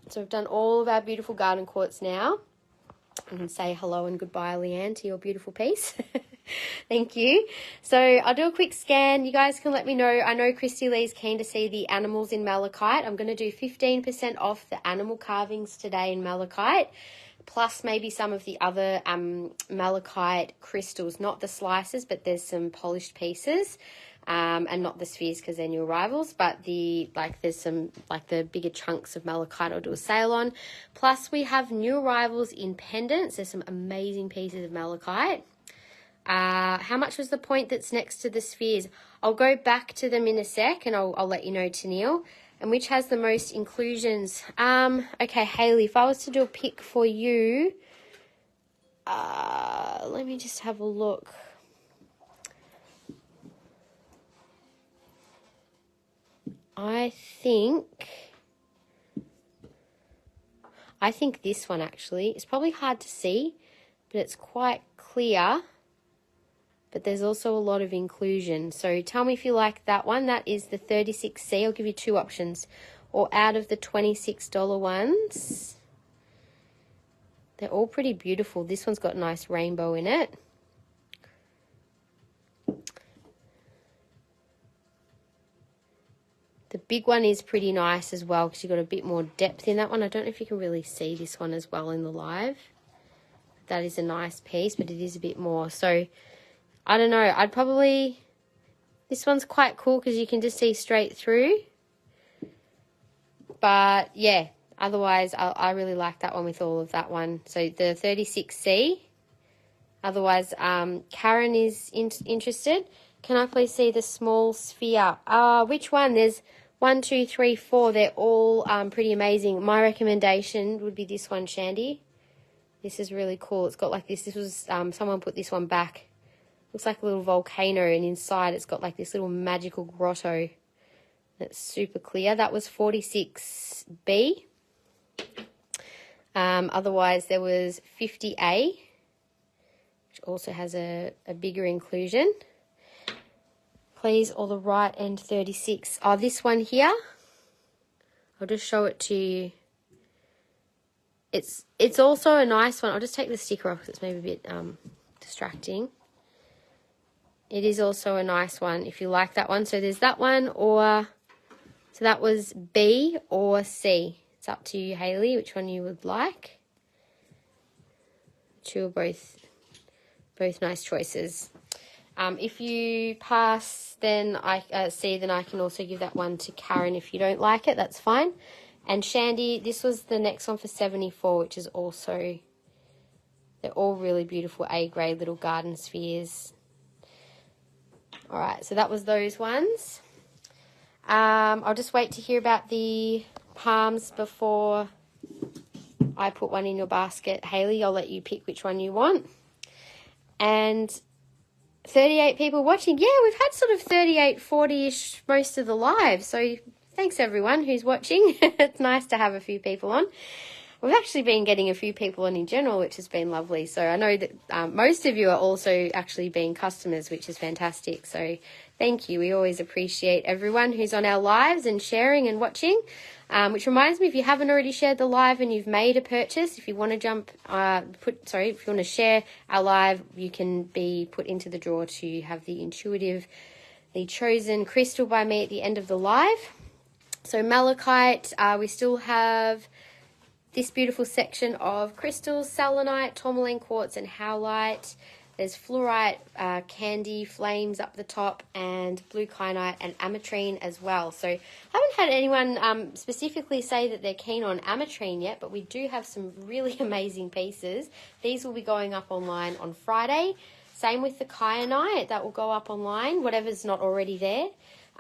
so we've done all of our beautiful garden quartz now. You can say hello and goodbye, Leanne, to your beautiful piece. Thank you. So I'll do a quick scan. You guys can let me know. I know Christy Lee's keen to see the animals in malachite. I'm going to do 15% off the animal carvings today in malachite, plus maybe some of the other malachite crystals, not the slices, but there's some polished pieces. And not the spheres because they're new arrivals, but there's some the bigger chunks of malachite I'll do a sale on. Plus we have new arrivals in pendants. There's some amazing pieces of malachite. How much was the point that's next to the spheres? I'll go back to them in a sec and I'll let you know, Tennille. And which has the most inclusions? Okay, Hayley, if I was to do a pick for you, let me just have a look. I think this one actually is probably hard to see, but it's quite clear, but there's also a lot of inclusion. So tell me if you like that one. That is the 36C. I'll give you two options. Or out of the $26 ones, they're all pretty beautiful. This one's got a nice rainbow in it. The big one is pretty nice as well because you've got a bit more depth in that one. I don't know if you can really see this one as well in the live. That is a nice piece, but it is a bit more. So, I don't know. I'd probably... This one's quite cool because you can just see straight through. But, yeah. Otherwise, I really like that one with all of that one. So, the 36C. Otherwise, Karen is interested. Can I please see the small sphere? Which one? There's 1, 2, 3, 4. They're all pretty amazing. My recommendation would be this one, Shandy. This is really cool. It's got like this. This was someone put this one back. Looks like a little volcano, and inside it's got like this little magical grotto. That's super clear. That was 46B. Otherwise, there was 50A, which also has a bigger inclusion. Please, or the right end 36. Oh, this one here. I'll just show it to you. It's also a nice one. I'll just take the sticker off because it's maybe a bit distracting. It is also a nice one if you like that one. So there's that one, or So that was B or C. It's up to you, Hayley, which one you would like. Two are both nice choices. If you pass, then C, then I can also give that one to Karen. If you don't like it, that's fine. And Shandy, this was the next one for 74, which is also, they're all really beautiful A-grade little garden spheres. All right, so that was those ones. I'll just wait to hear about the palms before I put one in your basket. Hayley, I'll let you pick which one you want. And 38 people watching. Yeah, we've had sort of 38, 40-ish most of the live. So thanks everyone who's watching. It's nice to have a few people on. We've actually been getting a few people on in general, which has been lovely. So I know that most of you are also actually being customers, which is fantastic. So thank you. We always appreciate everyone who's on our lives and sharing and watching. Which reminds me, if you haven't already shared the live and you've made a purchase, if you want to if you want to share our live, you can be put into the draw to have the intuitively chosen crystal by me at the end of the live. So Malachite, we still have this beautiful section of crystals: selenite, tourmaline, quartz, and howlite. There's fluorite, candy, flames up the top, and blue kyanite and ametrine as well. So I haven't had anyone specifically say that they're keen on ametrine yet, but we do have some really amazing pieces. These will be going up online on Friday. Same with the kyanite, that will go up online, whatever's not already there.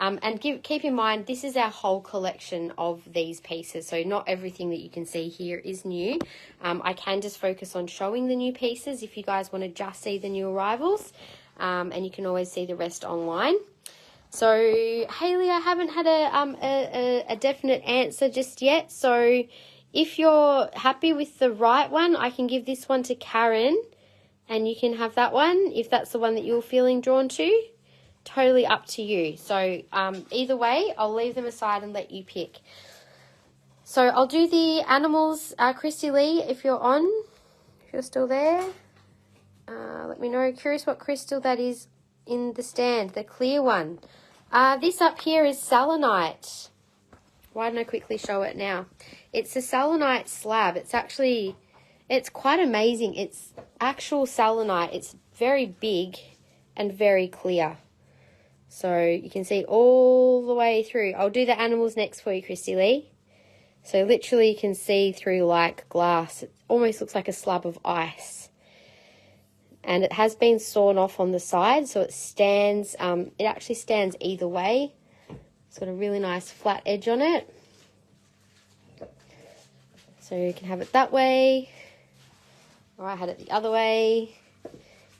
And keep in mind, this is our whole collection of these pieces, so not everything that you can see here is new. I can just focus on showing the new pieces if you guys want to just see the new arrivals, and you can always see the rest online. So, Hayley, I haven't had a definite answer just yet, so if you're happy with the right one, I can give this one to Karen, and you can have that one if that's the one that you're feeling drawn to. Totally up to you. So either way, I'll leave them aside and let you pick. So I'll do the animals, Christy Lee, if you're on, if you're still there. Let me know. Curious what crystal that is in the stand, the clear one. This up here is selenite. Why don't I quickly show it now? It's a selenite slab. It's quite amazing. It's actual selenite. It's very big and very clear. So you can see all the way through. I'll do the animals next for you, Christy Lee. So literally you can see through like glass. It almost looks like a slab of ice. And it has been sawn off on the side, so it stands, it actually stands either way. It's got a really nice flat edge on it. So you can have it that way, or I had it the other way.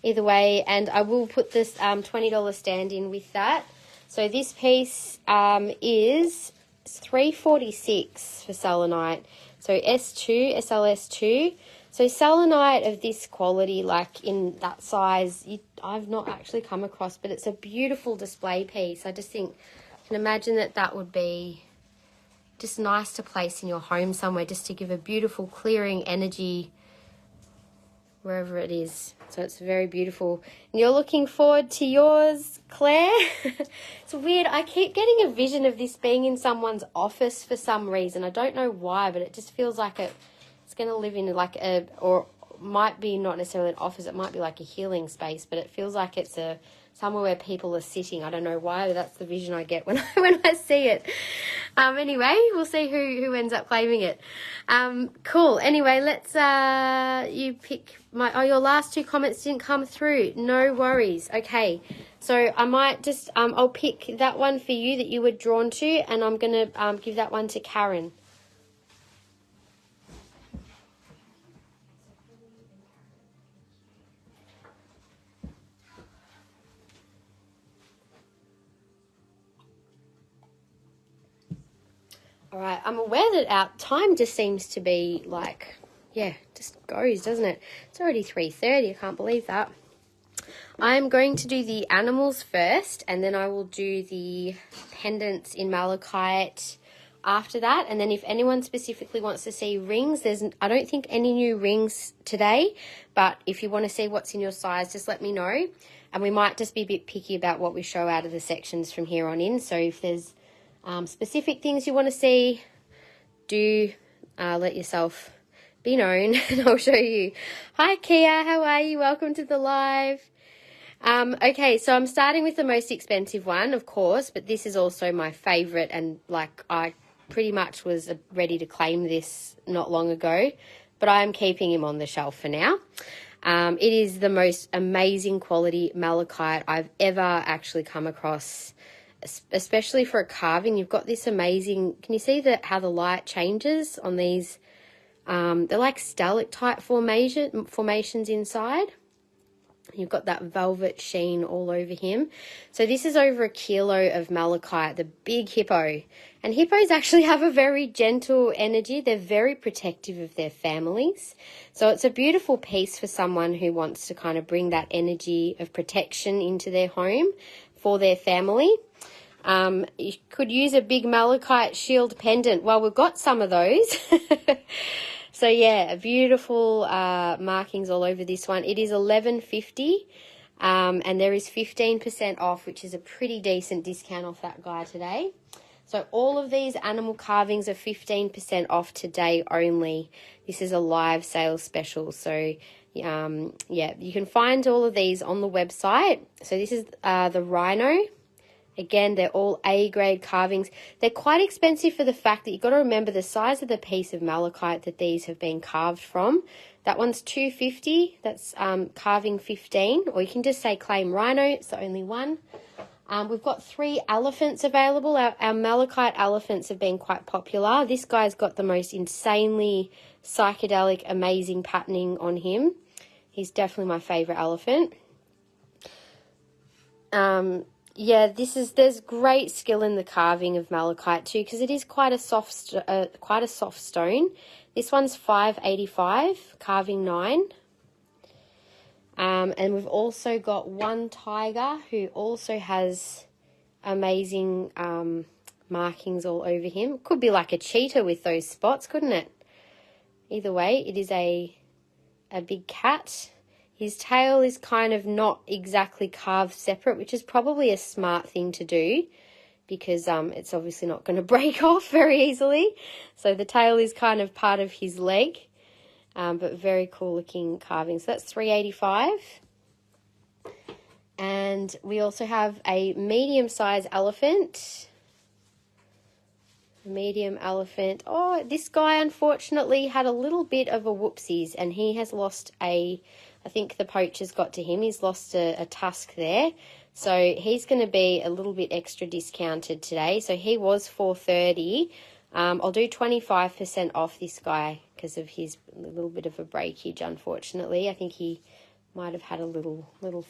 Either way, and I will put this $20 stand in with that. So this piece is $346 for selenite. So S2, SLS2. So selenite of this quality, like in that size, I've not actually come across, but it's a beautiful display piece. I just think, I can imagine that would be just nice to place in your home somewhere, just to give a beautiful clearing energy wherever it is. So it's very beautiful. And you're looking forward to yours, Claire? It's weird. I keep getting a vision of this being in someone's office for some reason. I don't know why, but it just feels like it's going to live in like or might be not necessarily an office. It might be like a healing space, but it feels like it's somewhere where people are sitting. I don't know why, but that's the vision I get when I see it. Anyway, we'll see who ends up claiming it. Cool. Anyway, let's you pick your last two comments didn't come through. No worries. Okay. So I might just I'll pick that one for you that you were drawn to, and I'm going to give that one to Karen. All right, I'm aware that our time just seems to be like, yeah, just goes, doesn't it? It's already 3:30, I can't believe that. I'm going to do the animals first, and then I will do the pendants in malachite after that. And then if anyone specifically wants to see rings, I don't think any new rings today, but if you want to see what's in your size, just let me know. And we might just be a bit picky about what we show out of the sections from here on in. So if there's specific things you want to see, do let yourself be known and I'll show you. Hi Kia, how are you? Welcome to the live. Okay, so I'm starting with the most expensive one, of course, but this is also my favorite, and like I pretty much was ready to claim this not long ago, but I'm keeping him on the shelf for now. It is the most amazing quality malachite I've ever actually come across, especially for a carving. You've got this amazing, can you see how the light changes on these? They're like stalactite formations inside. You've got that velvet sheen all over him. So this is over 1 kilo of malachite, the big hippo. And hippos actually have a very gentle energy. They're very protective of their families. So it's a beautiful piece for someone who wants to kind of bring that energy of protection into their home for their family. You could use a big malachite shield pendant. Well, we've got some of those. So yeah, beautiful markings all over this one. It is $11.50, and there is 15% off, which is a pretty decent discount off that guy today. So all of these animal carvings are 15% off today only. This is a live sales special. So yeah, you can find all of these on the website. So this is the rhino. Again, they're all A-grade carvings. They're quite expensive for the fact that you've got to remember the size of the piece of malachite that these have been carved from. That one's $2.50. That's carving 15, or you can just say claim rhino. It's the only one. We've got 3 elephants available. Our malachite elephants have been quite popular. This guy's got the most insanely psychedelic, amazing patterning on him. He's definitely my favourite elephant. Yeah, there's great skill in the carving of malachite too, because it is quite a soft stone. This one's $5.85, carving 9. And we've also got one tiger who also has amazing markings all over him. Could be like a cheetah with those spots, couldn't it? Either way, it is a big cat. His tail is kind of not exactly carved separate, which is probably a smart thing to do because it's obviously not going to break off very easily. So the tail is kind of part of his leg, but very cool looking carving. So that's $3.85. And we also have a medium-sized elephant. Medium elephant. Oh, this guy unfortunately had a little bit of a whoopsies, and he has lost I think the poacher's got to him. He's lost a tusk there. So he's going to be a little bit extra discounted today. So he was $4.30. I'll do 25% off this guy because of his little bit of a breakage, unfortunately. I think he might have had a little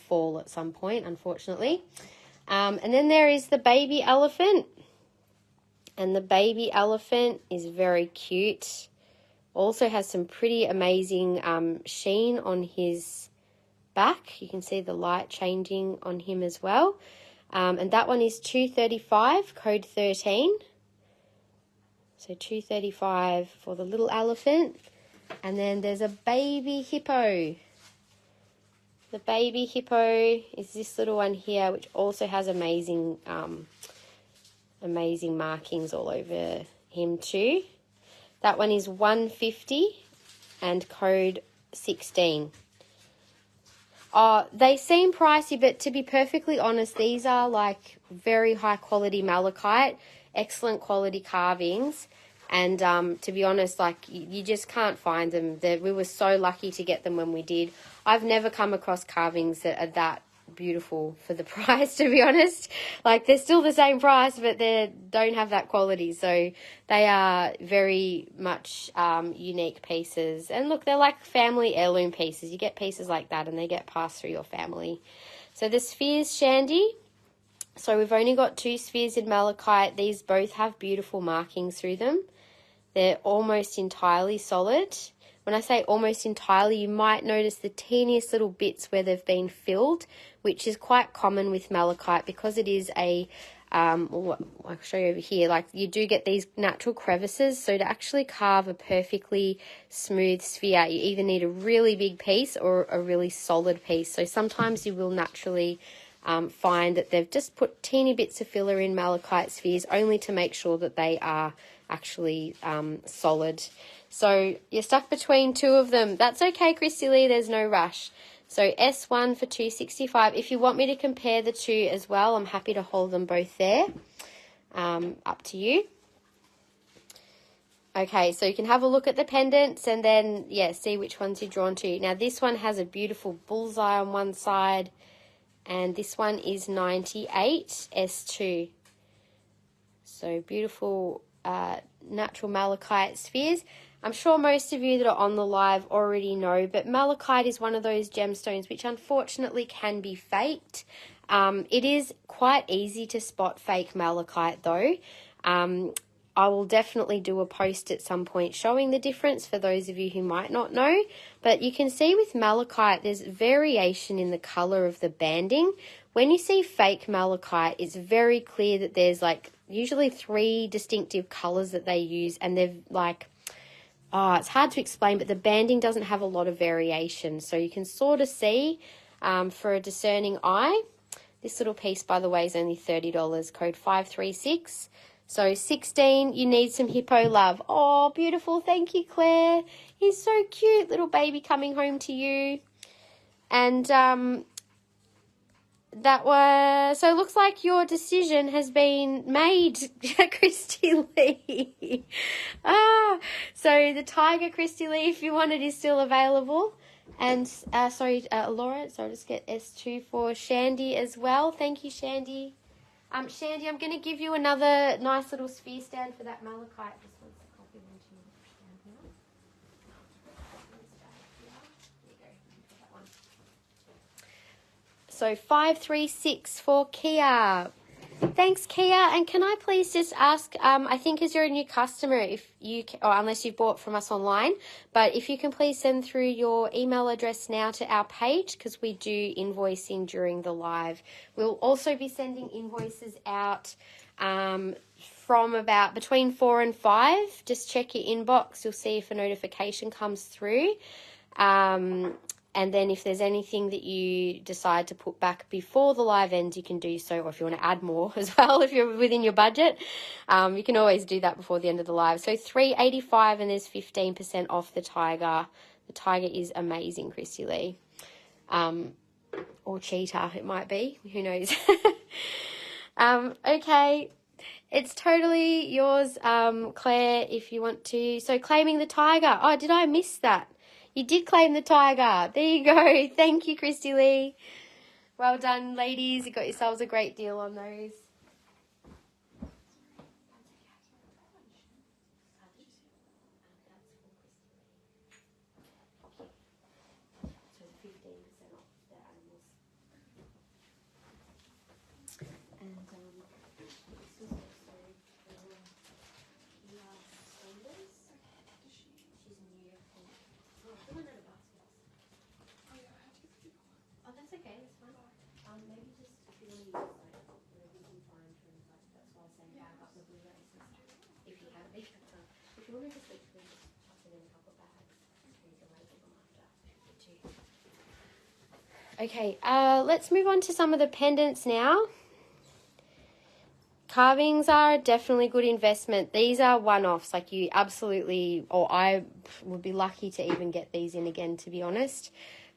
fall at some point, unfortunately. And then there is the baby elephant. And the baby elephant is very cute. Also has some pretty amazing sheen on his back. You can see the light changing on him as well. And that one is $2.35, code 13. So $2.35 for the little elephant. And then there's a baby hippo. The baby hippo is this little one here, which also has amazing markings all over him too. That one is $1.50 and code 16. They seem pricey, but to be perfectly honest, these are like very high quality malachite, excellent quality carvings. And to be honest, like you just can't find them. We were so lucky to get them when we did. I've never come across carvings that are that beautiful for the price, to be honest. Like they're still the same price, but they don't have that quality. So they are very much unique pieces. And look, they're like family heirloom pieces. You get pieces like that and they get passed through your family. So the spheres shandy. So we've only got 2 spheres in malachite. These both have beautiful markings through them. They're almost entirely solid. When I say almost entirely, you might notice the teeniest little bits where they've been filled, which is quite common with malachite because it is I'll show you over here, like you do get these natural crevices. So to actually carve a perfectly smooth sphere, you either need a really big piece or a really solid piece. So sometimes you will naturally find that they've just put teeny bits of filler in malachite spheres only to make sure that they are actually solid. So you're stuck between two of them. That's okay, Christy Lee, there's no rush. So S1 for $265. If you want me to compare the two as well, I'm happy to hold them both there. Up to you. Okay, so you can have a look at the pendants and then, yeah, see which ones you're drawn to. Now, this one has a beautiful bullseye on one side, and this one is 98 S2. So beautiful natural malachite spheres. I'm sure most of you that are on the live already know, but malachite is one of those gemstones which unfortunately can be faked. It is quite easy to spot fake malachite though. I will definitely do a post at some point showing the difference for those of you who might not know. But you can see with malachite, there's variation in the colour of the banding. When you see fake malachite, it's very clear that there's like usually 3 distinctive colours that they use, and they're like, it's hard to explain, but the banding doesn't have a lot of variation. So you can sort of see for a discerning eye. This little piece, by the way, is only $30, code 536. So 16, you need some hippo love. Oh, beautiful. Thank you, Claire. He's so cute, little baby coming home to you. And that was, so it looks like your decision has been made, Christy Lee. So the tiger, Christy Lee, if you want it, is still available. And Laura, so I'll just get S2 for Shandy as well. Thank you, Shandy. Shandy, I'm going to give you another nice little sphere stand for that malachite. Just one sec, I'll give one to you. There you go. That one. So 536 for Kia. Thanks, Kia. And can I please just ask, I think as you're a new customer, if you, or unless you've bought from us online, but if you can please send through your email address now to our page, because we do invoicing during the live. We'll also be sending invoices out from about between 4 and 5. Just check your inbox. You'll see if a notification comes through. And then if there's anything that you decide to put back before the live ends, you can do so. Or if you want to add more as well, if you're within your budget, you can always do that before the end of the live. So $385, and there's 15% off the tiger. The tiger is amazing, Christy Lee. Or cheetah, it might be. Who knows? Okay. It's totally yours, Claire, if you want to. So claiming the tiger. Oh, did I miss that? You did claim the tiger. There you go. Thank you, Christy Lee. Well done, ladies. You got yourselves a great deal on those. Okay, let's move on to some of the pendants now. Carvings are definitely good investment. These are one-offs, like you absolutely, or I would be lucky to even get these in again, to be honest.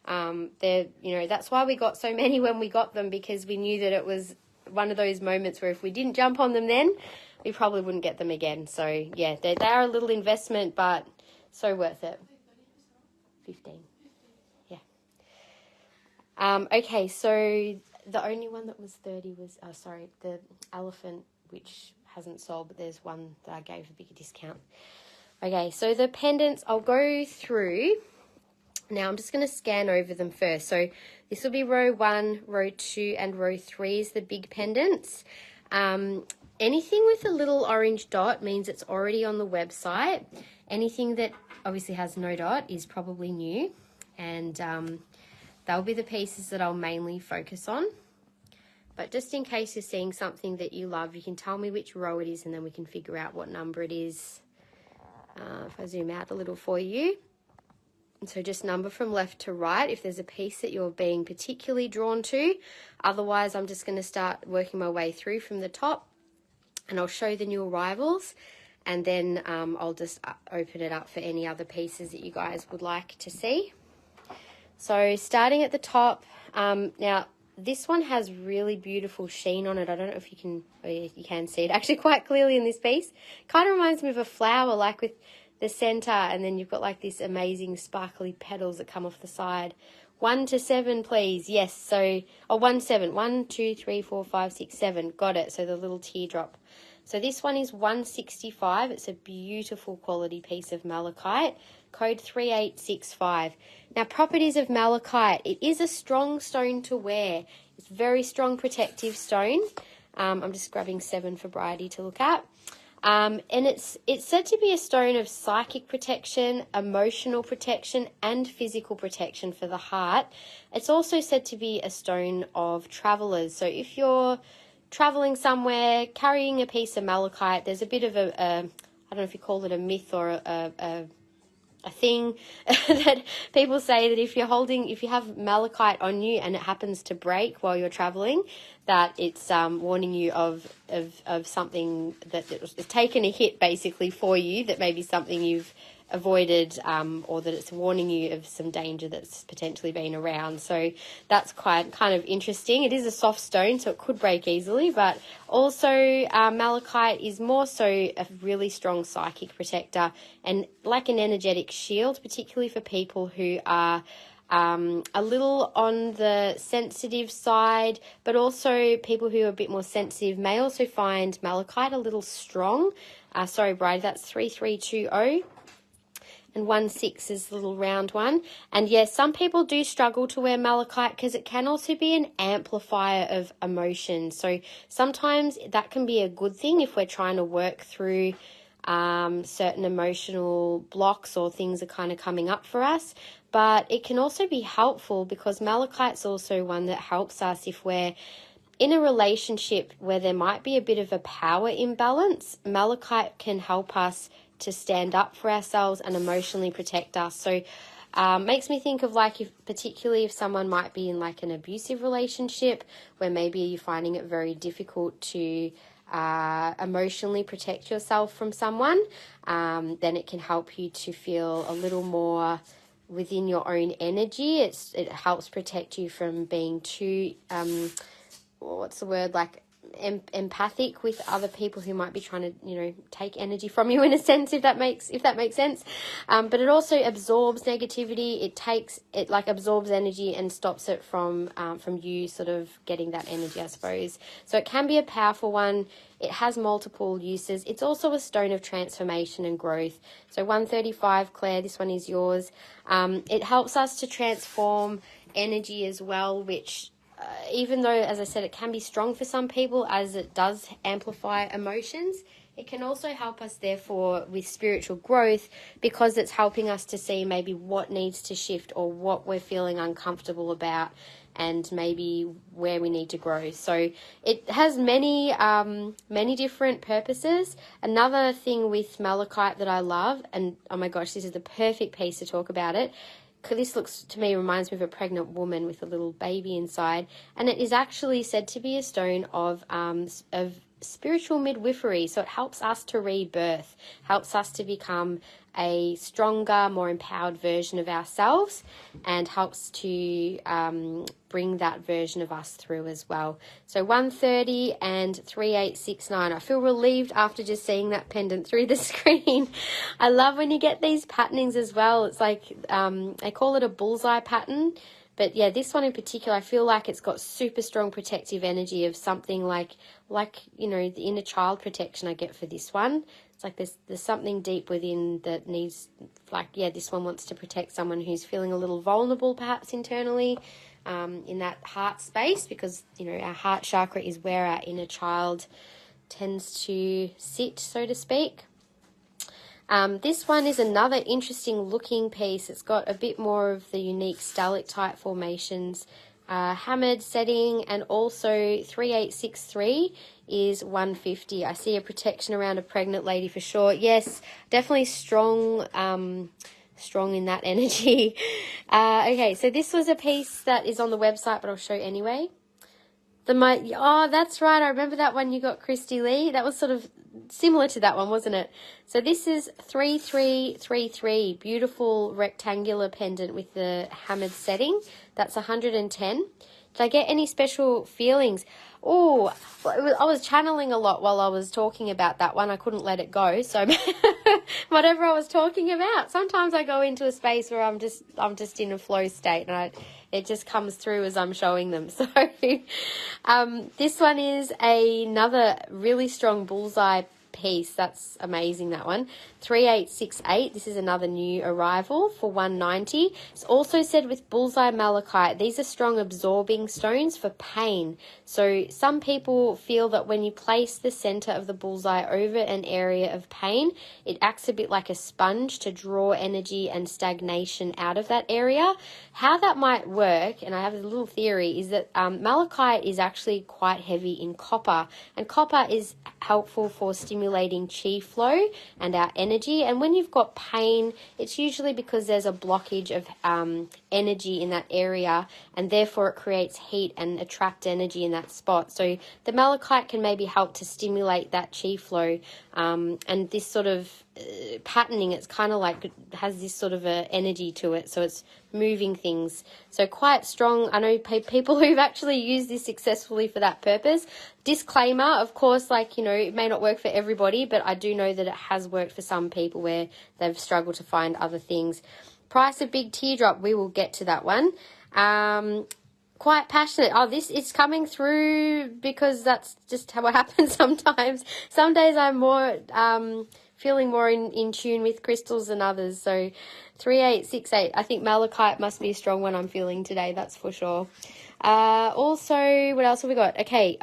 They're, you know, that's why we got so many when we got them, because we knew that it was one of those moments where if we didn't jump on them then, we probably wouldn't get them again. So yeah, they are a little investment, but so worth it. 15. Yeah. Okay, so the only one that was 30 was, the elephant, which hasn't sold, but there's one that I gave a bigger discount. Okay, so the pendants, I'll go through. Now I'm just going to scan over them first. So this will be row 1, row 2, and row 3 is the big pendants. Anything with a little orange dot means it's already on the website. Anything that obviously has no dot is probably new. And they'll be the pieces that I'll mainly focus on. But just in case you're seeing something that you love, you can tell me which row it is and then we can figure out what number it is. If I zoom out a little for you. So just number from left to right if there's a piece that you're being particularly drawn to. Otherwise, I'm just going to start working my way through from the top, and I'll show the new arrivals, and then I'll just open it up for any other pieces that you guys would like to see. So starting at the top, now this one has really beautiful sheen on it. I don't know if you can, oh yeah, you can see it actually quite clearly in this piece. Kind of reminds me of a flower, like with the center, and then you've got like this amazing sparkly petals that come off the side. 1 to 7, please. Yes. So, 1, 7. 1, 2, 3, 4, 5, 6, 7. Got it. So the little teardrop. So this one is 165. It's a beautiful quality piece of malachite. Code 3865. Now, properties of malachite. It is a strong stone to wear. It's a very strong protective stone. I'm just grabbing 7 for Bridie to look at. And it's said to be a stone of psychic protection, emotional protection, and physical protection for the heart. It's also said to be a stone of travelers. So if you're traveling somewhere, carrying a piece of malachite, there's a bit of a I don't know if you call it a myth or a thing that people say that if you have malachite on you and it happens to break while you're traveling, that it's warning you of something that is taken a hit basically for you, that may be something you've avoided, or that it's warning you of some danger that's potentially been around. So that's quite kind of interesting. It is a soft stone, so it could break easily, but also malachite is more so a really strong psychic protector and like an energetic shield, particularly for people who are a little on the sensitive side, but also people who are a bit more sensitive may also find malachite a little strong. Sorry, Bride, that's 3320. And 16 is the little round one. And yes, some people do struggle to wear malachite because it can also be an amplifier of emotion. So sometimes that can be a good thing if we're trying to work through certain emotional blocks or things are kind of coming up for us. But it can also be helpful because malachite's also one that helps us if we're in a relationship where there might be a bit of a power imbalance. Malachite can help us to stand up for ourselves and emotionally protect us. So makes me think of like particularly if someone might be in like an abusive relationship where maybe you're finding it very difficult to emotionally protect yourself from someone, then it can help you to feel a little more within your own energy. It helps protect you from being too empathic with other people who might be trying to, take energy from you in a sense, if that makes sense. But it also absorbs negativity. It absorbs energy and stops it from you sort of getting that energy, I suppose. So it can be a powerful one. It has multiple uses. It's also a stone of transformation and growth. So 135, Claire, this one is yours. It helps us to transform energy as well, which even though, as I said, it can be strong for some people as it does amplify emotions, it can also help us, therefore, with spiritual growth because it's helping us to see maybe what needs to shift or what we're feeling uncomfortable about and maybe where we need to grow. So it has many different purposes. Another thing with malachite that I love, and oh my gosh, this is the perfect piece to talk about it. This reminds me of a pregnant woman with a little baby inside, and it is actually said to be a stone of spiritual midwifery. So it helps us to rebirth, helps us to become a stronger, more empowered version of ourselves, and helps to bring that version of us through as well. So 130 and 3869. I feel relieved after just seeing that pendant through the screen. I love when you get these patternings as well. It's like they call it a bullseye pattern. But yeah, this one in particular, I feel like it's got super strong protective energy of something like the inner child protection I get for this one. It's like there's something deep within that needs, this one wants to protect someone who's feeling a little vulnerable perhaps internally in that heart space, because, our heart chakra is where our inner child tends to sit, so to speak. This one is another interesting looking piece. It's got a bit more of the unique stalactite formations, hammered setting, and also 3863 is 150. I see a protection around a pregnant lady for sure. Yes, definitely strong strong in that energy. Okay, so this was a piece that is on the website, but I'll show you anyway. Oh, that's right. I remember that one you got, Christy Lee. That was sort of similar to that one, wasn't it? So this is 3333, beautiful rectangular pendant with the hammered setting. That's 110. Did I get any special feelings? Oh, I was channeling a lot while I was talking about that one. I couldn't let it go. So whatever I was talking about, sometimes I go into a space where I'm just in a flow state, and it just comes through as I'm showing them. So this one is another really strong bullseye piece. That's amazing, that one. 3868. This is another new arrival for 190. It's also said with bullseye malachite, these are strong absorbing stones for pain. So some people feel that when you place the center of the bullseye over an area of pain, it acts a bit like a sponge to draw energy and stagnation out of that area. How that might work, and I have a little theory, is that malachite is actually quite heavy in copper, and copper is helpful for stimulating chi flow and our energy. And when you've got pain, it's usually because there's a blockage of energy in that area, and therefore it creates heat and a trapped energy in that spot. So the malachite can maybe help to stimulate that chi flow, and this sort of patterning, it's kind of like it has this sort of a energy to it, so it's moving things. So quite strong. I know people who've actually used this successfully for that purpose. Disclaimer, of course, like, you know, it may not work for everybody, but I do know that it has worked for some people where they've struggled to find other things. Price of big teardrop, we will get to that one. Quite passionate. Oh, this is coming through because that's just how it happens sometimes. Some days I'm more feeling more in tune with crystals than others. So 3868. I think malachite must be a strong one I'm feeling today, that's for sure. Also, what else have we got? Okay,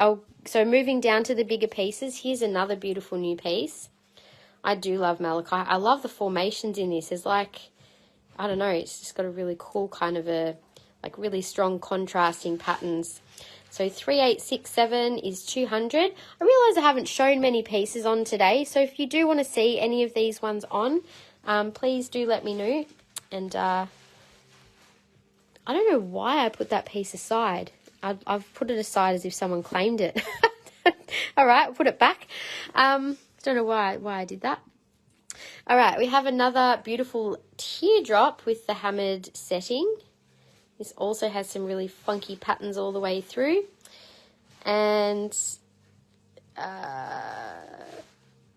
so moving down to the bigger pieces, here's another beautiful new piece. I do love malachite. I love the formations in this. It's like, I don't know, it's just got a really cool kind of like really strong contrasting patterns. So 3867 is 200. I realise I haven't shown many pieces on today, so if you do want to see any of these ones on, please do let me know. And I don't know why I put that piece aside. I've put it aside as if someone claimed it. All right, I'll put it back. Don't know why I did that. All right, we have another beautiful teardrop with the hammered setting. This also has some really funky patterns all the way through. And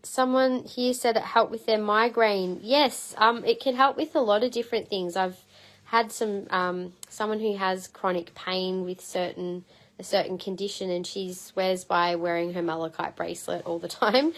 someone here said it helped with their migraine. Yes, it can help with a lot of different things. I've had someone who has chronic pain with a certain condition, and she swears by wearing her malachite bracelet all the time.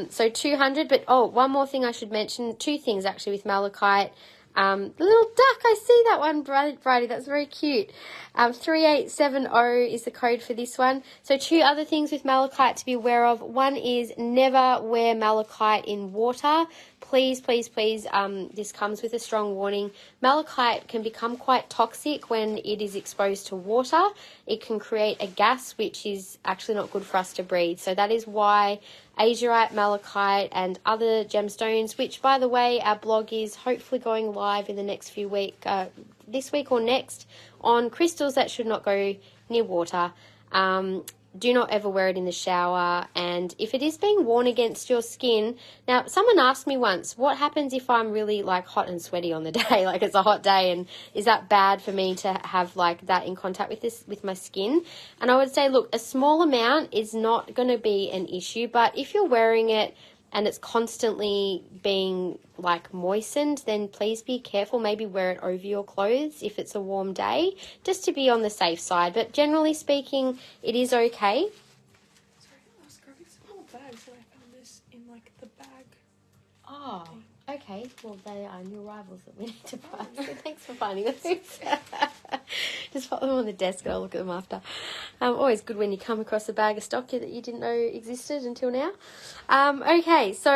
So 200, but one more thing I should mention, two things actually with malachite. The little duck, I see that one, Bridie, that's very cute. 3870 is the code for this one. So two other things with malachite to be aware of. One is never wear malachite in water. Please, please, please, this comes with a strong warning. Malachite can become quite toxic when it is exposed to water. It can create a gas, which is actually not good for us to breathe. So that is why azurite, malachite, and other gemstones, which, by the way, our blog is hopefully going live in the next few weeks, this week or next, on crystals that should not go near water. Do not ever wear it in the shower, and if it is being worn against your skin. Now, someone asked me once, what happens if I'm really like hot and sweaty on the day, like it's a hot day, and is that bad for me to have like that in contact with my skin? And I would say, look, a small amount is not going to be an issue, but if you're wearing it and it's constantly being like moistened, then please be careful. Maybe wear it over your clothes if it's a warm day, just to be on the safe side. But generally speaking, it is okay. Sorry, I was grabbing some more bags and I found this in like the bag. Oh, okay. Well, they are new arrivals that we need to buy. So thanks for finding them. Just put them on the desk and I'll look at them after. Always good when you come across a bag of stock that you didn't know existed until now. Okay, so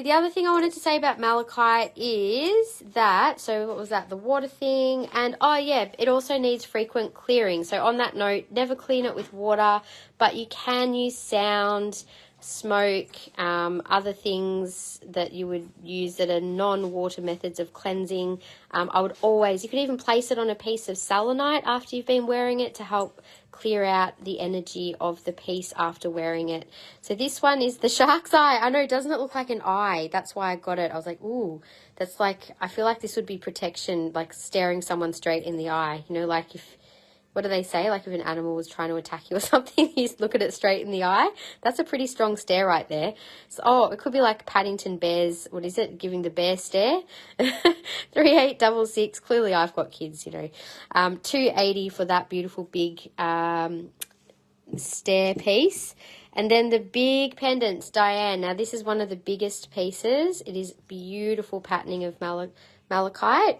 the other thing I wanted to say about malachite is that, so what was that, the water thing, and oh yeah, it also needs frequent clearing. So on that note, never clean it with water, but you can use sound, smoke, other things that you would use that are non-water methods of cleansing. I would always, you could even place it on a piece of selenite after you've been wearing it to help clear out the energy of the piece after wearing it. So this one is the shark's eye. I know, doesn't it look like an eye? That's why I got it. I was like, ooh, that's like, I feel like this would be protection, like staring someone straight in the eye. You know, like if, what do they say? Like if an animal was trying to attack you or something, you just look at it straight in the eye. That's a pretty strong stare right there. So, oh, it could be like Paddington Bear's, what is it? Giving the bear stare. 3866. Clearly I've got kids, you know. 280 for that beautiful big stare piece. And then the big pendants, Diane. Now this is one of the biggest pieces. It is beautiful patterning of malachite.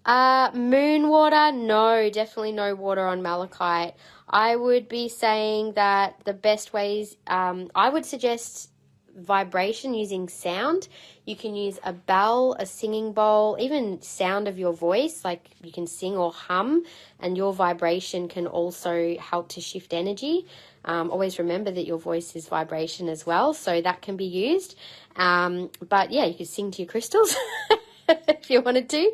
Moon water, no, definitely no water on malachite. I would be saying that the best ways, I would suggest vibration using sound. You can use a bell, a singing bowl, even sound of your voice, like you can sing or hum, and your vibration can also help to shift energy. Always remember that your voice is vibration as well, so that can be used. But yeah, you could sing to your crystals. If you wanted to.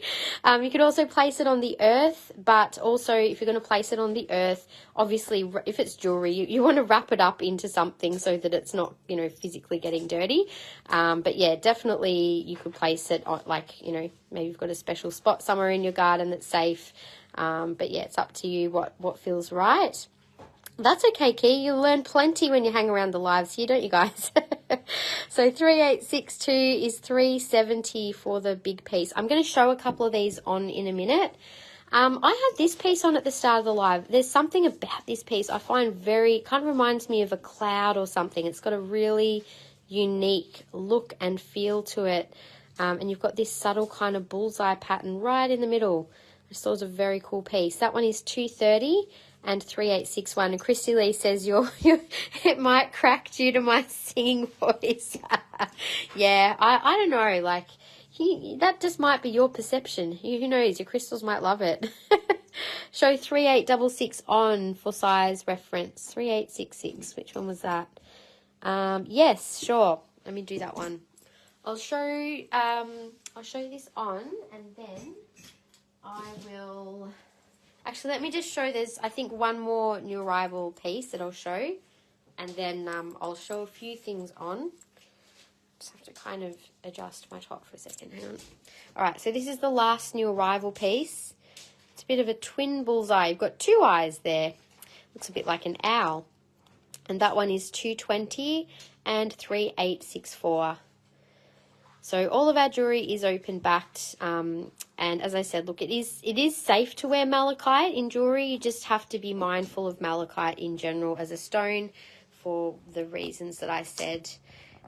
You could also place it on the earth, but also if you're going to place it on the earth, obviously if it's jewelry, you want to wrap it up into something so that it's not, you know, physically getting dirty. But yeah, definitely you could place it on, like, you know, maybe you've got a special spot somewhere in your garden that's safe. But yeah, it's up to you what feels right. That's okay, Key. You learn plenty when you hang around the lives here, don't you guys? So 3862 is 370 for the big piece. I'm going to show a couple of these on in a minute. I had this piece on at the start of the live. There's something about this piece I find kind of reminds me of a cloud or something. It's got a really unique look and feel to it. And you've got this subtle kind of bullseye pattern right in the middle. I just thought it was a very cool piece. That one is 230. And 3861. And Christy Lee says it might crack due to my singing voice. Yeah, I don't know. Like, that just might be your perception. Who knows? Your crystals might love it. Show 3866 on for size reference. 3866. Which one was that? Yes, sure. Let me do that one. I'll show this on, and then I will. Actually, let me just show, there's, I think, one more new arrival piece that I'll show, and then I'll show a few things on. Just have to kind of adjust my top for a second. Hang on. All right, so this is the last new arrival piece. It's a bit of a twin bullseye. You've got two eyes there. Looks a bit like an owl. And that one is 220 and 3864. So all of our jewelry is open backed, and as I said, look, it is safe to wear malachite in jewelry. You just have to be mindful of malachite in general as a stone for the reasons that I said.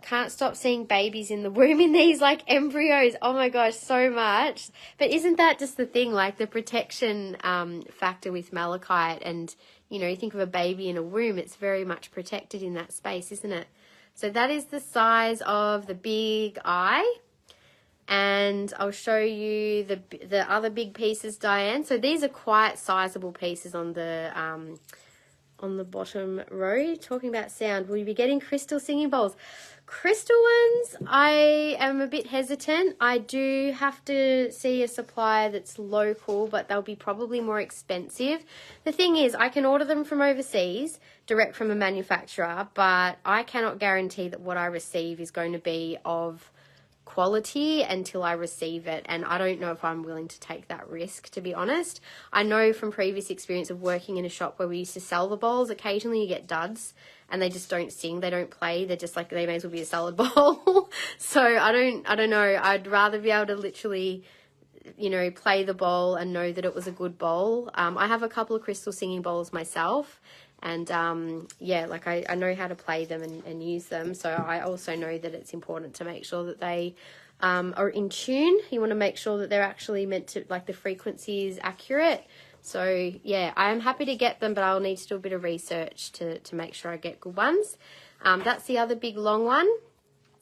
Can't stop seeing babies in the womb in these, like embryos. Oh my gosh, so much. But isn't that just the thing, like the protection factor with malachite? And, you know, you think of a baby in a womb, it's very much protected in that space, isn't it? So that is the size of the big eye, and I'll show you the other big pieces, Diane. So these are quite sizable pieces on the bottom row. Talking about sound, will you be getting crystal singing bowls? Crystal ones, I am a bit hesitant. I do have to see a supplier that's local, but they'll be probably more expensive. The thing is, I can order them from overseas, direct from a manufacturer, but I cannot guarantee that what I receive is going to be of quality until I receive it, and I don't know if I'm willing to take that risk, to be honest. I know from previous experience of working in a shop where we used to sell the bowls, occasionally you get duds and they just don't sing, they don't play, they're just like, they may as well be a salad bowl. So I don't know, I'd rather be able to literally, you know, play the bowl and know that it was a good bowl. I have a couple of crystal singing bowls myself, and yeah, like I know how to play them and use them. So I also know that it's important to make sure that they are in tune. You want to make sure that they're actually meant to, like the frequency is accurate. So yeah, I am happy to get them, but I'll need to do a bit of research to make sure I get good ones. That's the other big long one.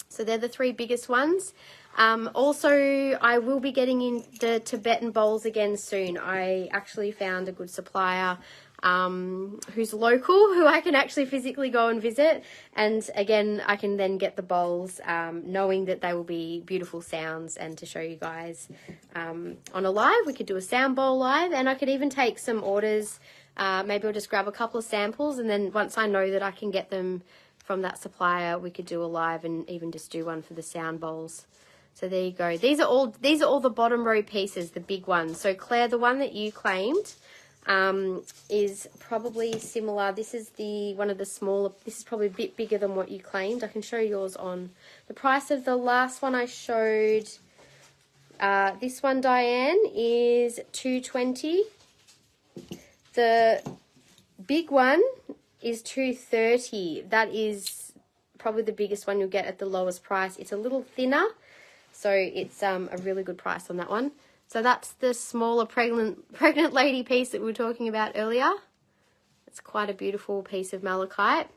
So they're the three biggest ones. Also, I will be getting in the Tibetan bowls again soon. I actually found a good supplier who's local, who I can actually physically go and visit. And again, I can then get the bowls, knowing that they will be beautiful sounds, and to show you guys on a live. We could do a sound bowl live, and I could even take some orders. Maybe I'll just grab a couple of samples, and then once I know that I can get them from that supplier, we could do a live and even just do one for the sound bowls. So there you go. These are all the bottom row pieces, the big ones. So Claire, the one that you claimed is probably similar. This is one of the smaller. This is probably a bit bigger than what you claimed. I can show yours on the price of the last one I showed. This one, Diane, is $220. The big one is $230. That is probably the biggest one you'll get at the lowest price. It's a little thinner, so it's a really good price on that one. So that's the smaller pregnant lady piece that we were talking about earlier. It's quite a beautiful piece of malachite.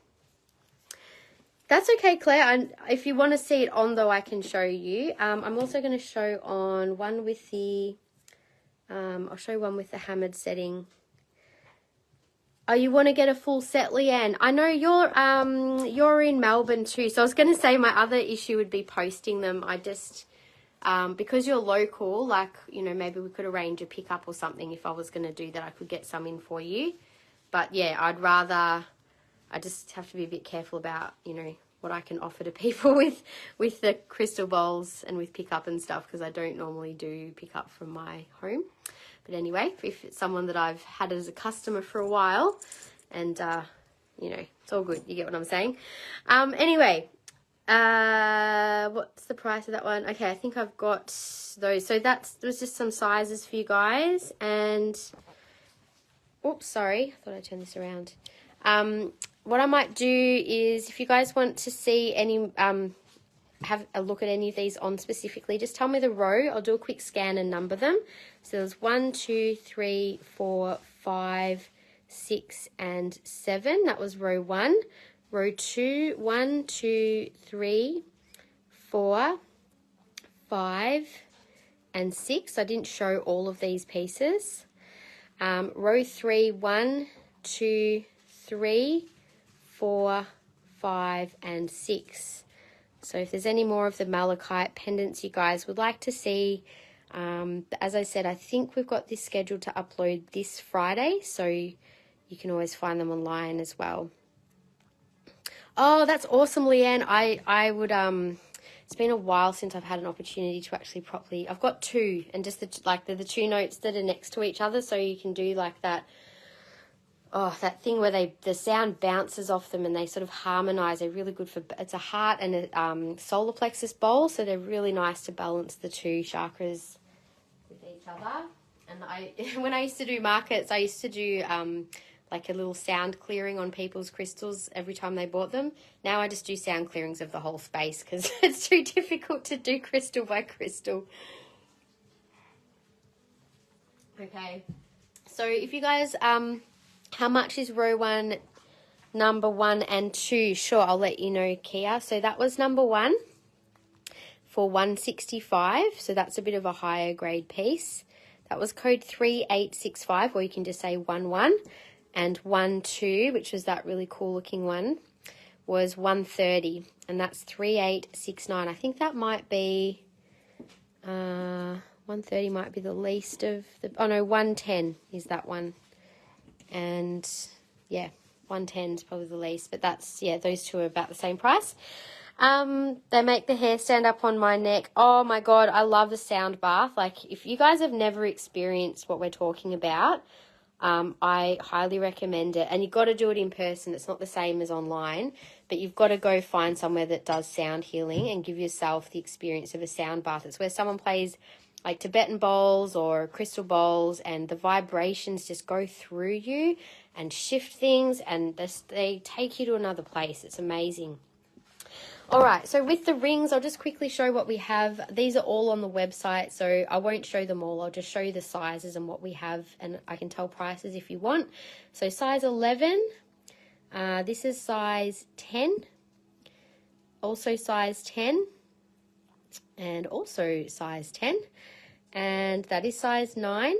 That's okay, Claire. If you want to see it on, though, I can show you. I'm also going to show on one with the, I'll show one with the hammered setting. Oh, you want to get a full set, Leanne? I know you're in Melbourne too. So I was going to say my other issue would be posting them. I just, because you're local, like, you know, maybe we could arrange a pickup or something. If I was going to do that, I could get some in for you. But yeah, I just have to be a bit careful about, you know, what I can offer to people with the crystal bowls and with pickup and stuff, because I don't normally do pickup from my home. But anyway, if it's someone that I've had as a customer for a while, and, you know, it's all good. You get what I'm saying? Anyway, what's the price of that one? Okay, I think I've got those. So there was just some sizes for you guys. And, oops, sorry. I thought I'd turn this around. What I might do is, if you guys want to see any, have a look at any of these on specifically, just tell me the row. I'll do a quick scan and number them. So there's 1, 2, 3, 4, 5, 6, and 7. That was row 1. Row 2, 1, 2, 3, 4, 5, and 6. I didn't show all of these pieces. Row 3, 1, 2, 3, 4, 5, and 6. So if there's any more of the malachite pendants you guys would like to see, as I said, I think we've got this scheduled to upload this Friday, so you can always find them online as well. Oh, that's awesome, Leanne. I would, it's been a while since I've had an opportunity to actually properly, I've got two, and just they're the two notes that are next to each other, so you can do like that. Oh, that thing where the sound bounces off them and they sort of harmonize. They're really good for, it's a heart and a solar plexus bowl, so they're really nice to balance the two chakras with each other. And when I used to do markets, I used to do like a little sound clearing on people's crystals every time they bought them. Now I just do sound clearings of the whole space because it's too difficult to do crystal by crystal. Okay, so if you guys, how much is row 1, number 1 and 2? Sure, I'll let you know, Kia. So that was number 1 for $165. So that's a bit of a higher grade piece. That was code 3865, or you can just say 11. And 12, which was that really cool looking one, was $130, and that's 3869. I think that might be 130 might be the least of the. Oh no, 110 is that one. And yeah, 110 is probably the least, but that's, yeah, those two are about the same price. They make the hair stand up on my neck. Oh my God, I love the sound bath. Like, if you guys have never experienced what we're talking about, I highly recommend it. And you've got to do it in person. It's not the same as online, but you've got to go find somewhere that does sound healing and give yourself the experience of a sound bath. It's where someone plays like Tibetan bowls or crystal bowls, and the vibrations just go through you and shift things, and they take you to another place. It's amazing. All right, so with the rings, I'll just quickly show what we have. These are all on the website, so I won't show them all. I'll just show you the sizes and what we have, and I can tell prices if you want. So size 11, this is size 10, also size 10, and also size 10, and that is size 9,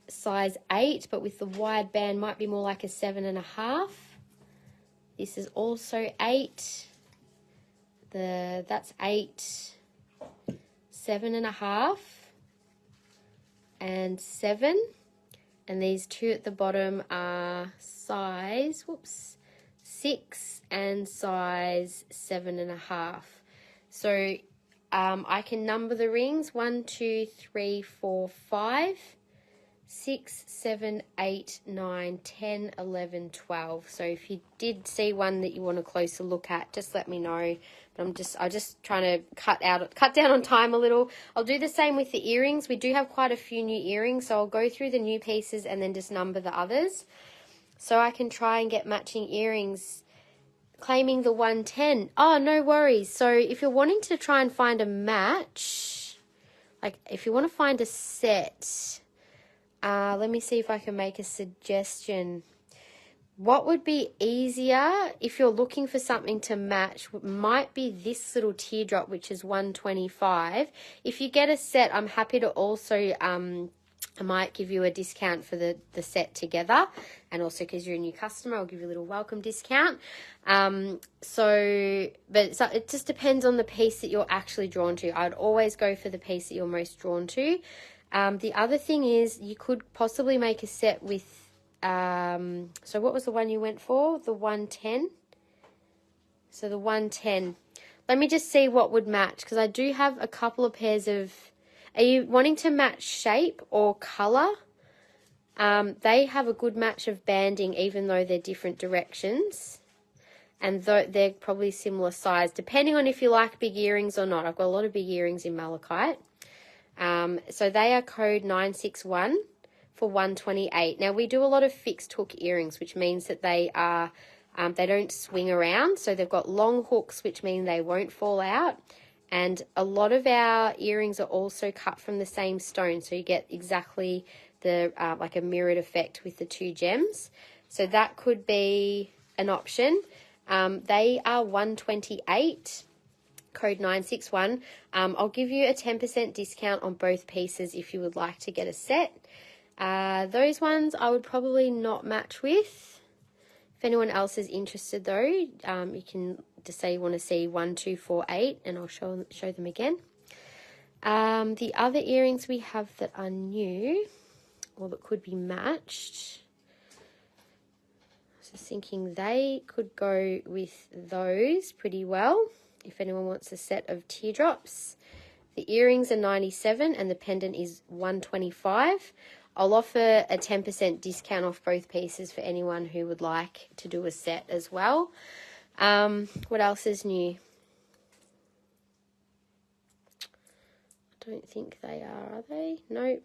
size 8, but with the wide band might be more like a 7.5. This is also 8. That's 8, 7.5, and 7. And these two at the bottom are size 6 and size 7.5. So I can number the rings 1, 2, 3, 4, 5, 6, 7, 8, 9, 10, 11, 12. So if you did see one that you want a closer look at, just let me know. But I'm just trying to cut down on time a little. I'll do the same with the earrings. We do have quite a few new earrings, so I'll go through the new pieces and then just number the others. So I can try and get matching earrings, claiming the 110. Oh, no worries. So if you're wanting to try and find a match, like if you want to find a set, let me see if I can make a suggestion. What would be easier if you're looking for something to match might be this little teardrop, which is 125. If you get a set, I'm happy to also, I might give you a discount for the set together. And also because you're a new customer, I'll give you a little welcome discount. But it just depends on the piece that you're actually drawn to. I'd always go for the piece that you're most drawn to. The other thing is you could possibly make a set with, so what was the one you went for? The 110. So the 110. Let me just see what would match, because I do have a couple of pairs of, are you wanting to match shape or color? They have a good match of banding, even though they're different directions. And they're probably similar size, depending on if you like big earrings or not. I've got a lot of big earrings in malachite. So they are code 961 for 128. Now we do a lot of fixed hook earrings, which means that they are, they don't swing around. So they've got long hooks, which mean they won't fall out. And a lot of our earrings are also cut from the same stone. So you get exactly the, like a mirrored effect with the two gems. So that could be an option. They are 128. Code 961. I'll give you a 10% discount on both pieces if you would like to get a set. Those ones I would probably not match with. If anyone else is interested though, you can just say you want to see 1, 2, 4, 8 and I'll show them again. The other earrings we have that are new or that could be matched, so thinking they could go with those pretty well. If anyone wants a set of teardrops, the earrings are 97 and the pendant is 125. I'll offer a 10% discount off both pieces for anyone who would like to do a set as well. What else is new? I don't think they are they? No.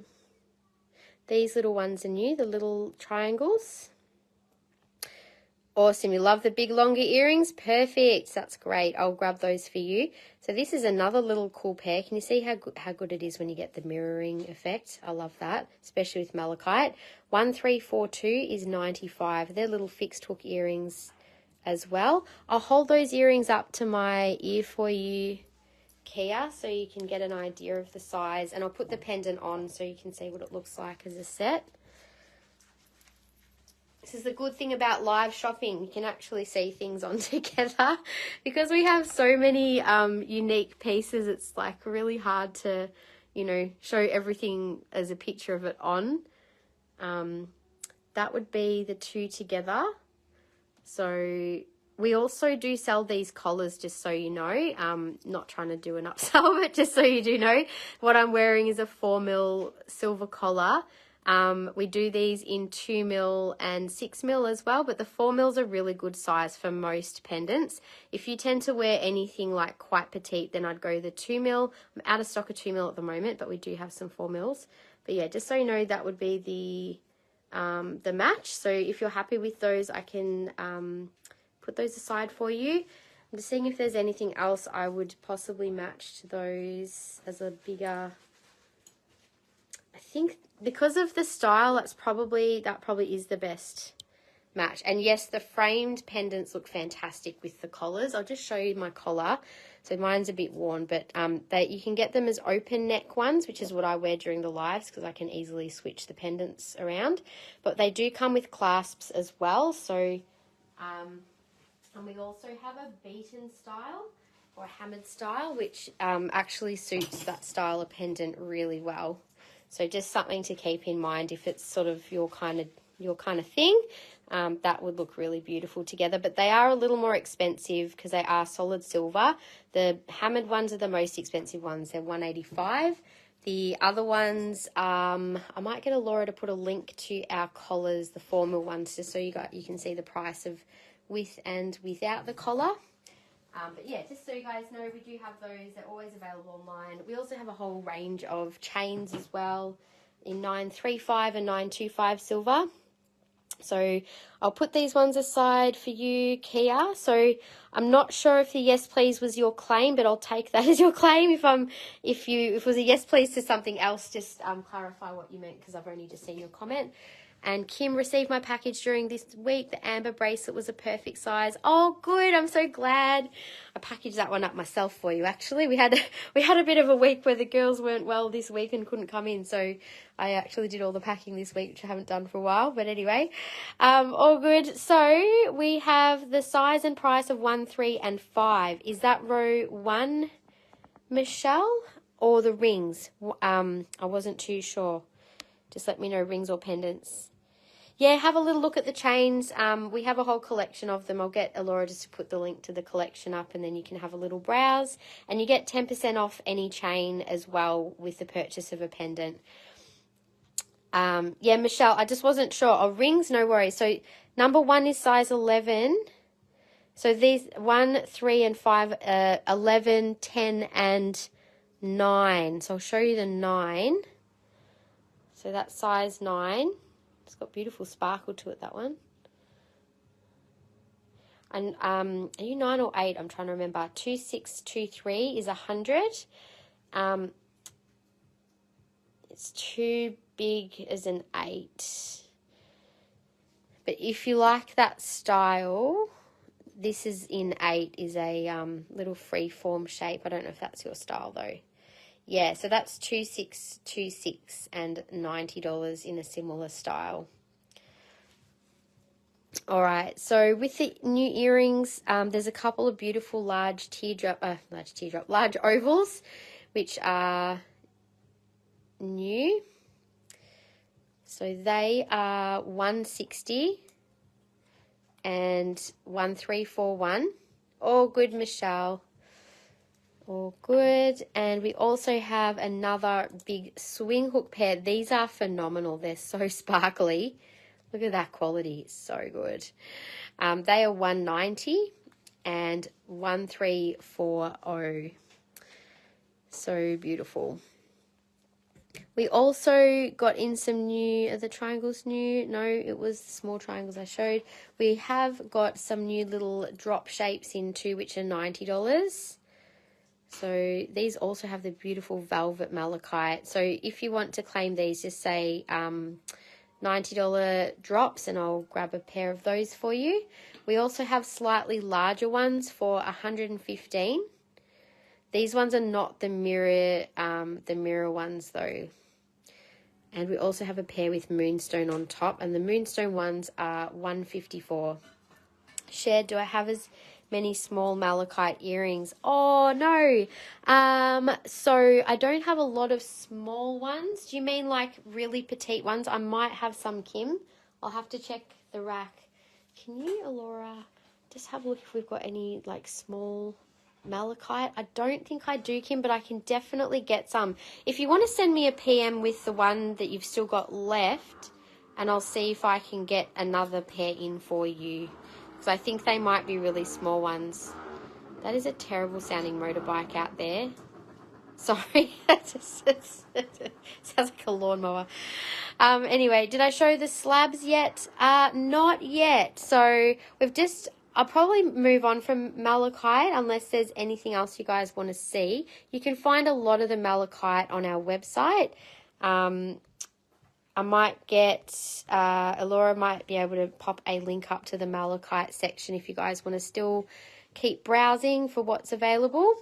These little ones are new, the little triangles. Awesome. You love the big longer earrings? Perfect. That's great. I'll grab those for you. So this is another little cool pair. Can you see how good it is when you get the mirroring effect? I love that, especially with malachite. 1342 is 95. They're little fixed hook earrings as well. I'll hold those earrings up to my ear for you, Kia, so you can get an idea of the size. And I'll put the pendant on so you can see what it looks like as a set. This is the good thing about live shopping. You can actually see things on together. Because we have so many unique pieces, it's like really hard to, you know, show everything as a picture of it on. That would be the two together. So we also do sell these collars, just so you know. Not trying to do an upsell, but just so you do know. What I'm wearing is a 4mm silver collar. We do these in 2mm and 6mm as well, but the 4mm are really good size for most pendants. If you tend to wear anything like quite petite, then I'd go the 2mm. I'm out of stock of 2mm at the moment, but we do have some 4mm. But yeah, just so you know, that would be the match. So if you're happy with those, I can put those aside for you. I'm just seeing if there's anything else I would possibly match to those as a bigger, I think because of the style, that probably is the best match. And yes, the framed pendants look fantastic with the collars. I'll just show you my collar. So mine's a bit worn, but you can get them as open neck ones, which is what I wear during the lives because I can easily switch the pendants around. But they do come with clasps as well. So, and we also have a beaten style or a hammered style, which actually suits that style of pendant really well. So just something to keep in mind if it's sort of your kind of thing. That would look really beautiful together, but they are a little more expensive because they are solid silver. The hammered ones are the most expensive ones. They're $185. The other ones, I might get Laura to put a link to our collars, the 4mm ones, just so you can see the price of with and without the collar. But yeah, just so you guys know, we do have those. They're always available online. We also have a whole range of chains as well in 935 and 925 silver. So I'll put these ones aside for you, Kia. So I'm not sure if the yes please was your claim, but I'll take that as your claim. If it was a yes please to something else, just clarify what you meant because I've only just seen your comment. And Kim received my package during this week. The amber bracelet was a perfect size. Oh, good. I'm so glad. I packaged that one up myself for you, actually. We had a bit of a week where the girls weren't well this week and couldn't come in. So I actually did all the packing this week, which I haven't done for a while. But anyway, all good. So we have the size and price of 1, 3, and 5. Is that row 1, Michelle, or the rings? I wasn't too sure. Just let me know, rings or pendants. Yeah, have a little look at the chains. We have a whole collection of them. I'll get Alora just to put the link to the collection up and then you can have a little browse. And you get 10% off any chain as well with the purchase of a pendant. Yeah, Michelle, I just wasn't sure. Oh, rings, no worries. So number 1 is size 11. So these 1, 3, and 5, 11, 10, and 9. So I'll show you the 9. So that's size 9. It's got beautiful sparkle to it, that one. And are you 9 or 8? I'm trying to remember. 2623 is 100. It's too big as an 8. But if you like that style, this is in 8, is a little free-form shape. I don't know if that's your style, though. Yeah, so that's 2626 and $90 in a similar style. All right, so with the new earrings, there's a couple of beautiful large ovals, which are new. So they are 160 and 1341. All good, Michelle. All good. And we also have another big swing hook pair. These are phenomenal. They're so sparkly. Look at that quality. It's so good. They are 190 and 1340. So beautiful. We also got in some new, are the triangles new? No, it was the small triangles I showed. We have got some new little drop shapes in too, which are $90. So these also have the beautiful velvet malachite. So if you want to claim these, just say $90 drops and I'll grab a pair of those for you. We also have slightly larger ones for $115. These ones are not the mirror ones though. And we also have a pair with moonstone on top, and the moonstone ones are $154. Shared, do I have as many small malachite earrings? Oh no. So I don't have a lot of small ones. Do you mean like really petite ones? I might have some, Kim. I'll have to check the rack. Can you, Alora, just have a look if we've got any like small malachite? I don't think I do, Kim, but I can definitely get some. If you want to send me a PM with the one that you've still got left, and I'll see if I can get another pair in for you. Because I think they might be really small ones. That is a terrible sounding motorbike out there. Sorry, it sounds like a lawnmower. Anyway, did I show the slabs yet? Not yet. So I'll probably move on from malachite unless there's anything else you guys want to see. You can find a lot of the malachite on our website. I might get, Elora might be able to pop a link up to the Malachite section if you guys want to still keep browsing for what's available.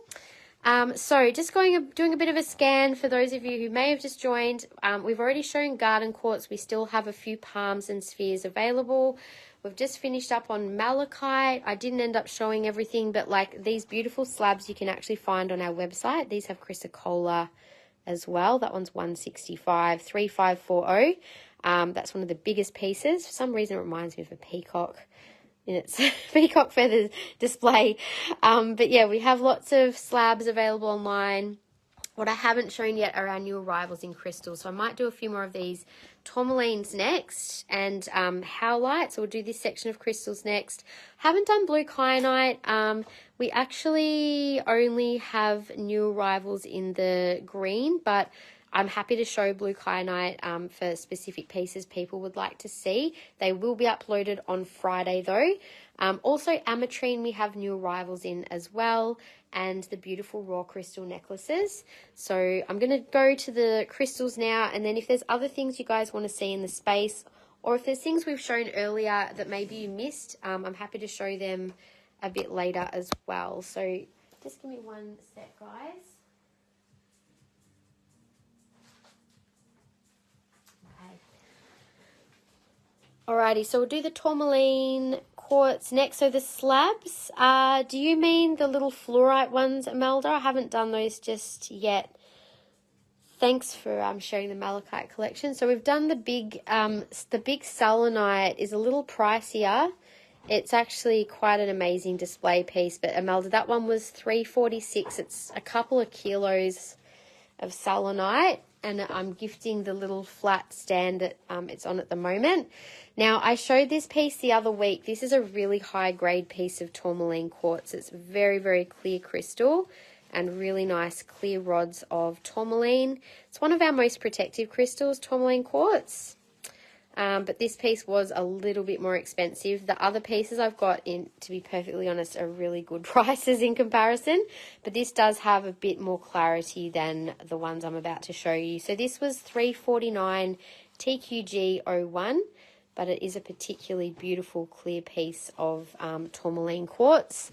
So just doing a bit of a scan for those of you who may have just joined. We've already shown garden quartz. We still have a few palms and spheres available. We've just finished up on malachite. I didn't end up showing everything, but like these beautiful slabs you can actually find on our website. These have chrysocolla as well. That one's 165, 3540. That's one of the biggest pieces. For some reason it reminds me of a peacock in its peacock feathers display. But yeah, we have lots of slabs available online. What I haven't shown yet are our new arrivals in crystal. So I might do a few more of these tourmalines next and howlite. So we'll do this section of crystals next. Haven't done blue kyanite. We actually only have new arrivals in the green, but I'm happy to show blue kyanite for specific pieces people would like to see. They will be uploaded on Friday though. Also Ametrine we have new arrivals in as well, and the beautiful raw crystal necklaces. So I'm going to go to the crystals now, and then if there's other things you guys want to see in the space, or if there's things we've shown earlier that maybe you missed, I'm happy to show them a bit later as well. So just give me one sec, guys. Alrighty, so we'll do the tourmaline quartz next. So the slabs, do you mean the little fluorite ones, Imelda? I haven't done those just yet. Thanks for sharing the malachite collection. So we've done the big selenite is a little pricier. It's actually quite an amazing display piece. But Imelda, that one was $346. It's a couple of kilos of selenite, and I'm gifting the little flat stand that it's on at the moment. Now, I showed this piece the other week. This is a really high grade piece of tourmaline quartz. It's very, very clear crystal and really nice clear rods of tourmaline. It's one of our most protective crystals, tourmaline quartz. But this piece was a little bit more expensive. The other pieces I've got in, to be perfectly honest, are really good prices in comparison. But this does have a bit more clarity than the ones I'm about to show you. So this was $349 TQG01, but it is a particularly beautiful clear piece of tourmaline quartz.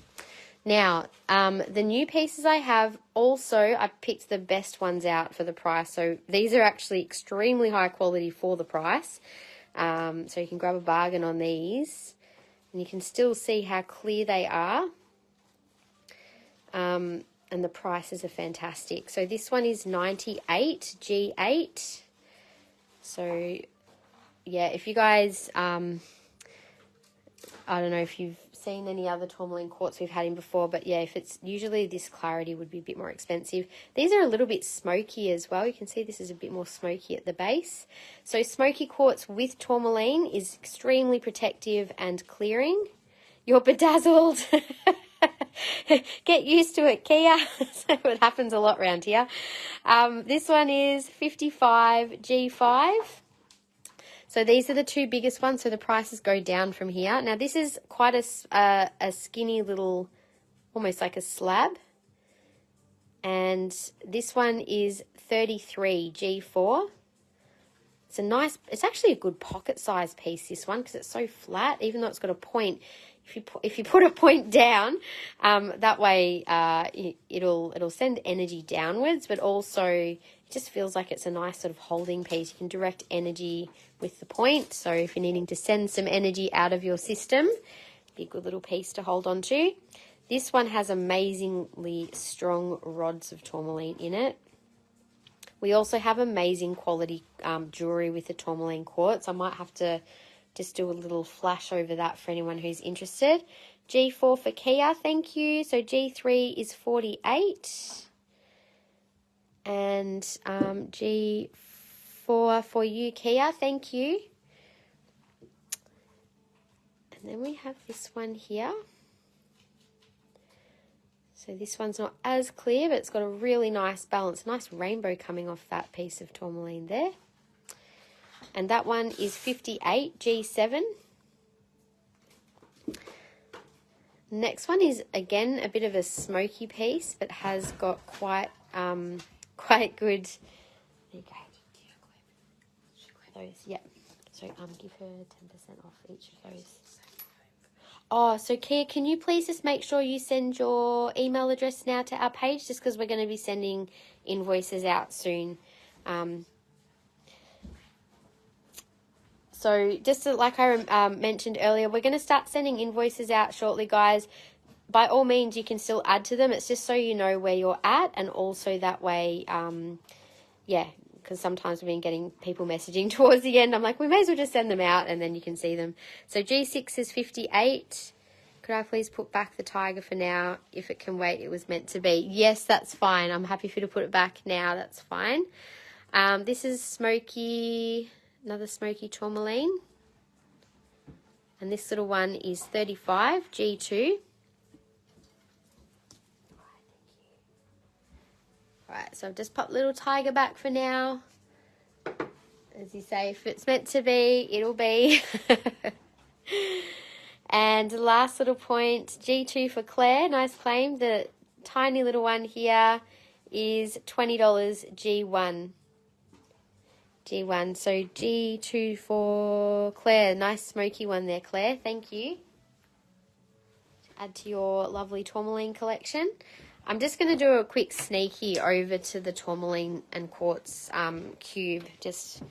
Now, the new pieces I have also, I picked the best ones out for the price. So these are actually extremely high quality for the price. So you can grab a bargain on these, and you can still see how clear they are. And the prices are fantastic. So this one is 98 G8. So yeah, if you guys, I don't know if you've seen any other tourmaline quartz we've had in before, but yeah, if it's usually this clarity would be a bit more expensive. These are a little bit smoky as well. You can see this is a bit more smoky at the base. So smoky quartz with tourmaline is extremely protective and clearing. You're bedazzled. Get used to it, Kia. It happens a lot around here. This one is 55 G5. So these are the two biggest ones, so the prices go down from here. Now this is quite a skinny little, almost like a slab. And this one is 33 G4. It's a nice, it's actually a good pocket size piece, this one, because it's so flat, even though it's got a point. If you put a point down, that way it'll send energy downwards, but also it just feels like it's a nice sort of holding piece. You can direct energy with the point. So if you're needing to send some energy out of your system, be a good little piece to hold on to. This one has amazingly strong rods of tourmaline in it. We also have amazing quality jewellery with the tourmaline quartz. I might have to just do a little flash over that for anyone who's interested. G4 for Kia, thank you. So G3 is 48. And G4 for you, Kia, thank you. And then we have this one here. So this one's not as clear, but it's got a really nice balance, nice rainbow coming off that piece of tourmaline there. And that one is 58 G7. Next one is again a bit of a smoky piece, but has got quite good. There you go. those. Yep. So give her 10% off each of those. Oh, so Kia, can you please just make sure you send your email address now to our page, just because we're going to be sending invoices out soon. So just like I mentioned earlier, we're going to start sending invoices out shortly, guys. By all means, you can still add to them. It's just so you know where you're at, and also that way, yeah, because sometimes we've been getting people messaging towards the end. I'm like, we may as well just send them out, and then you can see them. So G6 is 58. Could I please put back the tiger for now? If it can wait, it was meant to be. Yes, that's fine. I'm happy for you to put it back now. That's fine. This is smoky, another smoky tourmaline. And this little one is 35, G2. Alright, so I've just popped little tiger back for now. As you say, if it's meant to be, it'll be. And the last little point, G2 for Claire. Nice claim. The tiny little one here is $20, G1. G1. So G2 for Claire. Nice smoky one there, Claire. Thank you. Add to your lovely tourmaline collection. I'm just going to do a quick sneaky over to the tourmaline and quartz cube. Just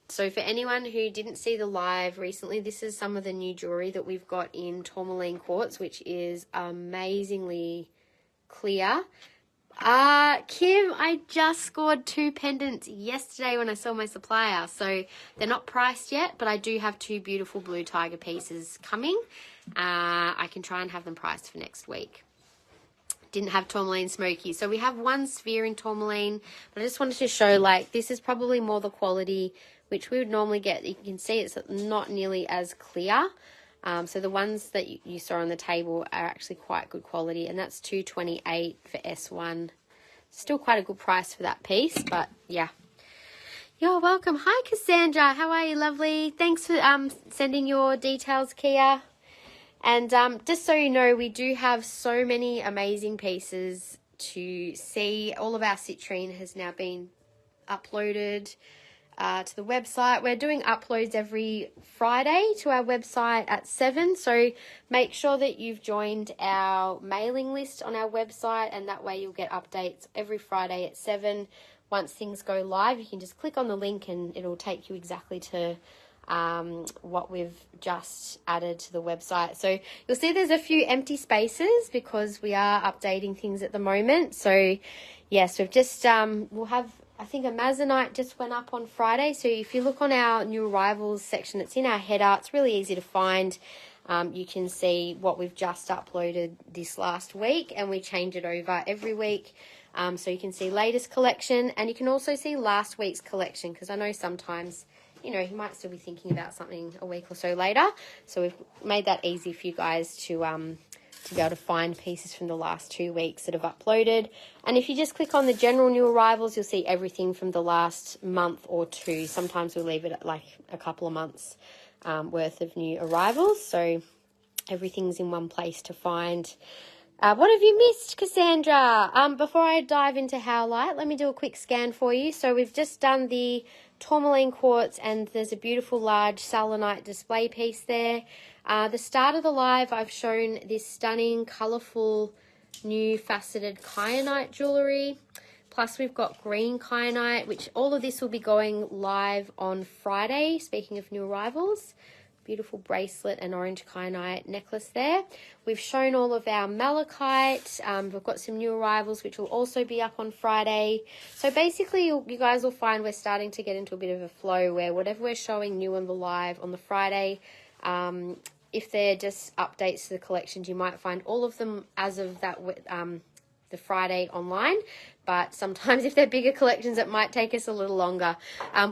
so for anyone who didn't see the live recently, this is some of the new jewellery that we've got in tourmaline quartz, which is amazingly clear. Kim, I just scored 2 pendants yesterday when I saw my supplier. So they're not priced yet, but I do have 2 beautiful blue tiger pieces coming. I can try and have them priced for next week. Didn't have tourmaline smoky. So we have 1 sphere in tourmaline, but I just wanted to show, like, this is probably more the quality which we would normally get. You can see it's not nearly as clear. So the ones that you saw on the table are actually quite good quality, and that's $228 for S1. Still quite a good price for that piece, but yeah. You're welcome. Hi, Cassandra. How are you, lovely? Thanks for sending your details, Kia. And just so you know, we do have so many amazing pieces to see. All of our citrine has now been uploaded to the website. We're doing uploads every Friday to our website at 7. So make sure that you've joined our mailing list on our website, and that way you'll get updates every Friday at 7. Once things go live, you can just click on the link and it'll take you exactly to what we've just added to the website. So you'll see there's a few empty spaces because we are updating things at the moment. So yes, we've just we'll have, I think, a Amazonite just went up on Friday. So if you look on our new arrivals section, it's in our header. It's really easy to find. You can see what we've just uploaded this last week, and we change it over every week. So you can see latest collection, and you can also see last week's collection, because I know sometimes, you know, you might still be thinking about something a week or so later. So we've made that easy for you guys to be able to find pieces from the last 2 weeks that have uploaded. And if you just click on the general new arrivals, you'll see everything from the last month or 2. Sometimes we leave it at like a couple of months worth of new arrivals. So everything's in one place to find. What have you missed, Cassandra? Before I dive into Howlite, let me do a quick scan for you. So we've just done the tourmaline quartz, and there's a beautiful large selenite display piece there. The start of the live, I've shown this stunning, colourful, new faceted kyanite jewellery. Plus we've got green kyanite, which all of this will be going live on Friday. Speaking of new arrivals, beautiful bracelet and orange kyanite necklace there. We've shown all of our malachite. We've got some new arrivals which will also be up on Friday. So basically you guys will find we're starting to get into a bit of a flow where whatever we're showing new on the live on the Friday, if they're just updates to the collections, you might find all of them as of that the Friday online. But sometimes if they're bigger collections, it might take us a little longer.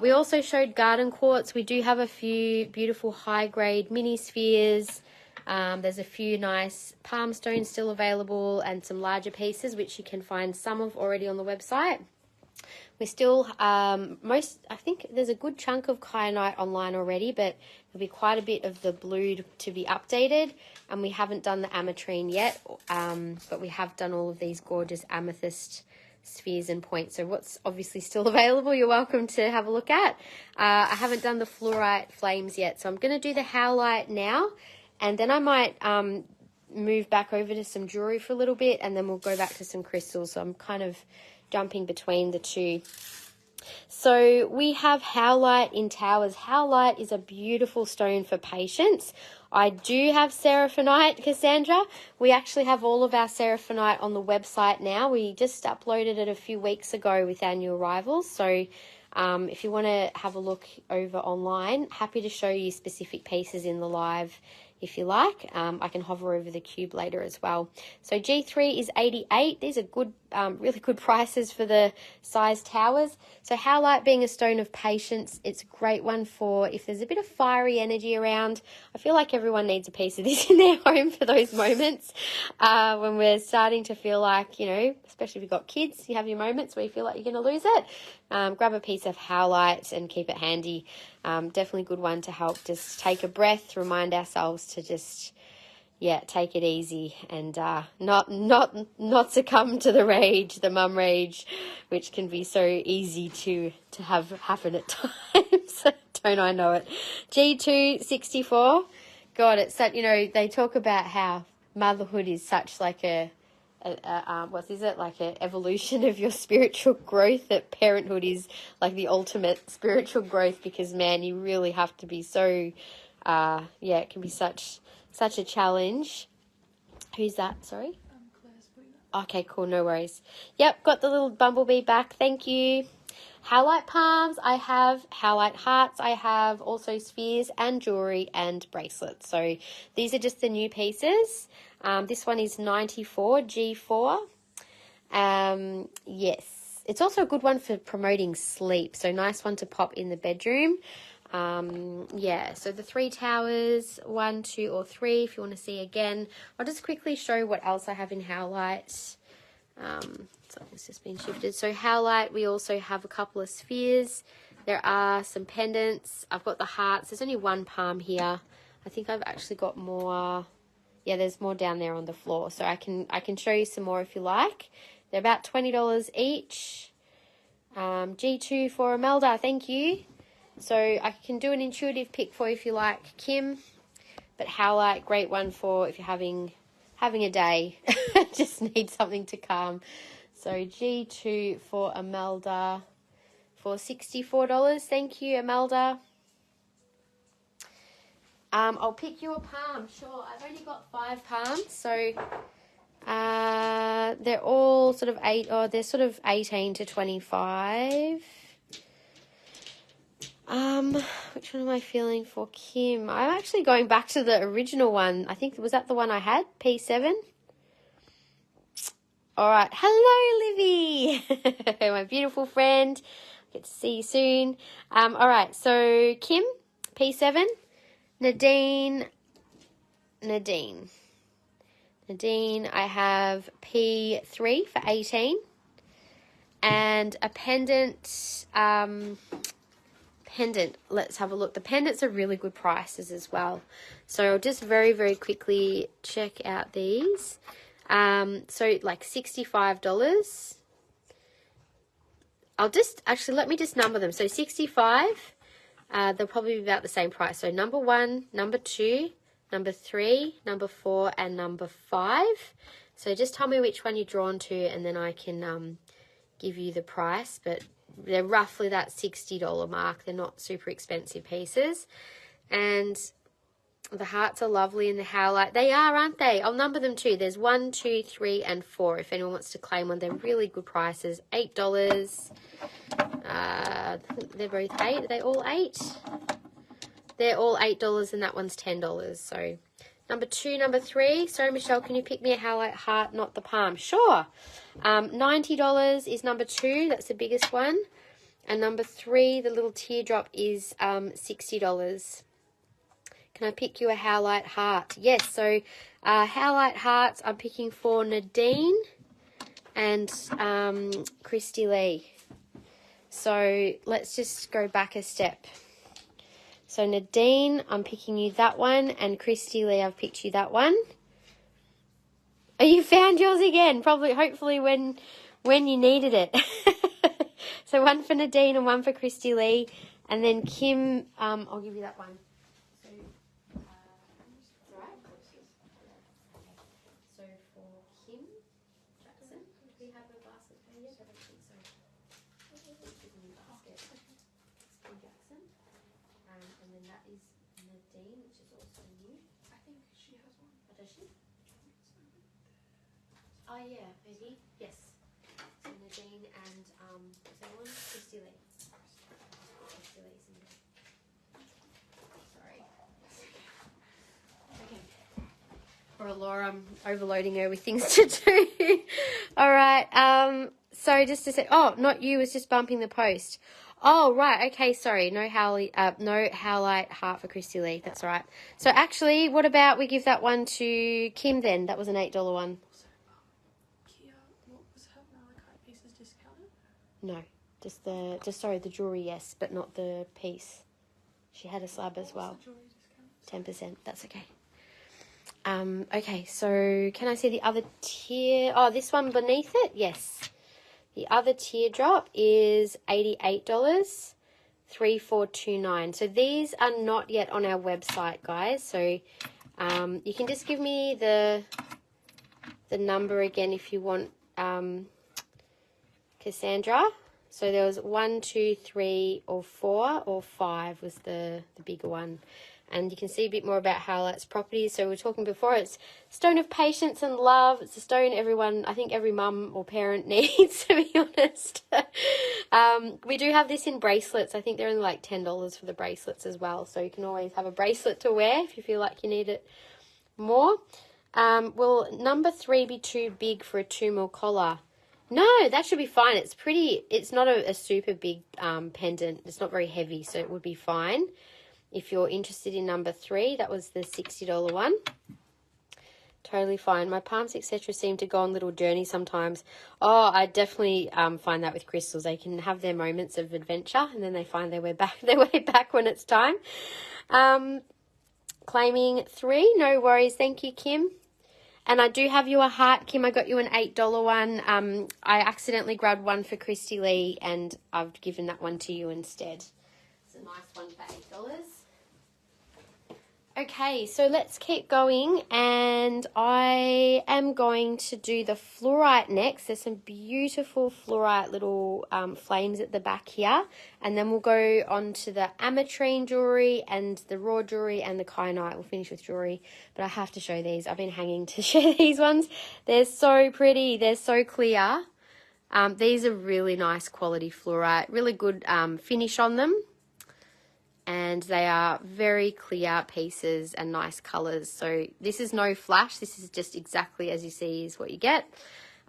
We also showed garden quartz. We do have a few beautiful high-grade mini spheres. There's a few nice palm stones still available and some larger pieces, which you can find some of already on the website. We still, I think there's a good chunk of kyanite online already, but there'll be quite a bit of the blue to be updated. And we haven't done the Ametrine yet, but we have done all of these gorgeous amethyst spheres and points. So what's obviously still available, you're welcome to have a look at. I haven't done the fluorite flames yet, so I'm going to do the howlite now, and then I might move back over to some jewelry for a little bit, and then we'll go back to some crystals. So I'm kind of jumping between the two. So we have howlite in towers. Howlite is a beautiful stone for patience. I do have seraphinite, Cassandra. We actually have all of our seraphinite on the website now. We just uploaded it a few weeks ago with our new arrivals. So if you want to have a look over online, happy to show you specific pieces in the live if you like. I can hover over the cube later as well. So G3 is 88. These are good, really good prices for the size towers. So howlite being a stone of patience, it's a great one for if there's a bit of fiery energy around. I feel like everyone needs a piece of this in their home for those moments when we're starting to feel like, you know, especially if you've got kids, you have your moments where you feel like you're going to lose it. Grab a piece of howlite and keep it handy. Definitely a good one to help just take a breath, remind ourselves to just, yeah, take it easy and not succumb to the rage, the mum rage, which can be so easy to have happen at times. Don't I know it? G2 64. God, it's such, you know, they talk about how motherhood is such like a what is it, like an evolution of your spiritual growth, that parenthood is like the ultimate spiritual growth, because man, you really have to be so yeah, it can be such a challenge. Who's that? Sorry. Claire's putting that. Okay, cool, no worries. Yep, got the little bumblebee back, thank you. Howlite palms, I have howlite hearts, I have also spheres and jewelry and bracelets. So these are just the new pieces. This one is 94 G4. Yes, it's also a good one for promoting sleep. So nice one to pop in the bedroom. Yeah, so the 3 towers, 1, 2, or 3, if you want to see again. I'll just quickly show what else I have in howlite. Something's just been shifted. So howlite, we also have a couple of spheres. There are some pendants. I've got the hearts. There's only 1 palm here. I think I've actually got more. Yeah, there's more down there on the floor. So I can show you some more if you like. They're about $20 each. G2 for Imelda, thank you. So I can do an intuitive pick for you if you like, Kim. But howlite, great one for if you're having a day. Just need something to calm. So G2 for Imelda for $64. Thank you, Imelda. I'll pick you a palm. Sure, I've only got 5 palms, so they're all sort of they're sort of 18 to 25. Which one am I feeling for Kim? I'm actually going back to the original one. I think, was that the one I had? P7? All right. Hello, Livy. My beautiful friend. Get to see you soon. All right. So Kim, P7. Nadine, I have P3 for 18. And a pendant, let's have a look. The pendants are really good prices as well. So I'll just very, very quickly check out these. So like $65. Let me just number them. So 65, they'll probably be about the same price. So number 1, number 2, number 3, number 4, and number 5. So just tell me which one you're drawn to, and then I can give you the price. But they're roughly that $60 mark. They're not super expensive pieces. And the hearts are lovely in the howlite. They are, aren't they? I'll number them too. There's 1, 2, 3, and 4 if anyone wants to claim one. They're really good prices. $8. They're both 8. Are they all 8? They're all $8 and that one's $10. So number 2, number 3. Sorry, Michelle, can you pick me a howlite heart, not the palm? Sure. $90 is number 2. That's the biggest one. And number 3, the little teardrop, is $60. Can I pick you a howlite heart? Yes. So howlite hearts, I'm picking for Nadine and Christy Lee. So let's just go back a step. So Nadine, I'm picking you that one, and Christy Lee, I've picked you that one. Oh, you found yours again. Probably, hopefully when when you needed it. So one for Nadine and one for Christy Lee. And then Kim, I'll give you that one. So, right. So for Kim Jackson, do we have a basket for you? I don't think so. Kim Jackson. And then that is Nadine, which is also new. I think she has one. Oh, does she? Oh yeah, maybe. Yes. So Nadine and was that one? Christy Lee. Christy Lee's in there. Sorry. Okay. Poor Laura, I'm overloading her with things to do. All right. So just to say, oh, not you. Was just bumping the post. Oh, right. Okay, sorry. No Howlite heart for Christy Lee. That's all right. So actually, what about we give that one to Kim then? That was an $8 one. Also, Kia, what was her Malachite pieces discounted? No, just the jewellery, yes, but not the piece. She had a slab as well. The jewellery discount? 10%. That's okay. Okay, so can I see the other tier? Oh, this one beneath it? Yes. The other teardrop is $88, 3429. So these are not yet on our website, guys. So you can just give me the number again if you want, Cassandra. So there was 1, 2, 3, or 4, or 5 was the bigger one. And you can see a bit more about Howlite's properties. So we were talking before, it's stone of patience and love. It's a stone everyone, I think every mum or parent needs, to be honest. We do have this in bracelets. I think they're only like $10 for the bracelets as well. So you can always have a bracelet to wear if you feel like you need it more. Will number 3 be too big for a 2mm collar? No, that should be fine. It's not a super big pendant. It's not very heavy, so it would be fine. If you're interested in number 3, that was the $60 one. Totally fine. My palms, etc., seem to go on little journeys sometimes. Oh, I definitely find that with crystals. They can have their moments of adventure, and then they find their way back when it's time. Claiming 3, no worries. Thank you, Kim. And I do have you a heart, Kim. I got you an $8 one. I accidentally grabbed one for Christy Lee, and I've given that one to you instead. It's a nice one for $8. Okay, so let's keep going, and I am going to do the fluorite next. There's some beautiful fluorite little flames at the back here, and then we'll go on to the Ametrine jewellery and the raw jewellery and the Kyanite. We'll finish with jewellery, but I have to show these. I've been hanging to share these ones. They're so pretty. They're so clear. These are really nice quality fluorite, really good finish on them. And they are very clear pieces and nice colours. So this is no flash. This is just exactly as you see is what you get.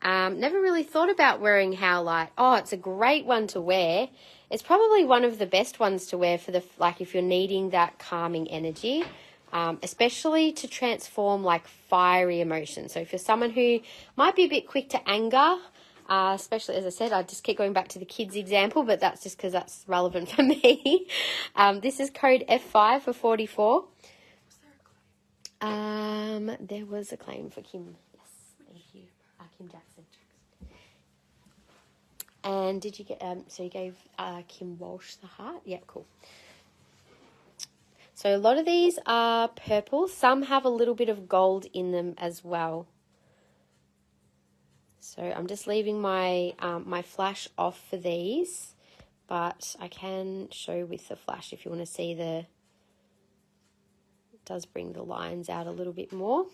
Never really thought about wearing Howlite. Oh, it's a great one to wear. It's probably one of the best ones to wear for if you're needing that calming energy, especially to transform like fiery emotions. So if you're someone who might be a bit quick to anger, especially, as I said, I just keep going back to the kids example, but that's just because that's relevant for me. This is code F5 for 44. There was a claim for Kim. Yes, thank you. Kim Jackson. And did you get, so you gave Kim Walsh the heart? Yeah, cool. So a lot of these are purple. Some have a little bit of gold in them as well. So I'm just leaving my my flash off for these, but I can show with the flash if you want to see it does bring the lines out a little bit more.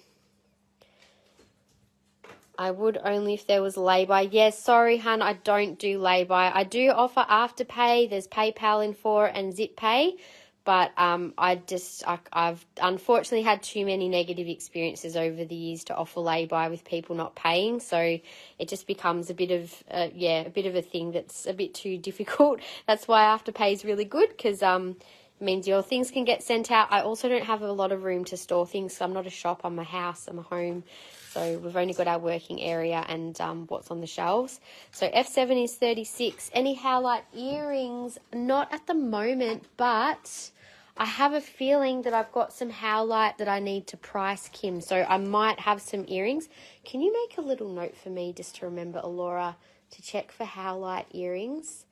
I would only if there was lay-by. Yes, sorry, hun, I don't do lay-by. I do offer Afterpay. There's PayPal in for and Zip Pay. But I've unfortunately had too many negative experiences over the years to offer lay-by with people not paying. So it just becomes a bit of a thing that's a bit too difficult. That's why Afterpay is really good because it means your things can get sent out. I also don't have a lot of room to store things. So I'm not a shop. I'm a house. I'm a home. So we've only got our working area and what's on the shelves. So F7 is 36. Any Howlite earrings? Not at the moment, but I have a feeling that I've got some Howlite that I need to price, Kim. So I might have some earrings. Can you make a little note for me just to remember, Alora, to check for howlite earrings.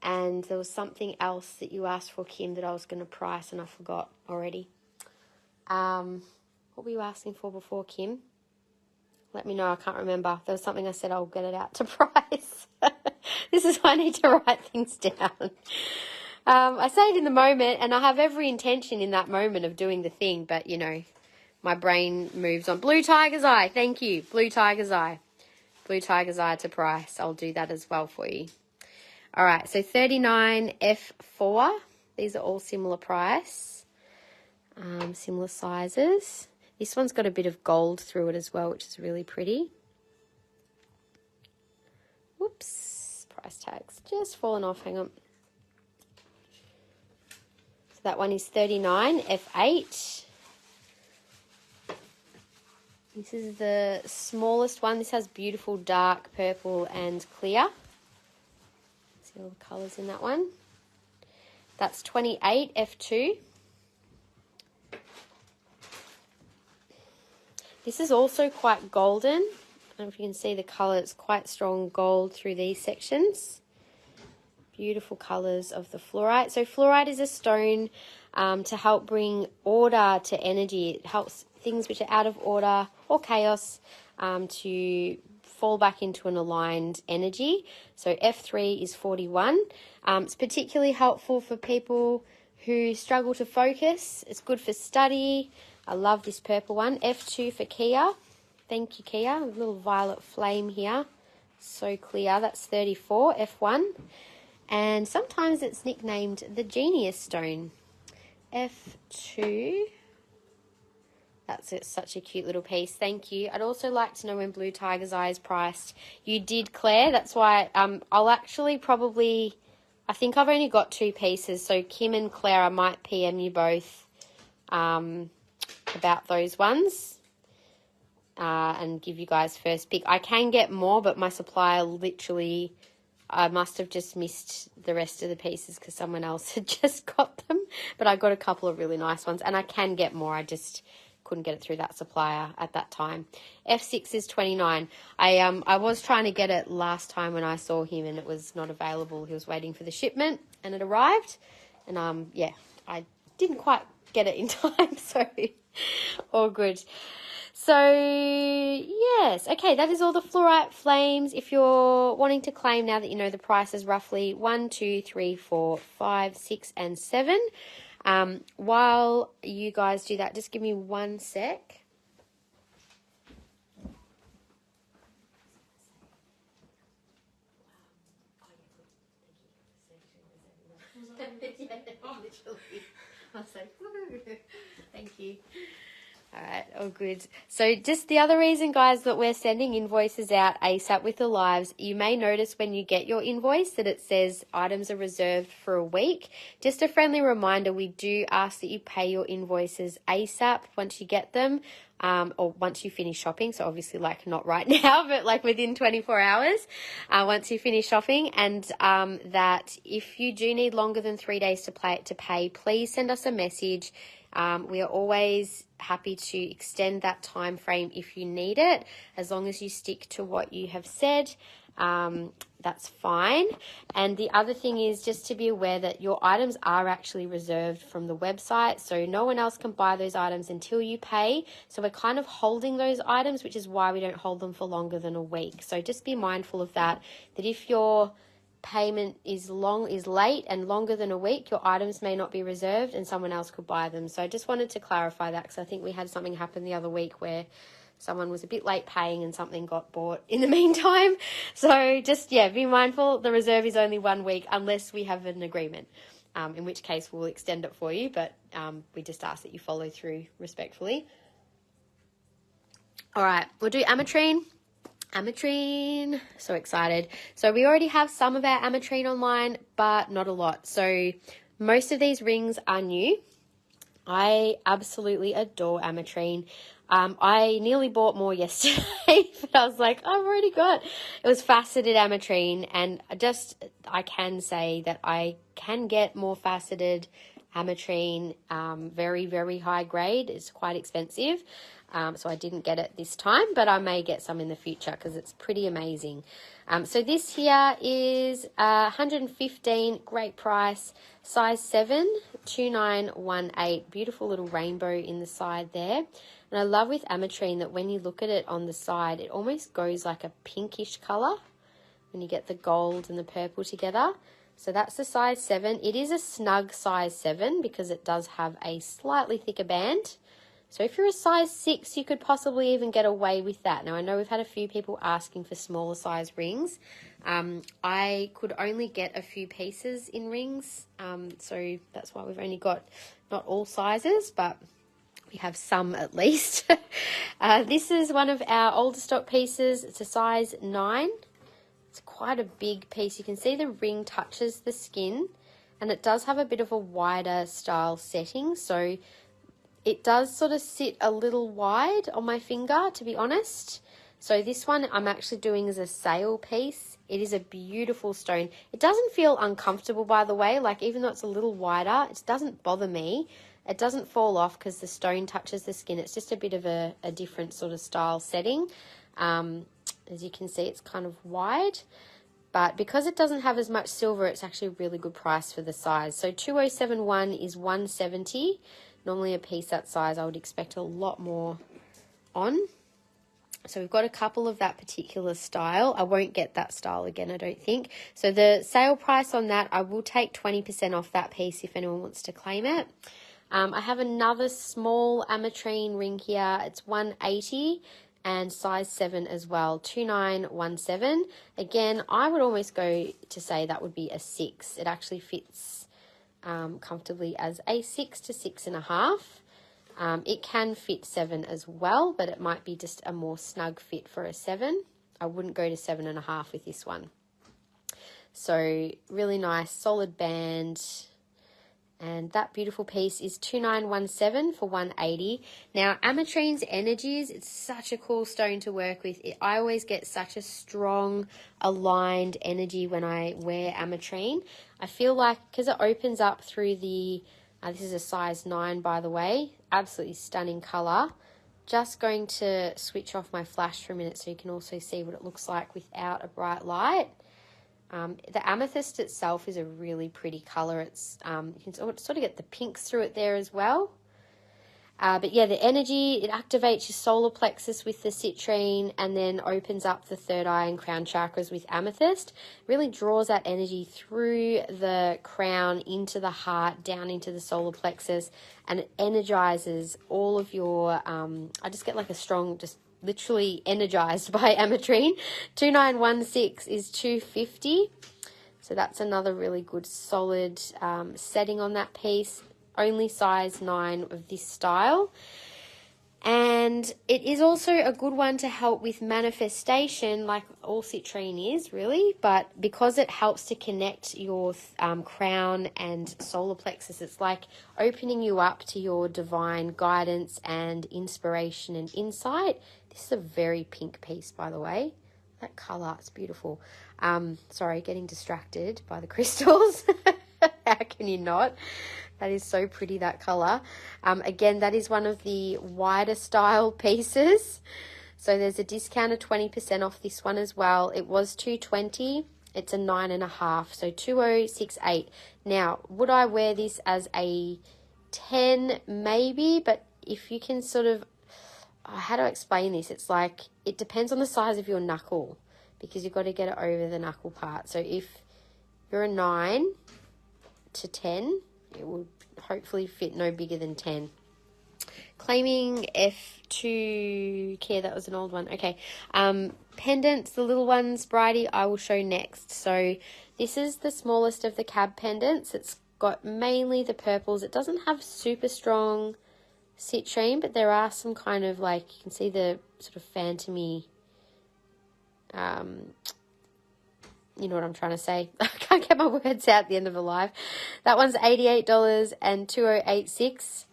And there was something else that you asked for, Kim, that I was going to price and I forgot already. What were you asking for before, Kim? Let me know. I can't remember. There was something I said I'll get it out to price. This is why I need to write things down. I say it in the moment, and I have every intention in that moment of doing the thing, but, you know, my brain moves on. Blue Tiger's Eye. Thank you. Blue Tiger's Eye. Blue Tiger's Eye to price. I'll do that as well for you. All right, so 39F4. These are all similar price, similar sizes. This one's got a bit of gold through it as well, which is really pretty. Whoops, price tag's just fallen off. Hang on. So that one is 39F8. This is the smallest one. This has beautiful dark purple and clear. See all the colours in that one. That's 28F2. This is also quite golden. I don't know if you can see the colour. It's quite strong gold through these sections. Beautiful colours of the fluorite. So fluorite is a stone to help bring order to energy. It helps things which are out of order or chaos to fall back into an aligned energy. So F3 is 41. It's particularly helpful for people who struggle to focus. It's good for study. I love this purple one. F2 for Kia. Thank you, Kia. A little violet flame here. So clear. That's 34. F1. And sometimes it's nicknamed the Genius Stone. F2. That's such a cute little piece. Thank you. I'd also like to know when Blue Tiger's Eye is priced. You did, Claire. That's why I'll actually probably... I think I've only got 2 pieces. So Kim and Claire, I might PM you both about those ones and give you guys first pick. I can get more, but my supplier literally... I must have just missed the rest of the pieces because someone else had just got them. But I got a couple of really nice ones. And I can get more. I just... couldn't get it through that supplier at that time. F6 is 29. I was trying to get it last time when I saw him and it was not available. He was waiting for the shipment and it arrived. And yeah, I didn't quite get it in time, so all good. So yes, okay, that is all the fluorite flames. If you're wanting to claim now that you know the price is roughly 1, 2, 3, 4, 5, 6, and 7. While you guys do that, just give me 1 sec. Literally. I was like, woo. Thank you. All right, all good. So just the other reason, guys, that we're sending invoices out ASAP with the lives, you may notice when you get your invoice that it says items are reserved for a week. Just a friendly reminder, we do ask that you pay your invoices ASAP once you get them, or once you finish shopping. So obviously, like, not right now, but like within 24 hours, once you finish shopping. And that if you do need longer than 3 days to pay, please send us a message. We are always happy to extend that time frame if you need it, as long as you stick to what you have said. That's fine. And the other thing is just to be aware that your items are actually reserved from the website, so no one else can buy those items until you pay. So we're kind of holding those items, which is why we don't hold them for longer than a week. So just be mindful of that if your payment is late and longer than a week, your items may not be reserved and someone else could buy them. So I just wanted to clarify that, because I think we had something happen the other week where someone was a bit late paying and something got bought in the meantime. So just, yeah, be mindful. The reserve is only 1 week unless we have an agreement, in which case we'll extend it for you, but we just ask that you follow through respectfully. All right, we'll do Ametrine. Ametrine, so excited. So we already have some of our Ametrine online, but not a lot. So most of these rings are new. I absolutely adore Ametrine. I nearly bought more yesterday, but I was like, I've already got. It was faceted Ametrine, and I can say that I can get more faceted Ametrine, very, very high grade. It's quite expensive. So I didn't get it this time, but I may get some in the future because it's pretty amazing. So this here is 115, great price, size 7, 2918, beautiful little rainbow in the side there. And I love with Ametrine that when you look at it on the side, it almost goes like a pinkish colour when you get the gold and the purple together. So that's the size 7. It is a snug size 7 because it does have a slightly thicker band. So if you're a size 6, you could possibly even get away with that. Now, I know we've had a few people asking for smaller size rings. I could only get a few pieces in rings, so that's why we've only got not all sizes, but we have some at least. This is one of our older stock pieces. It's a size 9. It's quite a big piece. You can see the ring touches the skin, and it does have a bit of a wider style setting, so it does sort of sit a little wide on my finger, to be honest. So this one I'm actually doing as a sale piece. It is a beautiful stone. It doesn't feel uncomfortable, by the way. Like, even though it's a little wider, it doesn't bother me. It doesn't fall off because the stone touches the skin. It's just a bit of a different sort of style setting. As you can see, it's kind of wide. But because it doesn't have as much silver, it's actually a really good price for the size. So 2071 is 170. Normally a piece that size I would expect a lot more on. So we've got a couple of that particular style. I won't get that style again, I don't think. So the sale price on that, I will take 20% off that piece if anyone wants to claim it. I have another small Ametrine ring here. It's 180 and size 7 as well, 2917. Again, I would almost go to say that would be a 6. It actually fits comfortably as a 6 to 6.5. It can fit 7 as well, but it might be just a more snug fit for a 7. I wouldn't go to 7.5 with this one. So really nice solid band, and that beautiful piece is 2917 for 180. Now, Ametrine's energies, it's such a cool stone to work with. I always get such a strong aligned energy when I wear Ametrine. I feel like, because it opens up through the, this is a size 9 by the way, absolutely stunning colour. Just going to switch off my flash for a minute so you can also see what it looks like without a bright light. The amethyst itself is a really pretty colour. It's you can sort of get the pinks through it there as well. But yeah, the energy, it activates your solar plexus with the citrine and then opens up the third eye and crown chakras with amethyst. Really draws that energy through the crown into the heart, down into the solar plexus, and it energizes all of your, I just get like a strong, just literally energized by Ametrine. 2916 is 250. So that's another really good solid setting on that piece. Only size 9 of this style. And it is also a good one to help with manifestation, like all citrine is really, but because it helps to connect your crown and solar plexus, it's like opening you up to your divine guidance and inspiration and insight. This is a very pink piece, by the way. That colour, it's beautiful. Sorry, getting distracted by the crystals. How can you not? That is so pretty, that colour. Again, that is one of the wider style pieces. So there's a discount of 20% off this one as well. It was $220. It's a 9.5, so 2068. Now, would I wear this as a 10? Maybe, but if you can sort of, how do I explain this? It's like, it depends on the size of your knuckle because you've got to get it over the knuckle part. So if you're a 9 to 10, it will hopefully fit no bigger than 10. Claiming F2 care, that was an old one. Okay. Pendants, the little ones, Bridie, I will show next. So this is the smallest of the cab pendants. It's got mainly the purples. It doesn't have super strong citrine, but there are some kind of, like, you can see the sort of phantomy, you know what I'm trying to say. I can't get my words out at the end of a live. That one's $88 and 2086.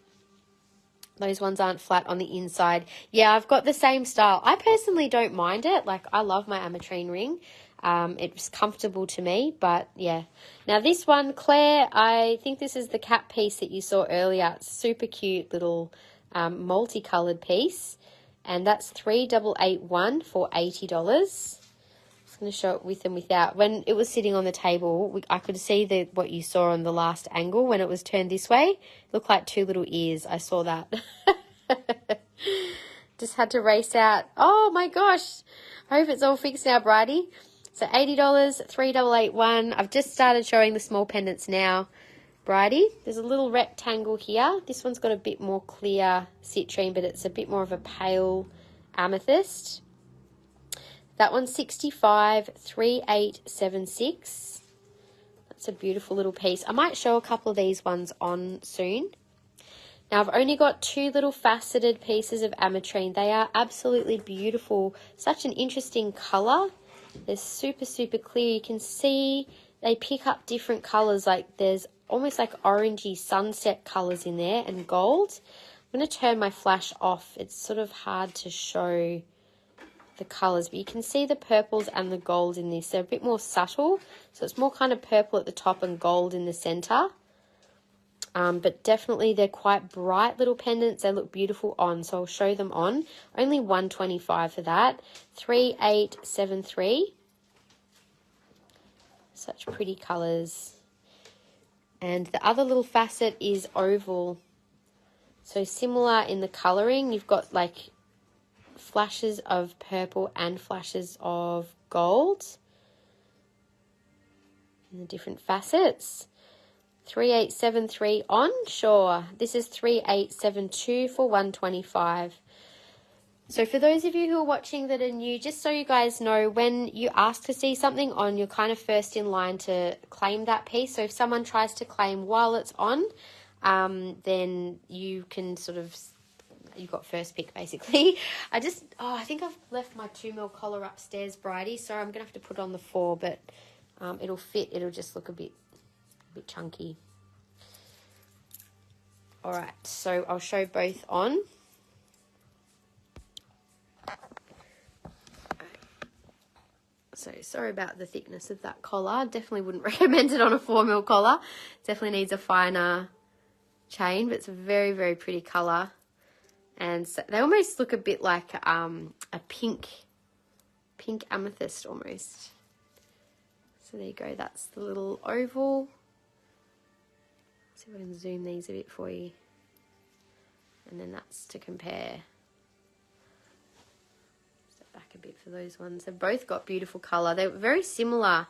Those ones aren't flat on the inside. Yeah, I've got the same style. I personally don't mind it. Like, I love my Ametrine ring. It's comfortable to me, but yeah. Now this one, Claire, I think this is the cap piece that you saw earlier. It's super cute little multicolored piece, and that's 3881 for $80. I'm going to show it with and without. When it was sitting on the table, I could see what you saw on the last angle when it was turned this way. It looked like two little ears. I saw that. Just had to race out. Oh my gosh. I hope it's all fixed now, Bridie. So $80, 3881. I've just started showing the small pendants now, Bridie. There's a little rectangle here. This one's got a bit more clear citrine, but it's a bit more of a pale amethyst. That one's 65, 3876. That's a beautiful little piece. I might show a couple of these ones on soon. Now, I've only got two little faceted pieces of Ametrine. They are absolutely beautiful. Such an interesting colour. They're super, super clear. You can see they pick up different colours. Like there's almost like orangey sunset colours in there and gold. I'm going to turn my flash off. It's sort of hard to show the colours, but you can see the purples and the gold in this. They're a bit more subtle, so it's more kind of purple at the top and gold in the centre. But definitely they're quite bright little pendants. They look beautiful on, so I'll show them on. Only $125 for that. 3873. Such pretty colours. And the other little facet is oval. So similar in the colouring. You've got like flashes of purple and flashes of gold in the different facets. 3873 on, sure. This is 3872 for $125. So for those of you who are watching that are new, just so you guys know, when you ask to see something on, you're kind of first in line to claim that piece. So if someone tries to claim while it's on, then you can sort of, you've got first pick basically. I think I've left my 2mm collar upstairs, Bridie, so I'm gonna have to put on the 4, but it'll fit. It'll just look a bit chunky. All right, so I'll show both on. So sorry about the thickness of that collar. Definitely wouldn't recommend it on a 4mm collar. Definitely needs a finer chain, but it's a very, very pretty color. And so they almost look a bit like a pink amethyst almost. So there you go. That's the little oval. Let's see if I can zoom these a bit for you. And then that's to compare. Step back a bit for those ones. They've both got beautiful colour. They're very similar.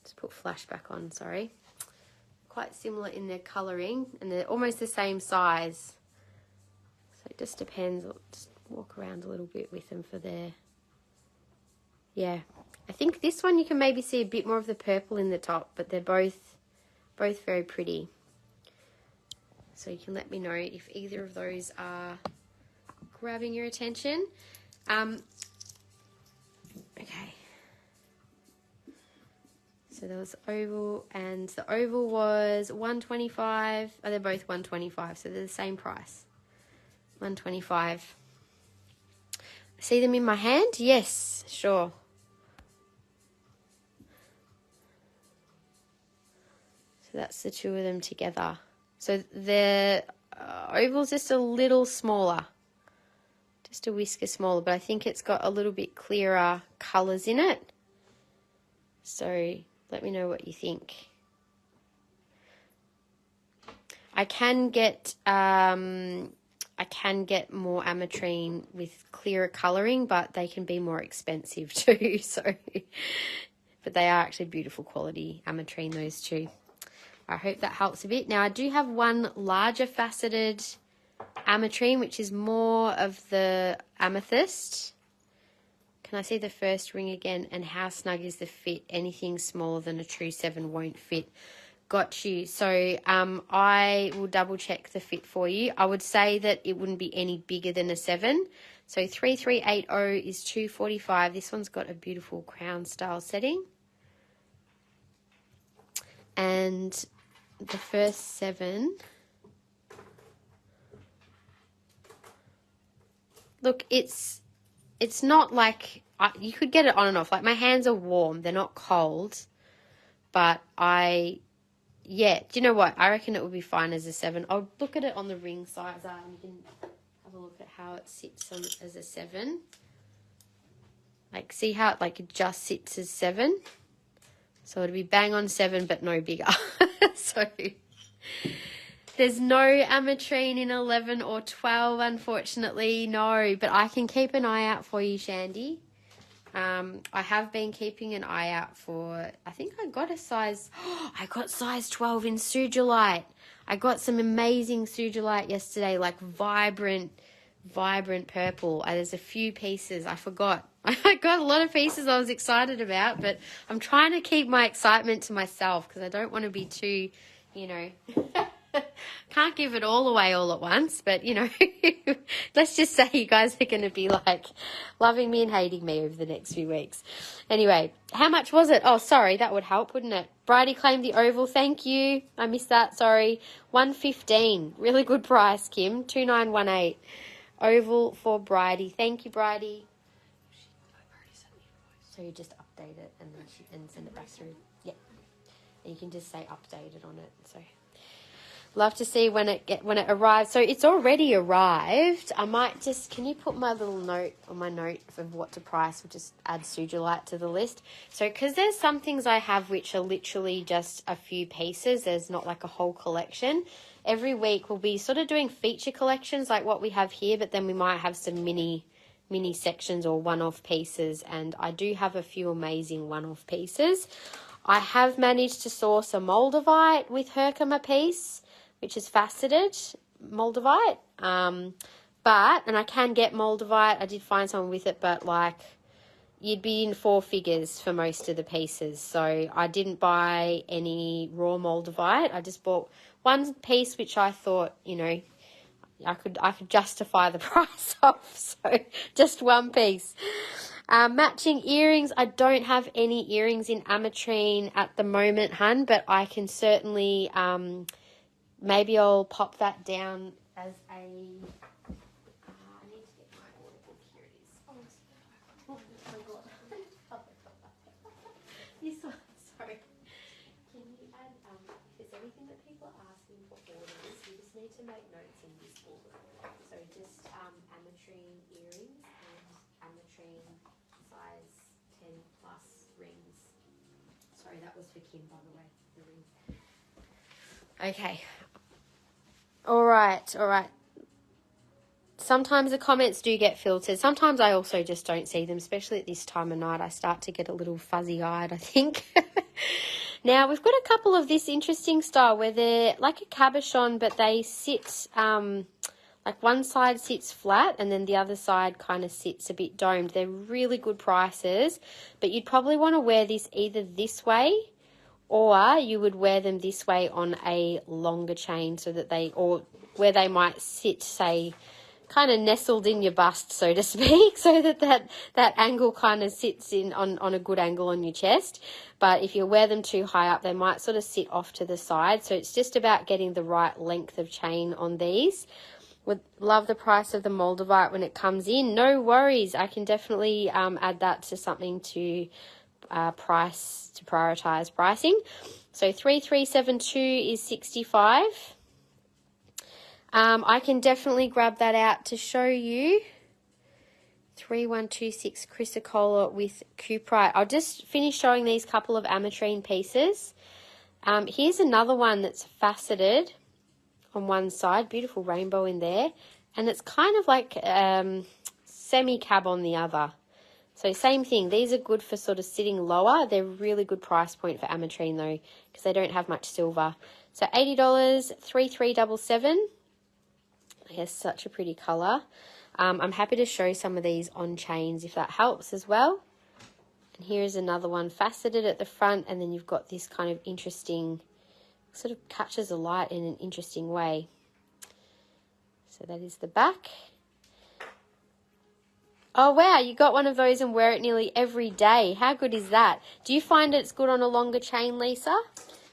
Just put flash back on, sorry. Quite similar in their colouring, and they're almost the same size. So it just depends. I'll just walk around a little bit with them for their... Yeah. I think this one you can maybe see a bit more of the purple in the top, but they're both very pretty. So you can let me know if either of those are grabbing your attention. Okay. So there was oval, and the oval was $125. Oh, they're both $125, so they're the same price. $125. See them in my hand? Yes, sure. So that's the two of them together. So the oval's just a little smaller. Just a whisker smaller, but I think it's got a little bit clearer colours in it. So let me know what you think. I can get more Ametrine with clearer colouring, but they can be more expensive too. So, but they are actually beautiful quality Ametrine, those two. I hope that helps a bit. Now I do have one larger faceted Ametrine, which is more of the amethyst. Can I see the first ring again? And how snug is the fit? Anything smaller than a true 7 won't fit. Got you. So I will double check the fit for you. I would say that it wouldn't be any bigger than a 7. So 3380 is $245. This one's got a beautiful crown style setting. And the first 7... Look, it's not like, you could get it on and off. Like, my hands are warm. They're not cold. But do you know what? I reckon it would be fine as a 7. I'll look at it on the ring size. You can a look at how it sits on as a 7. Like, see how it, like, it just sits as 7? So it'd be bang on 7, but no bigger. So there's no Ametrine in 11 or 12, unfortunately. No, but I can keep an eye out for you, Shandy. I have been keeping an eye out for, I think I got a size, I got size 12 in Sujolite. I got some amazing Sujolite yesterday, like vibrant purple. There's a few pieces, I forgot. I got a lot of pieces I was excited about, but I'm trying to keep my excitement to myself because I don't want to be too, you know, can't give it all away all at once, but, you know, let's just say you guys are going to be, like, loving me and hating me over the next few weeks. Anyway, how much was it? Oh, sorry, that would help, wouldn't it? Bridie claimed the oval. Thank you. I missed that, sorry. $115. Really good price, Kim. 2918. Oval for Bridie. Thank you, Bridie. So you just update it and then send it back through. Yeah. And you can just say updated on it. So love to see when it arrives. So it's already arrived. I might just, can you put my little note on my note of what to price? We'll just add Sujolite to the list. So because there's some things I have which are literally just a few pieces. There's not like a whole collection. Every week we'll be sort of doing feature collections like what we have here, but then we might have some mini sections or one-off pieces, and I do have a few amazing one-off pieces. I have managed to source a Moldavite with Herkimer piece, which is faceted Moldavite, and I can get Moldavite. I did find someone with it, but like you'd be in 4 figures for most of the pieces, so I didn't buy any raw Moldavite. I just bought one piece which I thought, you know, I could justify the price of, so just one piece. Matching earrings. I don't have any earrings in Ametrine at the moment, hun, but I can certainly, maybe I'll pop that down as a, I need to get my order book. Here it is. Oh my God. This one, sorry. Can you add, if there's anything that people are asking for orders, you just need to make notes in this book. So just Ametrine earrings and Ametrine size 10 plus rings. Sorry, that was for Kim, by the way, the rings. Okay. All right. Sometimes the comments do get filtered. Sometimes I also just don't see them, especially at this time of night. I start to get a little fuzzy-eyed, I think. Now, we've got a couple of this interesting style where they're like a cabochon, but they sit, like one side sits flat and then the other side kind of sits a bit domed. They're really good prices, but you'd probably want to wear this either this way or you would wear them this way on a longer chain so that they, or where they might sit, say, kind of nestled in your bust, so to speak, so that angle kind of sits in on a good angle on your chest. But if you wear them too high up, they might sort of sit off to the side. So it's just about getting the right length of chain on these. Would love the price of the Moldavite when it comes in. No worries. I can definitely add that to something to prioritize pricing. So 3372 is 65. I can definitely grab that out to show you. 3126 Chrysocolla with Cuprite. I'll just finish showing these couple of Ametrine pieces. Here's another one that's faceted on one side. Beautiful rainbow in there. And it's kind of like semi-cab on the other. So same thing. These are good for sort of sitting lower. They're really good price point for Ametrine though, because they don't have much silver. So $80, 3377. It has such a pretty colour. I'm happy to show some of these on chains if that helps as well. And here's another one faceted at the front, and then you've got this kind of interesting, sort of catches the light in an interesting way. So that is the back. Oh, wow, you got one of those and wear it nearly every day. How good is that? Do you find it's good on a longer chain, Lisa?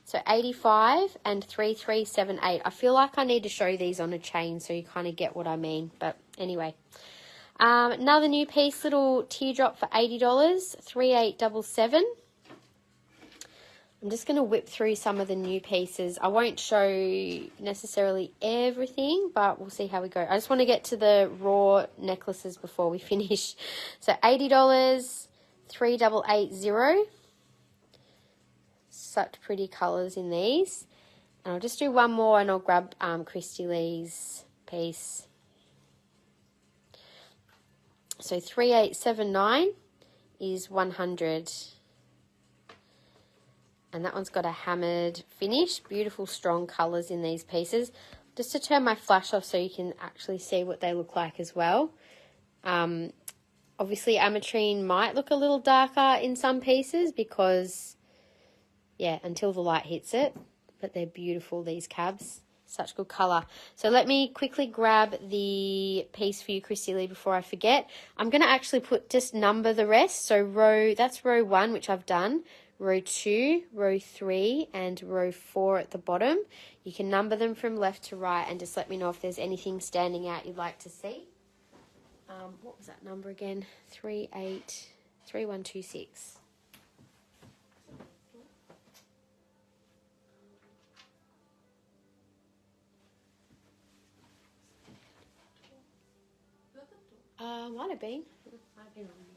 So 85 and 3378. I feel like I need to show these on a chain so you kind of get what I mean. But anyway, another new piece, little teardrop for $80, 3877. I'm just going to whip through some of the new pieces. I won't show necessarily everything, but we'll see how we go. I just want to get to the raw necklaces before we finish. So $80, 3880. Such pretty colours in these. And I'll just do one more and I'll grab Christy Lee's piece. So 3879 is 100. And that one's got a hammered finish. Beautiful, strong colours in these pieces. Just to turn my flash off so you can actually see what they look like as well. Obviously, Ametrine might look a little darker in some pieces because, yeah, until the light hits it. But they're beautiful, these cabs. Such good colour. So let me quickly grab the piece for you, Christy Lee, before I forget. I'm going to actually just number the rest. So that's row 1, which I've done. Row 2, row 3, and row 4 at the bottom. You can number them from left to right and just let me know if there's anything standing out you'd like to see. What was that number again? 3126. Might have been. Might have been on here.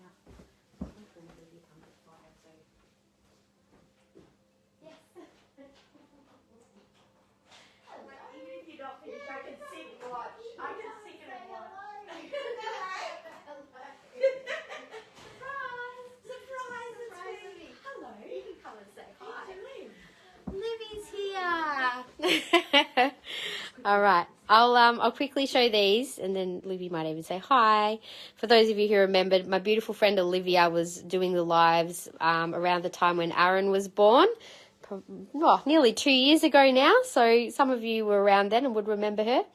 All right, I'll quickly show these, and then Livy might even say hi. For those of you who remembered, my beautiful friend Olivia was doing the lives around the time when Aaron was born, nearly 2 years ago now. So some of you were around then and would remember her.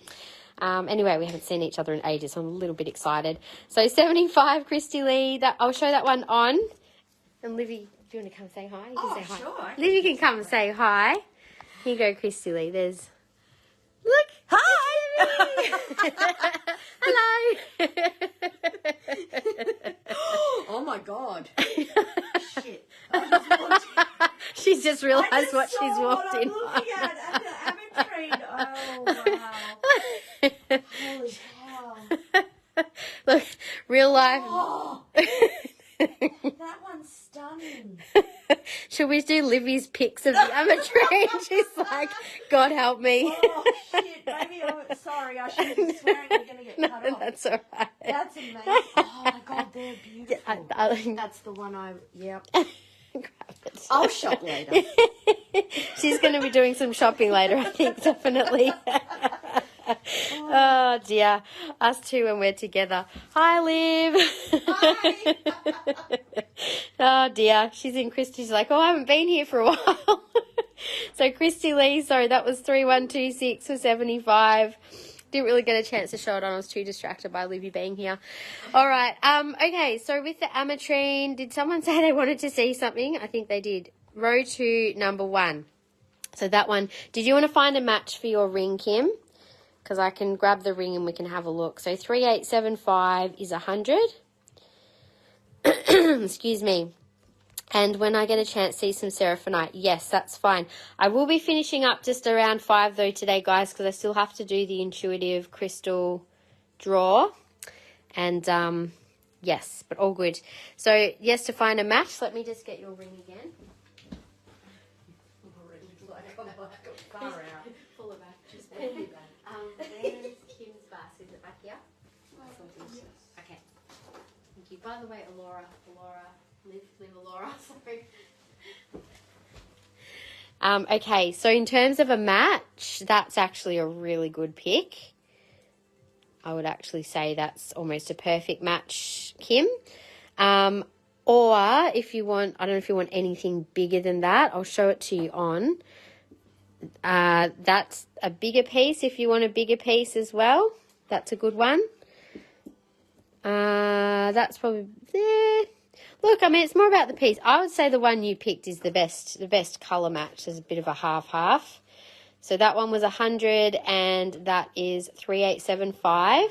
Anyway, we haven't seen each other in ages, so I'm a little bit excited. So 75, Christy Lee. I'll show that one on. And Livy, do you want to come say hi? You can say hi. Sure. Livy can come and say hi. Here you go, Christy Lee. There's... Look. Hi. Hello. Oh my God. Shit. She's just realised what she's walked in. I'm looking at the Ametrine. Oh wow. Holy hell. Look, real life. Oh, that one's stunning. Should we do Livy's pics of the Ametrine? She's like, God help me. Oh shit, maybe sorry, I shouldn't be swearing I'm going to get cut off. That's all right. That's amazing. Oh my God, they're beautiful. That's the one yep. Grab it. I'll shop later. She's going to be doing some shopping later, I think, definitely. Oh dear, us two when we're together. Hi, Liv. Hi. Oh dear, she's in Christy. She's like, oh, I haven't been here for a while. So Christy Lee, sorry, that was 3126 for 75. Didn't really get a chance to show it on. I was too distracted by Livy being here. All right. Okay, so with the Ametrine, did someone say they wanted to see something? I think they did. Row 2, number 1. So that one. Did you want to find a match for your ring, Kim? Because I can grab the ring and we can have a look. So 3875 is 100. Excuse me. And when I get a chance, see some Seraphonite. Yes, that's fine. I will be finishing up just around 5 though today, guys, because I still have to do the intuitive crystal draw. And yes, but all good. So yes, to find a match, let me just get your ring again. Far out. Pull it back. Just pull it back. There's Kim's bus. Is it back here? Yes. Okay. Thank you. By the way, Alora, Liv Alora, sorry. Okay, so in terms of a match, that's actually a really good pick. I would actually say that's almost a perfect match, Kim. Or if you want, I don't know if you want anything bigger than that, I'll show it to you on. That's a bigger piece if you want a bigger piece as well. That's a good one. That's probably there. Look, I mean, it's more about the piece. I would say the one you picked is the best colour match. There's a bit of a half-half. So that one was 100 and that is 3875.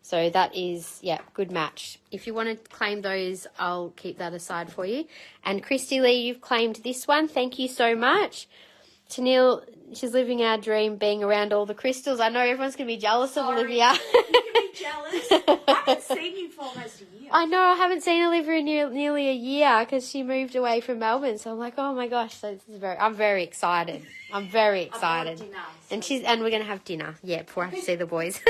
So that is, yeah, good match. If you want to claim those, I'll keep that aside for you. And Christy Lee, you've claimed this one. Thank you so much. Tanil, she's living our dream being around all the crystals. I know everyone's going to be jealous of Olivia. You can be jealous. I haven't seen you for almost a year. I know, I haven't seen Olivia in nearly a year because she moved away from Melbourne. So I'm like, oh my gosh, so this is I'm very excited. I'm very excited. And we're going to have dinner, yeah, before I have to see the boys.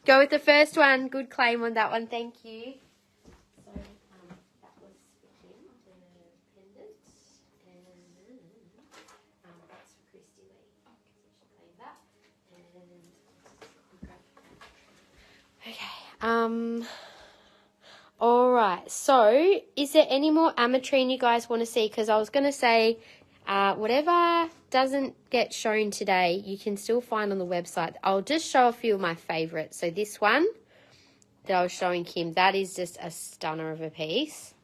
Go with the first one. Good claim on that one. Thank you. So that was for him, the pendant. And that's for Christy Lee. So she claimed that. And okay. All right. So, is there any more Ametrine you guys want to see? Because I was going to say, whatever doesn't get shown today, you can still find on the website. I'll just show a few of my favorites. So this one that I was showing Kim, that is just a stunner of a piece.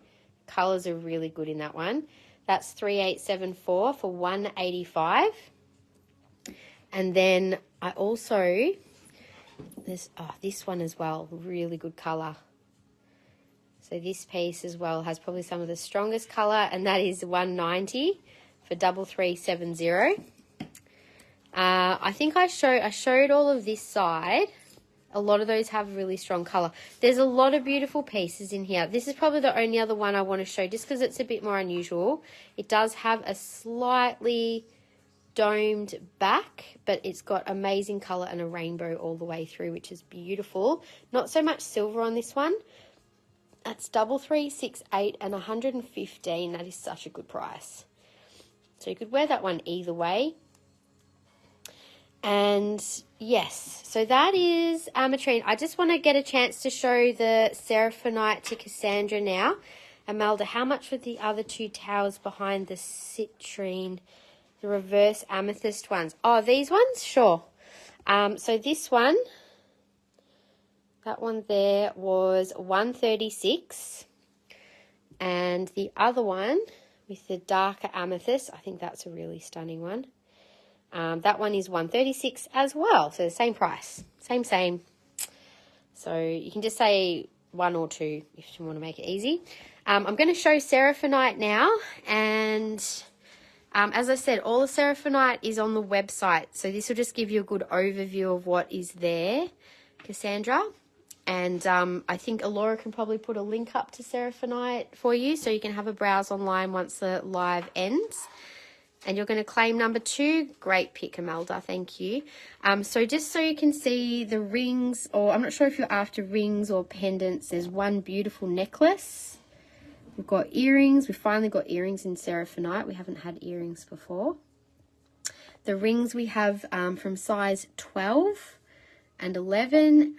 Colors are really good in that one. That's 3874 for $185. And then I also, this one as well, really good color. So this piece as well has probably some of the strongest colour, and that is $190 for 3370. I think I showed all of this side. A lot of those have really strong colour. There's a lot of beautiful pieces in here. This is probably the only other one I want to show just because it's a bit more unusual. It does have a slightly domed back, but it's got amazing colour and a rainbow all the way through, which is beautiful. Not so much silver on this one. That's 3368 and 115. That is such a good price. So you could wear that one either way. And yes, so that is Ametrine. I just want to get a chance to show the Seraphonite to Cassandra now. Amelda, how much were the other two towers behind the citrine, the reverse amethyst ones? Oh, these ones? Sure. So this one, that one there was $136. And the other one with the darker amethyst, I think that's a really stunning one. That one is $136 as well. So the same price. Same. So you can just say one or two if you want to make it easy. I'm going to show Seraphonite now. And as I said, all the Seraphonite is on the website. So this will just give you a good overview of what is there, Cassandra. And I think Alora can probably put a link up to Seraphonite for you so you can have a browse online once the live ends. And you're going to claim number 2. Great pick, Imelda. Thank you. So just so you can see the rings, or I'm not sure if you're after rings or pendants, there's one beautiful necklace. We've got earrings. We've finally got earrings in Seraphonite. We haven't had earrings before. The rings we have from size 12 and 11.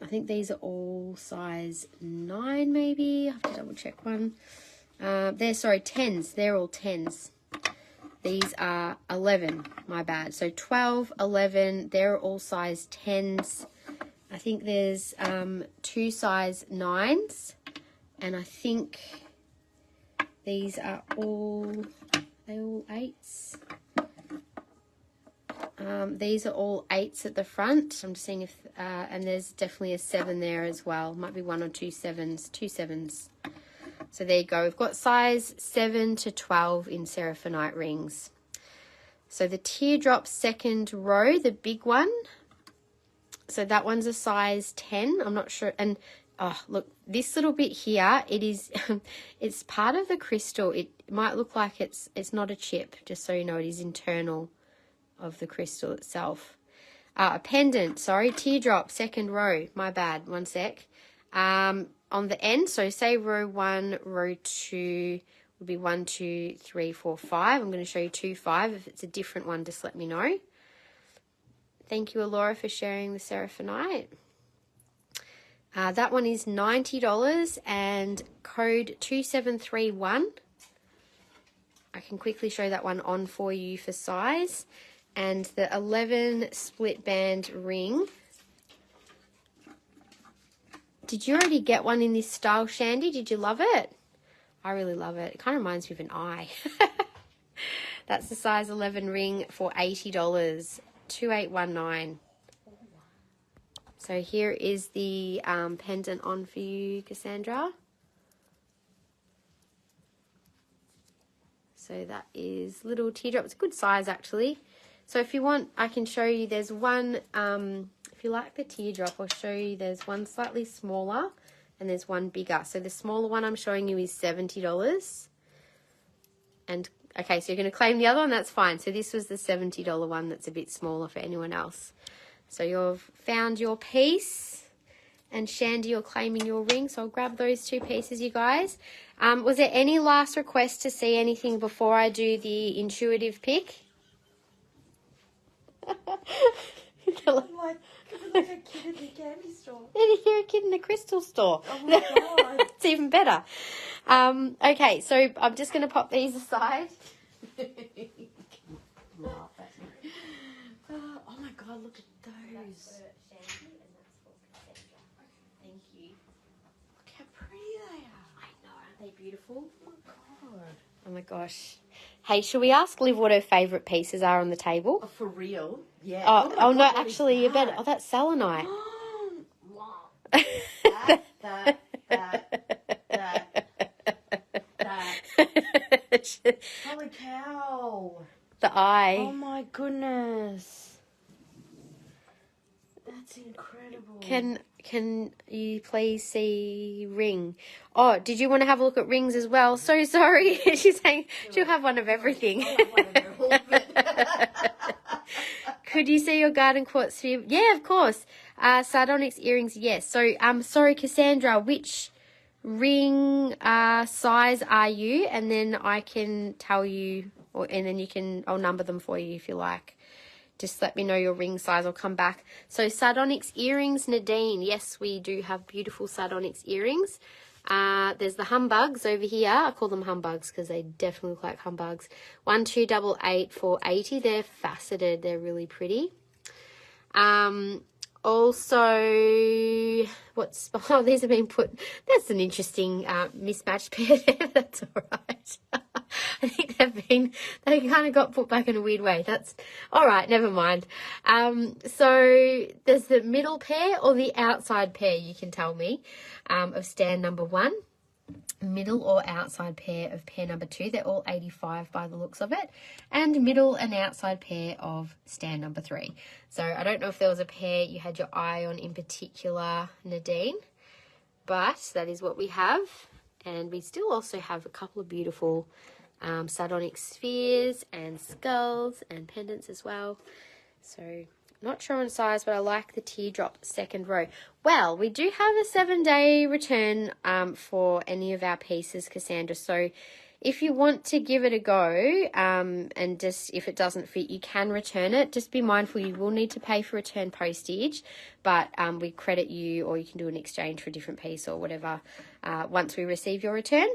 I think these are all size 9 maybe. I have to double check one. They're 10s. They're all 10s. These are 11, my bad. So 12, 11, they're all size 10s. I think there's 2 size 9s. And I think these are all 8s. These are all 8s at the front. I'm just seeing if, and there's definitely a 7 there as well. Might be 1 or 2 7s, 2 7s. So there you go. We've got size 7 to 12 in Seraphonite rings. So the teardrop second row, the big one. So that one's a size 10. I'm not sure. And oh, look, this little bit here, it is, it's part of the crystal. It might look like it's not a chip, just so you know, it is internal of the crystal itself. A pendant, sorry, teardrop second row. My bad. One sec. On the end, so say row 1, row 2 would be 1, 2, 3, 4, 5. I'm going to show you 2, 5. If it's a different one, just let me know. Thank you, Alora, for sharing the Seraphonite. That one is $90 and code 2731. I can quickly show that one on for you for size. And the 11 split band ring. Did you already get one in this style, Shandy? Did you love it? I really love it. It kind of reminds me of an eye. That's the size 11 ring for $80. 2819. So here is the pendant on for you, Cassandra. So that is little teardrop. It's a good size actually. So if you want, I can show you. There's one, if you like the teardrop, I'll show you. There's one slightly smaller and there's one bigger. So the smaller one I'm showing you is $70. And okay, so you're going to claim the other one, that's fine. So this was the $70 one that's a bit smaller for anyone else. So you've found your piece, and Shandy, you're claiming your ring. So I'll grab those two pieces, you guys. Was there any last request to see anything before I do the intuitive pick? Like a kid in the candy store. You're a kid in the crystal store. Oh my god. It's even better. Okay, so I'm just going to pop these aside. Oh my god, look at those. Thank you. Look how pretty they are. I know, aren't they beautiful? Oh my god. Oh my gosh. Hey, should we ask Liv what her favourite pieces are on the table? Oh, for real? Yeah. Oh no, actually, you better. Oh, that's selenite. that. Holy cow. The eye. Oh my goodness. That's incredible. Can you please see ring? Oh, did you want to have a look at rings as well? So sorry. She's saying she'll have one of everything. Could you see your garden quartz sphere? Yeah, of course. Sardonyx earrings, yes. So, sorry, Cassandra, which ring size are you? And then I can tell you, and then I'll number them for you if you like. Just let me know your ring size. I'll come back. So sardonyx earrings, Nadine. Yes, we do have beautiful sardonyx earrings. There's the humbugs over here. I call them humbugs because they definitely look like humbugs. 1288 for 80. They're faceted. They're really pretty. Also, these have been put. That's an interesting mismatched pair there. That's all right. I think they kind of got put back in a weird way. That's all right. Never mind. So there's the middle pair or the outside pair. You can tell me of stand number 1. Middle or outside pair of pair number 2. They're all 85 by the looks of it. And middle and outside pair of stand number 3. So I don't know if there was a pair you had your eye on in particular, Nadine, but that is what we have. And we still also have a couple of beautiful sardonyx spheres and skulls and pendants as well. So not sure on size, but I like the teardrop second row. Well, we do have a 7-day return for any of our pieces, Cassandra. So if you want to give it a go, and just if it doesn't fit, you can return it. Just be mindful you will need to pay for return postage, but we credit you, or you can do an exchange for a different piece or whatever once we receive your return.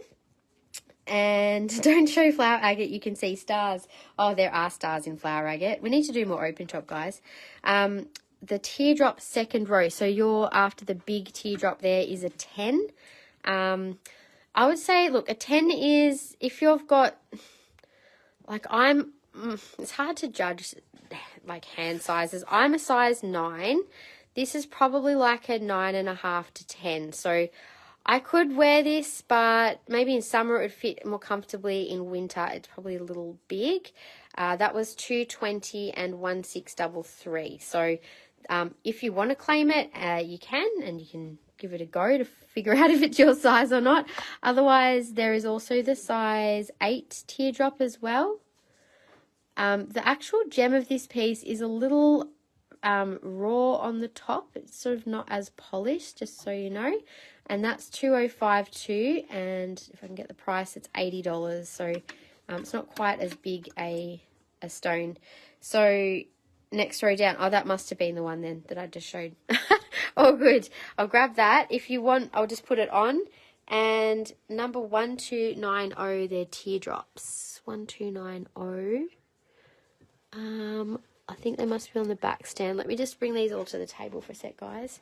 And don't show flower agate, you can see stars. Oh, there are stars in flower agate. We need to do more open top, guys. The teardrop second row. So you're after the big teardrop there is a 10. I would say, look, a 10 is, if you've got, like it's hard to judge like hand sizes. I'm a size 9. This is probably like a 9.5 to 10. So I could wear this, but maybe in summer it would fit more comfortably. In winter, it's probably a little big. That was 220 and 1633. So if you want to claim it, you can, and you can give it a go to figure out if it's your size or not. Otherwise, there is also the size 8 teardrop as well. The actual gem of this piece is a little raw on the top. It's sort of not as polished, just so you know. And that's 2052, and if I can get the price, it's $80. So it's not quite as big a stone. So next row down, oh, that must have been the one then that I just showed. Oh, good. I'll grab that. If you want, I'll just put it on. And number 1290, they're teardrops. 1290. I think they must be on the back stand. Let me just bring these all to the table for a sec, guys.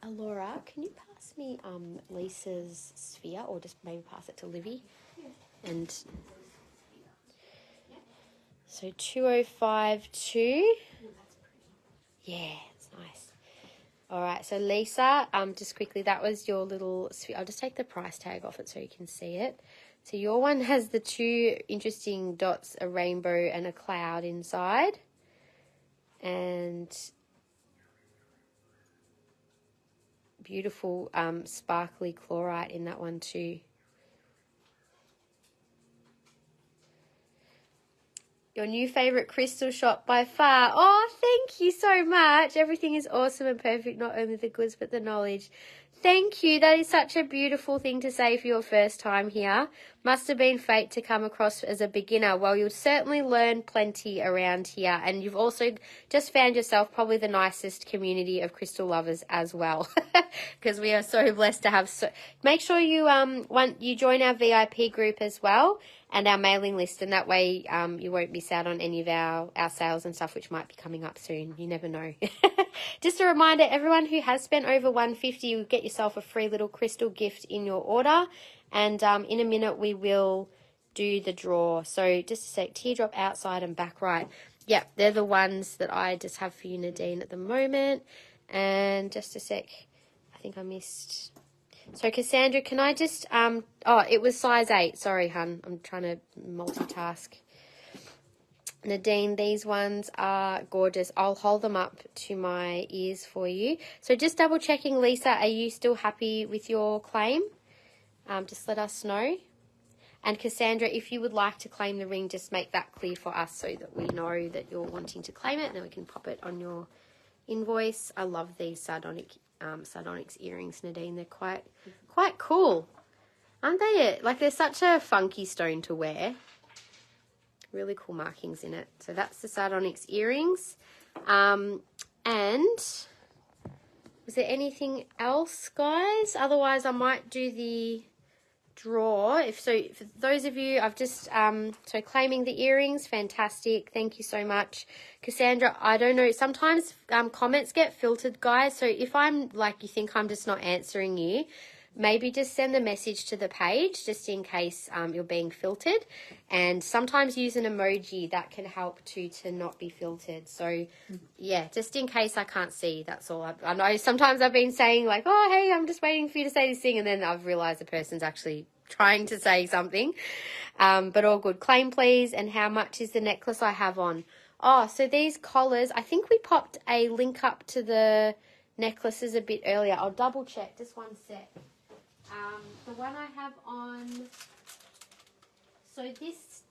Laura, can you pass me Lisa's sphere, or just maybe pass it to Livy? Yeah. And so 2052. Yeah, it's nice. All right, so Lisa, just quickly, that was your little sphere. I'll just take the price tag off it so you can see it. So your one has the two interesting dots, a rainbow and a cloud inside. And beautiful sparkly chlorite in that one too. Your new favourite crystal shop by far. Oh, thank you so much. Everything is awesome and perfect, not only the goods but the knowledge. Thank you. That is such a beautiful thing to say for your first time here. Must have been fate to come across as a beginner. Well, you'll certainly learn plenty around here. And you've also just found yourself probably the nicest community of crystal lovers as well. Because we are so blessed to have make sure you join our VIP group as well and our mailing list, and that way you won't miss out on any of our sales and stuff, which might be coming up soon. You never know. Just a reminder, everyone who has spent over $150, you get yourself a free little crystal gift in your order. And in a minute, we will do the draw. So just a sec, teardrop outside and back right. Yep, they're the ones that I just have for you, Nadine, at the moment. And just a sec, I think I missed... So, Cassandra, can I just... oh, it was size 8. Sorry, hun. I'm trying to multitask. Nadine, these ones are gorgeous. I'll hold them up to my ears for you. So, just double-checking, Lisa, are you still happy with your claim? Just let us know. And, Cassandra, if you would like to claim the ring, just make that clear for us so that we know that you're wanting to claim it, and then we can pop it on your invoice. I love these sardonyx earrings, Nadine. They're quite cool, aren't they? Like, they're such a funky stone to wear. Really cool markings in it. So that's the sardonyx earrings. And was there anything else, guys? Otherwise, I might do the draw. For those of you, I've just so claiming the earrings, fantastic. Thank you so much, Cassandra. I don't know, sometimes comments get filtered, guys, so if I'm like, you think I'm just not answering you, maybe just send the message to the page just in case you're being filtered, and sometimes use an emoji that can help to not be filtered. So yeah, just in case I can't see, that's all. I know sometimes I've been saying like, oh hey, I'm just waiting for you to say this thing, and then I've realized the person's actually trying to say something. But all good. Claim please. And how much is the necklace I have on? Oh, so these collars, I think we popped a link up to the necklaces a bit earlier. I'll double check, just one sec. The one I have on, so this,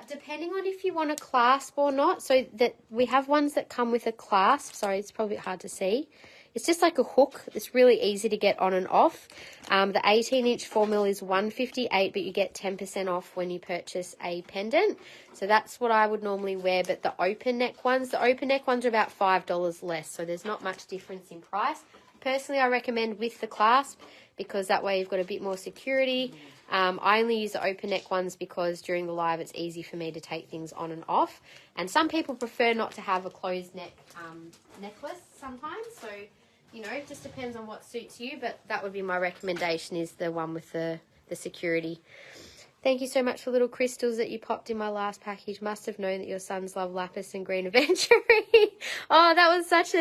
depending on if you want a clasp or not, so that we have ones that come with a clasp. Sorry, it's probably hard to see. It's just like a hook. It's really easy to get on and off. The 18-inch 4mm is $158, but you get 10% off when you purchase a pendant. So that's what I would normally wear. But the open neck ones are about $5 less. So there's not much difference in price. Personally, I recommend with the clasp because that way you've got a bit more security. I only use the open neck ones because during the live it's easy for me to take things on and off. And some people prefer not to have a closed neck necklace sometimes. So, you know, it just depends on what suits you. But that would be my recommendation, is the one with the security. Thank you so much for little crystals that you popped in my last package. Must have known that your sons love lapis and green aventurine. Oh, that was such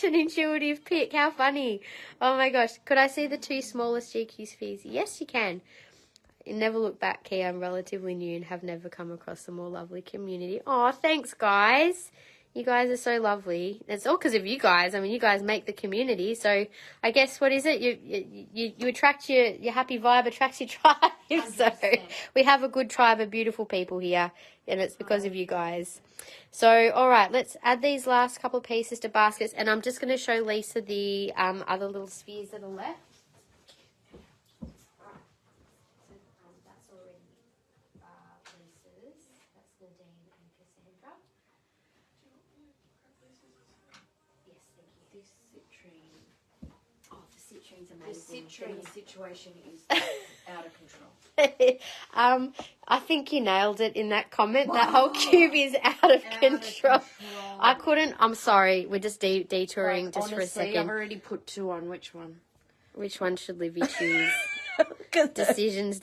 an intuitive pick. How funny. Oh my gosh. Could I see the 2 smallest GQ spheres? Yes, you can. Never look back, Key. I'm relatively new and have never come across a more lovely community. Oh, thanks, guys. You guys are so lovely. It's all because of you guys. I mean, you guys make the community. So I guess, what is it? You attract your happy vibe, attracts your tribe. 100%. So we have a good tribe of beautiful people here, and it's because of you guys. So, all right, let's add these last couple of pieces to baskets, and I'm just going to show Lisa the other little spheres that are left. The citrine situation is out of control. I think you nailed it in that comment. That whole cube is out of control. I'm sorry. We're just detouring just honestly, for a second. I've already put 2 on. Which one? Which one should Livy choose? Look at that. Decisions.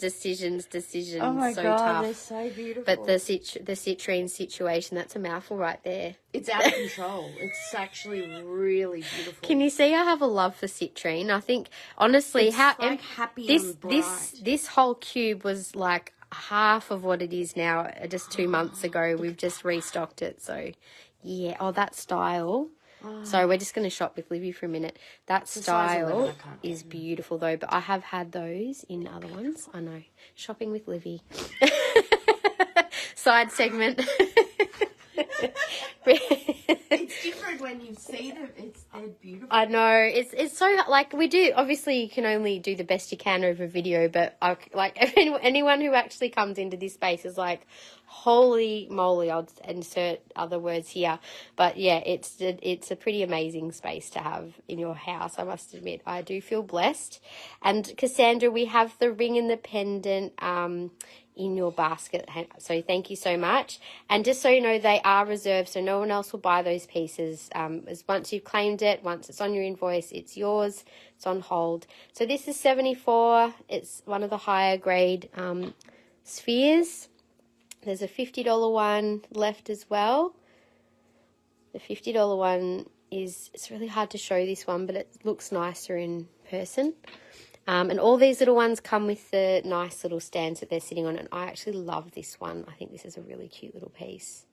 Oh my so God, tough. they're so beautiful. But the citrine situation, that's a mouthful right there. It's out of control. It's actually really beautiful. Can you see I have a love for citrine? I think, honestly, It's like happy and bright. This whole cube was like half of what it is now just 2 months ago. We've just restocked it. So, yeah. Oh, that style. Sorry, we're just going to shop with Livy for a minute. That style is beautiful, though. But I have had those in other ones. I know. Shopping with Livy. Side segment. It's different when you see them. They're beautiful. I know. It's so, like, we do, obviously you can only do the best you can over video, but anyone who actually comes into this space is like, holy moly, I'll insert other words here. But yeah, it's a pretty amazing space to have in your house, I must admit. I do feel blessed. And Cassandra, we have the ring and the pendant in your basket, so thank you so much. And just so you know, they are reserved, so no one else will buy those pieces. As once you've claimed it, once it's on your invoice, it's yours. It's on hold. So this is 74. It's one of the higher grade spheres. There's a $50 one left as well. The $50 one it's really hard to show this one, but it looks nicer in person. And all these little ones come with the nice little stands that they're sitting on. And I actually love this one. I think this is a really cute little piece.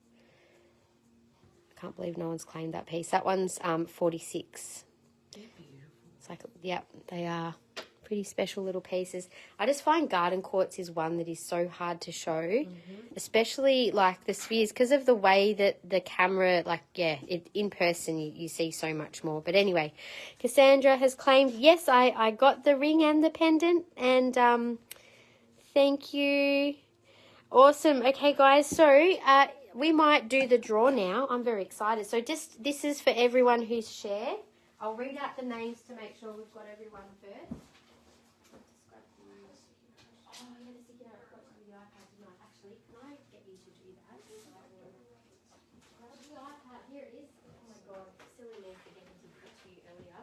I can't believe no one's claimed that piece. That one's 46. They're beautiful. It's like, yep, they are pretty special little pieces. I just find garden quartz is one that is so hard to show, especially like the spheres, because of the way that the camera, like, yeah, in person you see so much more. But anyway, Cassandra has claimed, yes, I got the ring and the pendant, and thank you. Awesome. Okay, guys, so we might do the draw now. I'm very excited. So this is for everyone who's shared. I'll read out the names to make sure we've got everyone first. Here it is. Oh my God, silly me forgetting to give it to you earlier.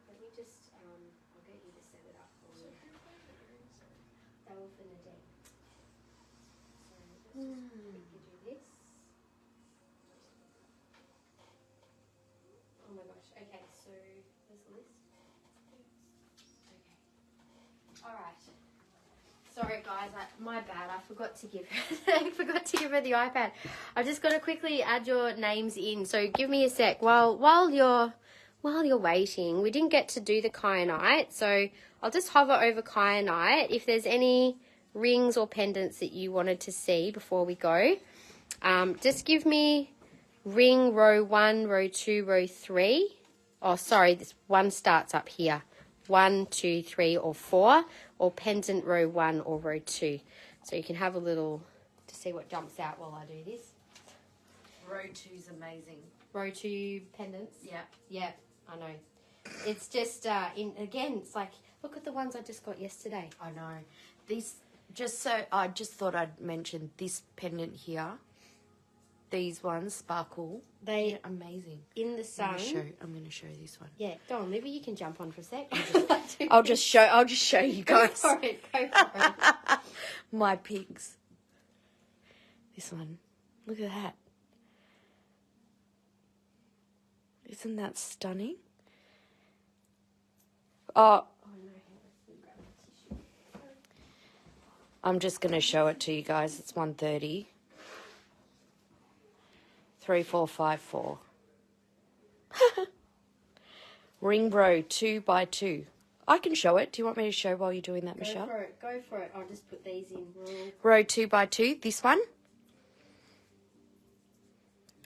Let me just, I'll get you to set it up for me. That will for Nadine. So let's just quickly do this. Oh my gosh, okay, so there's a list. Okay. All right. Sorry guys, my bad. I forgot to give her the iPad. I just got to quickly add your names in. So give me a sec. While you're waiting, we didn't get to do the kyanite, so I'll just hover over kyanite. If there's any rings or pendants that you wanted to see before we go, just give me ring row 1, row 2, row 3. Oh, sorry, this one starts up here. 1, 2, 3, or 4, or pendant row 1 or row 2. So you can have a little to see what jumps out while I do this. Row 2's amazing. Row 2 pendants? Yeah. Yeah, I know. It's just, again, it's like, look at the ones I just got yesterday. I know. These, I just thought I'd mention this pendant here. These ones sparkle. They're amazing. In the sun. I'm going to show this one. Yeah, go on, maybe you can jump on for a sec. I'll just show you guys. Go for it. My pigs. This one. Look at that. Isn't that stunning? Oh. I'm just going to show it to you guys. It's 1:30. 3454. Ring row 2 by 2. I can show it. Do you want me to show while you're doing that, Michelle? Go for it. I'll just put these in. Row 2 by 2. This one.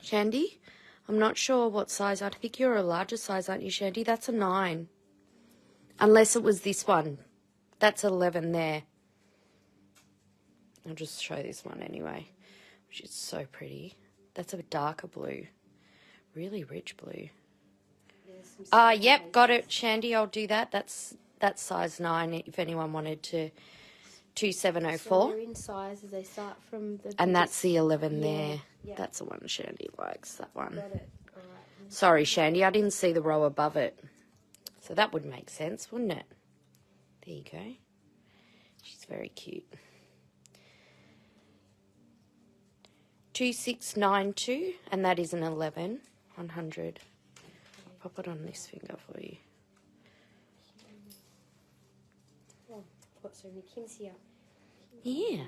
Shandy, I'm not sure what size. I think you're a larger size, aren't you, Shandy? That's a 9. Unless it was this one. That's 11 there. I'll just show this one anyway, which is so pretty. That's a darker blue. Really rich blue. Yep, got it, Shandy. I'll do that. That's size 9 if anyone wanted to. 2704. So they're in sizes. They start from the... And that's the 11 there. Yeah. That's the one Shandy likes, that one. Got it. All right. Sorry, Shandy, I didn't see the row above it. So that would make sense, wouldn't it? There you go. She's very cute. 2692, and that is an 11, 100. I'll pop it on this finger for you. Oh, what's so Kim's here? Yeah.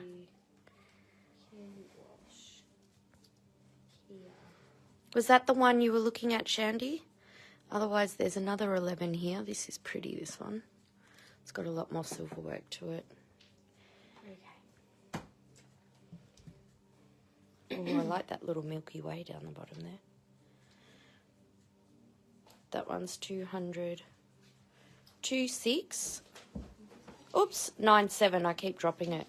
Was that the one you were looking at, Shandy? Otherwise, there's another 11 here. This is pretty, this one. It's got a lot more silver work to it. Oh, I like that little Milky Way down the bottom there. That one's 200. 26. Oops, 97. I keep dropping it.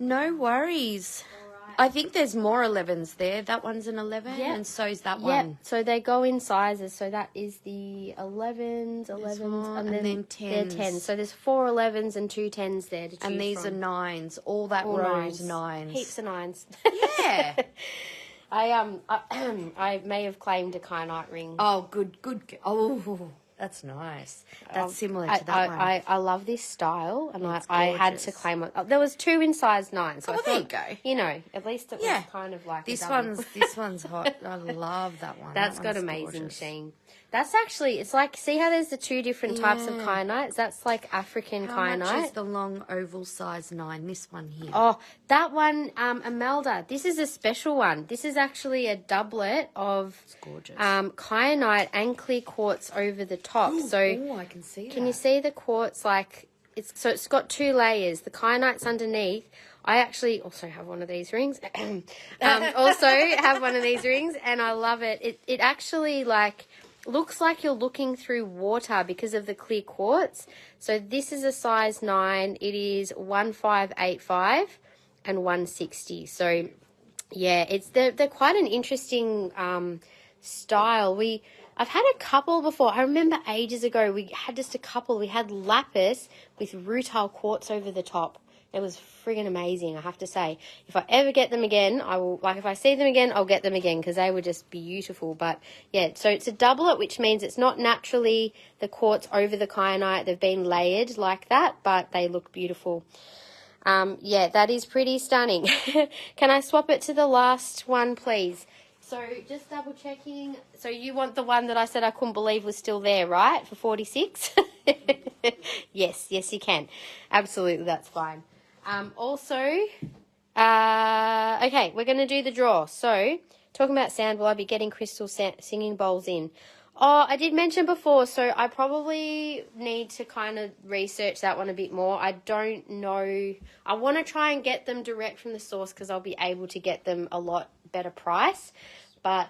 No worries. I think there's more 11s there. That one's an 11, Yep. and so's that Yep. one. So they go in sizes. So that is the 11s, more, and and then they're 10s. 10s. So there's 4 11s and 2 10s there to choose And these from. are 9s. All that All row's 9s. Heaps of 9s. Yeah. I may have claimed a kyanite ring. Oh, good. Oh, that's nice. That's similar to that one. I love this style, and It's I had to gorgeous. claim it. There was 2 in size 9, so Oh, I well, there thought, you go. at least it Yeah. was kind of like This a double. one's hot. I love that one. That's That got one's amazing gorgeous. sheen. That's actually, it's like, see how there's the 2 different types of Yeah. kyanites? That's like African How kyanite. much is the long oval size 9? This one here. Oh, that one, Imelda, this is a special one. This is actually a doublet of It's gorgeous. kyanite and clear quartz over the top. So oh, I can see that. can you see the quartz? Like it's got 2 layers. The kyanite's underneath. I actually also have one of these rings. Also have one of these rings, and I love it. It actually looks like you're looking through water because of the clear quartz. So this is a size 9. It is 1585 and 160. So yeah, they're quite an interesting style. I've had a couple before. I remember ages ago we had just a couple. We had lapis with rutile quartz over the top. It was friggin' amazing, I have to say. If I ever get them again, I will, if I see them again, I'll get them again because they were just beautiful. But yeah, so it's a doublet, which means it's not naturally the quartz over the kyanite. They've been layered like that, but they look beautiful. Yeah, that is pretty stunning. Can I swap it to the last one, please? So just double checking. So you want the one that I said I couldn't believe was still there, right? For 46? Yes, you can. Absolutely, that's fine. Okay, we're going to do the draw. So, talking about sound, will I be getting crystal singing bowls in? Oh, I did mention before, so I probably need to kind of research that one a bit more. I don't know. I want to try and get them direct from the source because I'll be able to get them a lot better price. But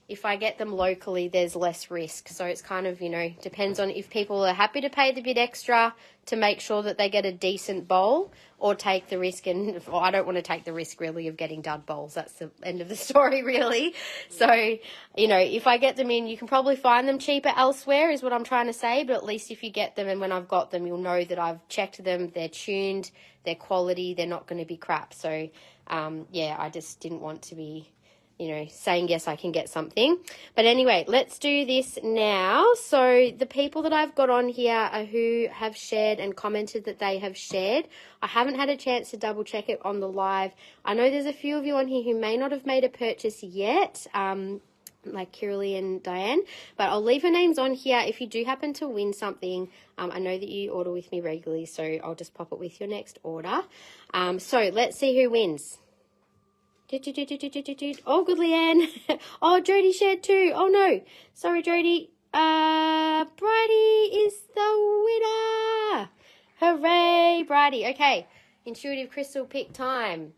if I get them locally, there's less risk. So it's kind of, depends on if people are happy to pay the bit extra to make sure that they get a decent bowl, or take the risk. Or I don't want to take the risk really of getting dud bowls. That's the end of the story really. So, if I get them in, you can probably find them cheaper elsewhere is what I'm trying to say. But at least if you get them, and when I've got them, you'll know that I've checked them. They're tuned, they're quality, they're not going to be crap. So, yeah, I just didn't want to be saying yes, I can get something. But anyway, let's do this now. So the people that I've got on here are who have shared and commented that they have shared. I haven't had a chance to double check it on the live. I know there's a few of you on here who may not have made a purchase yet, like Kiralee and Diane, but I'll leave your names on here if you do happen to win something. I know that you order with me regularly, so I'll just pop it with your next order. So let's see who wins. Oh, good, Leanne. Oh, Jody shared too. Oh, no. Sorry, Jody. Bridie is the winner. Hooray, Bridie. Okay. Intuitive crystal pick time.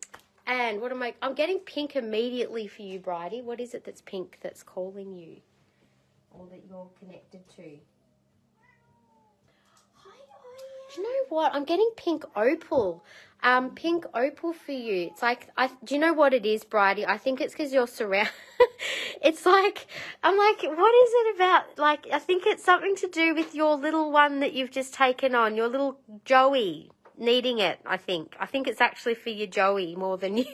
And what am I'm getting pink immediately for you, Bridie. What is it that's pink that's calling you? Or that you're connected to? Do you know what? I'm getting pink opal. Pink opal for you. It's like, do you know what it is, Bridie? I think it's because you're surrounded. It's like, I'm like, what is it about? Like, I think it's something to do with your little one that you've just taken on, your little Joey. needing it, I think. I think it's actually for your Joey more than you.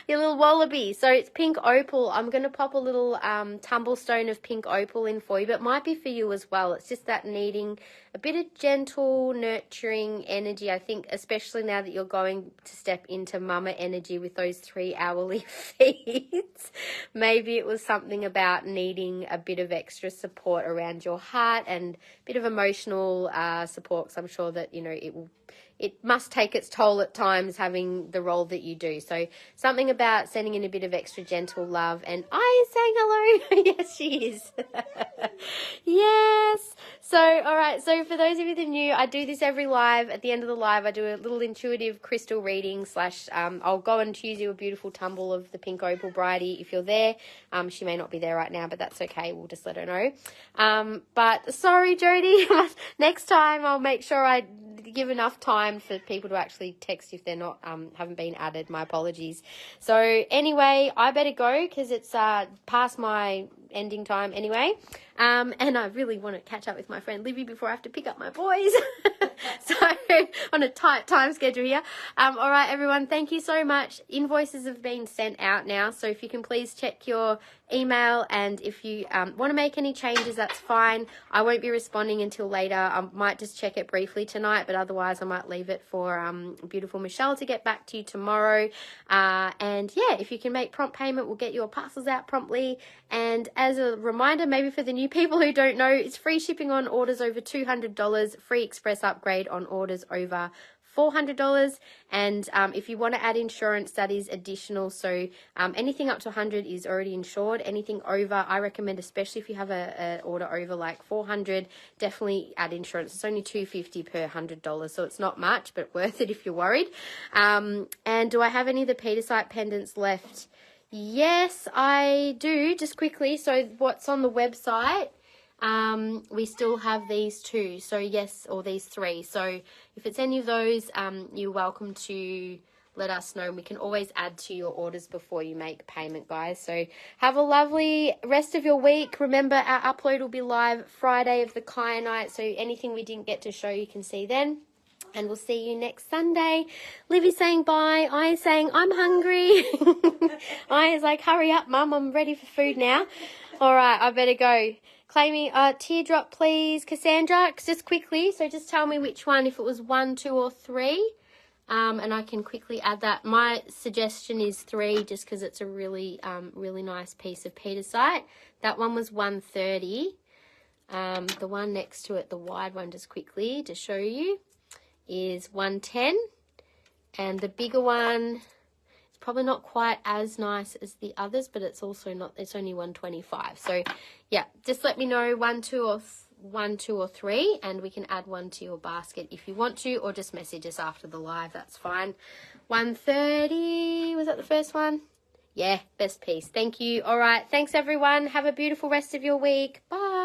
Your little wallaby. So it's pink opal. I'm going to pop a little tumblestone of pink opal in for you, but it might be for you as well. It's just that needing a bit of gentle, nurturing energy. I think especially now that you're going to step into mama energy with those 3 hourly feeds. Maybe it was something about needing a bit of extra support around your heart and a bit of emotional support, because I'm sure that, you know, it must take its toll at times having the role that you do. So something about sending in a bit of extra gentle love. And I saying hello. Yes, she is. Yes. So, all right. So for those of you that are new, I do this every live. At the end of the live, I do a little intuitive crystal reading / I'll go and choose you a beautiful tumble of the pink opal bridie if you're there. She may not be there right now, but that's okay. We'll just let her know. But sorry, Jody. Next time I'll make sure I give enough time for people to actually text if they're not haven't been added. My apologies. So anyway, I better go because it's past my ending time anyway. And I really want to catch up with my friend Livy before I have to pick up my boys. So on a tight time schedule here. All right, everyone, thank you so much. Invoices have been sent out now, so if you can please check your email, and if you want to make any changes, that's fine. I won't be responding until later. I might just check it briefly tonight, but otherwise I might leave it for beautiful Michelle to get back to you tomorrow. And yeah, if you can make prompt payment, we'll get your parcels out promptly. And as a reminder, maybe for the new people who don't know, it's free shipping on orders over $200, free express upgrade on orders over $400. And if you want to add insurance, that is additional. So anything up to 100 is already insured. Anything over, I recommend, especially if you have a order over like 400, definitely add insurance. It's only $250 per $100, so it's not much, but worth it if you're worried. And do I have any of the Petersite pendants left? Yes, I do. Just quickly, so what's on the website, we still have these 2, so yes, or these 3. So if it's any of those, you're welcome to let us know. We can always add to your orders before you make payment, guys. So have a lovely rest of your week. Remember, our upload will be live Friday of the Kyanite, so anything we didn't get to show you can see then. And we'll see you next Sunday. Livy saying bye. I saying I'm hungry. I is like, hurry up, Mum. I'm ready for food now. All right, I better go. Claiming teardrop, please, Cassandra. Just quickly. So just tell me which one, if it was 1, 2, or 3. And I can quickly add that. My suggestion is 3, just because it's a really, really nice piece of Petersite. That one was 130. The one next to it, the wide one, just quickly to show you, is 110, and the bigger one is probably not quite as nice as the others, but it's also not, it's only 125. So yeah, just let me know 1, 2, or 3, and we can add one to your basket if you want to, or just message us after the live. That's fine. 130, was that the first one? Yeah, best piece. Thank you. All right, thanks everyone. Have a beautiful rest of your week. Bye.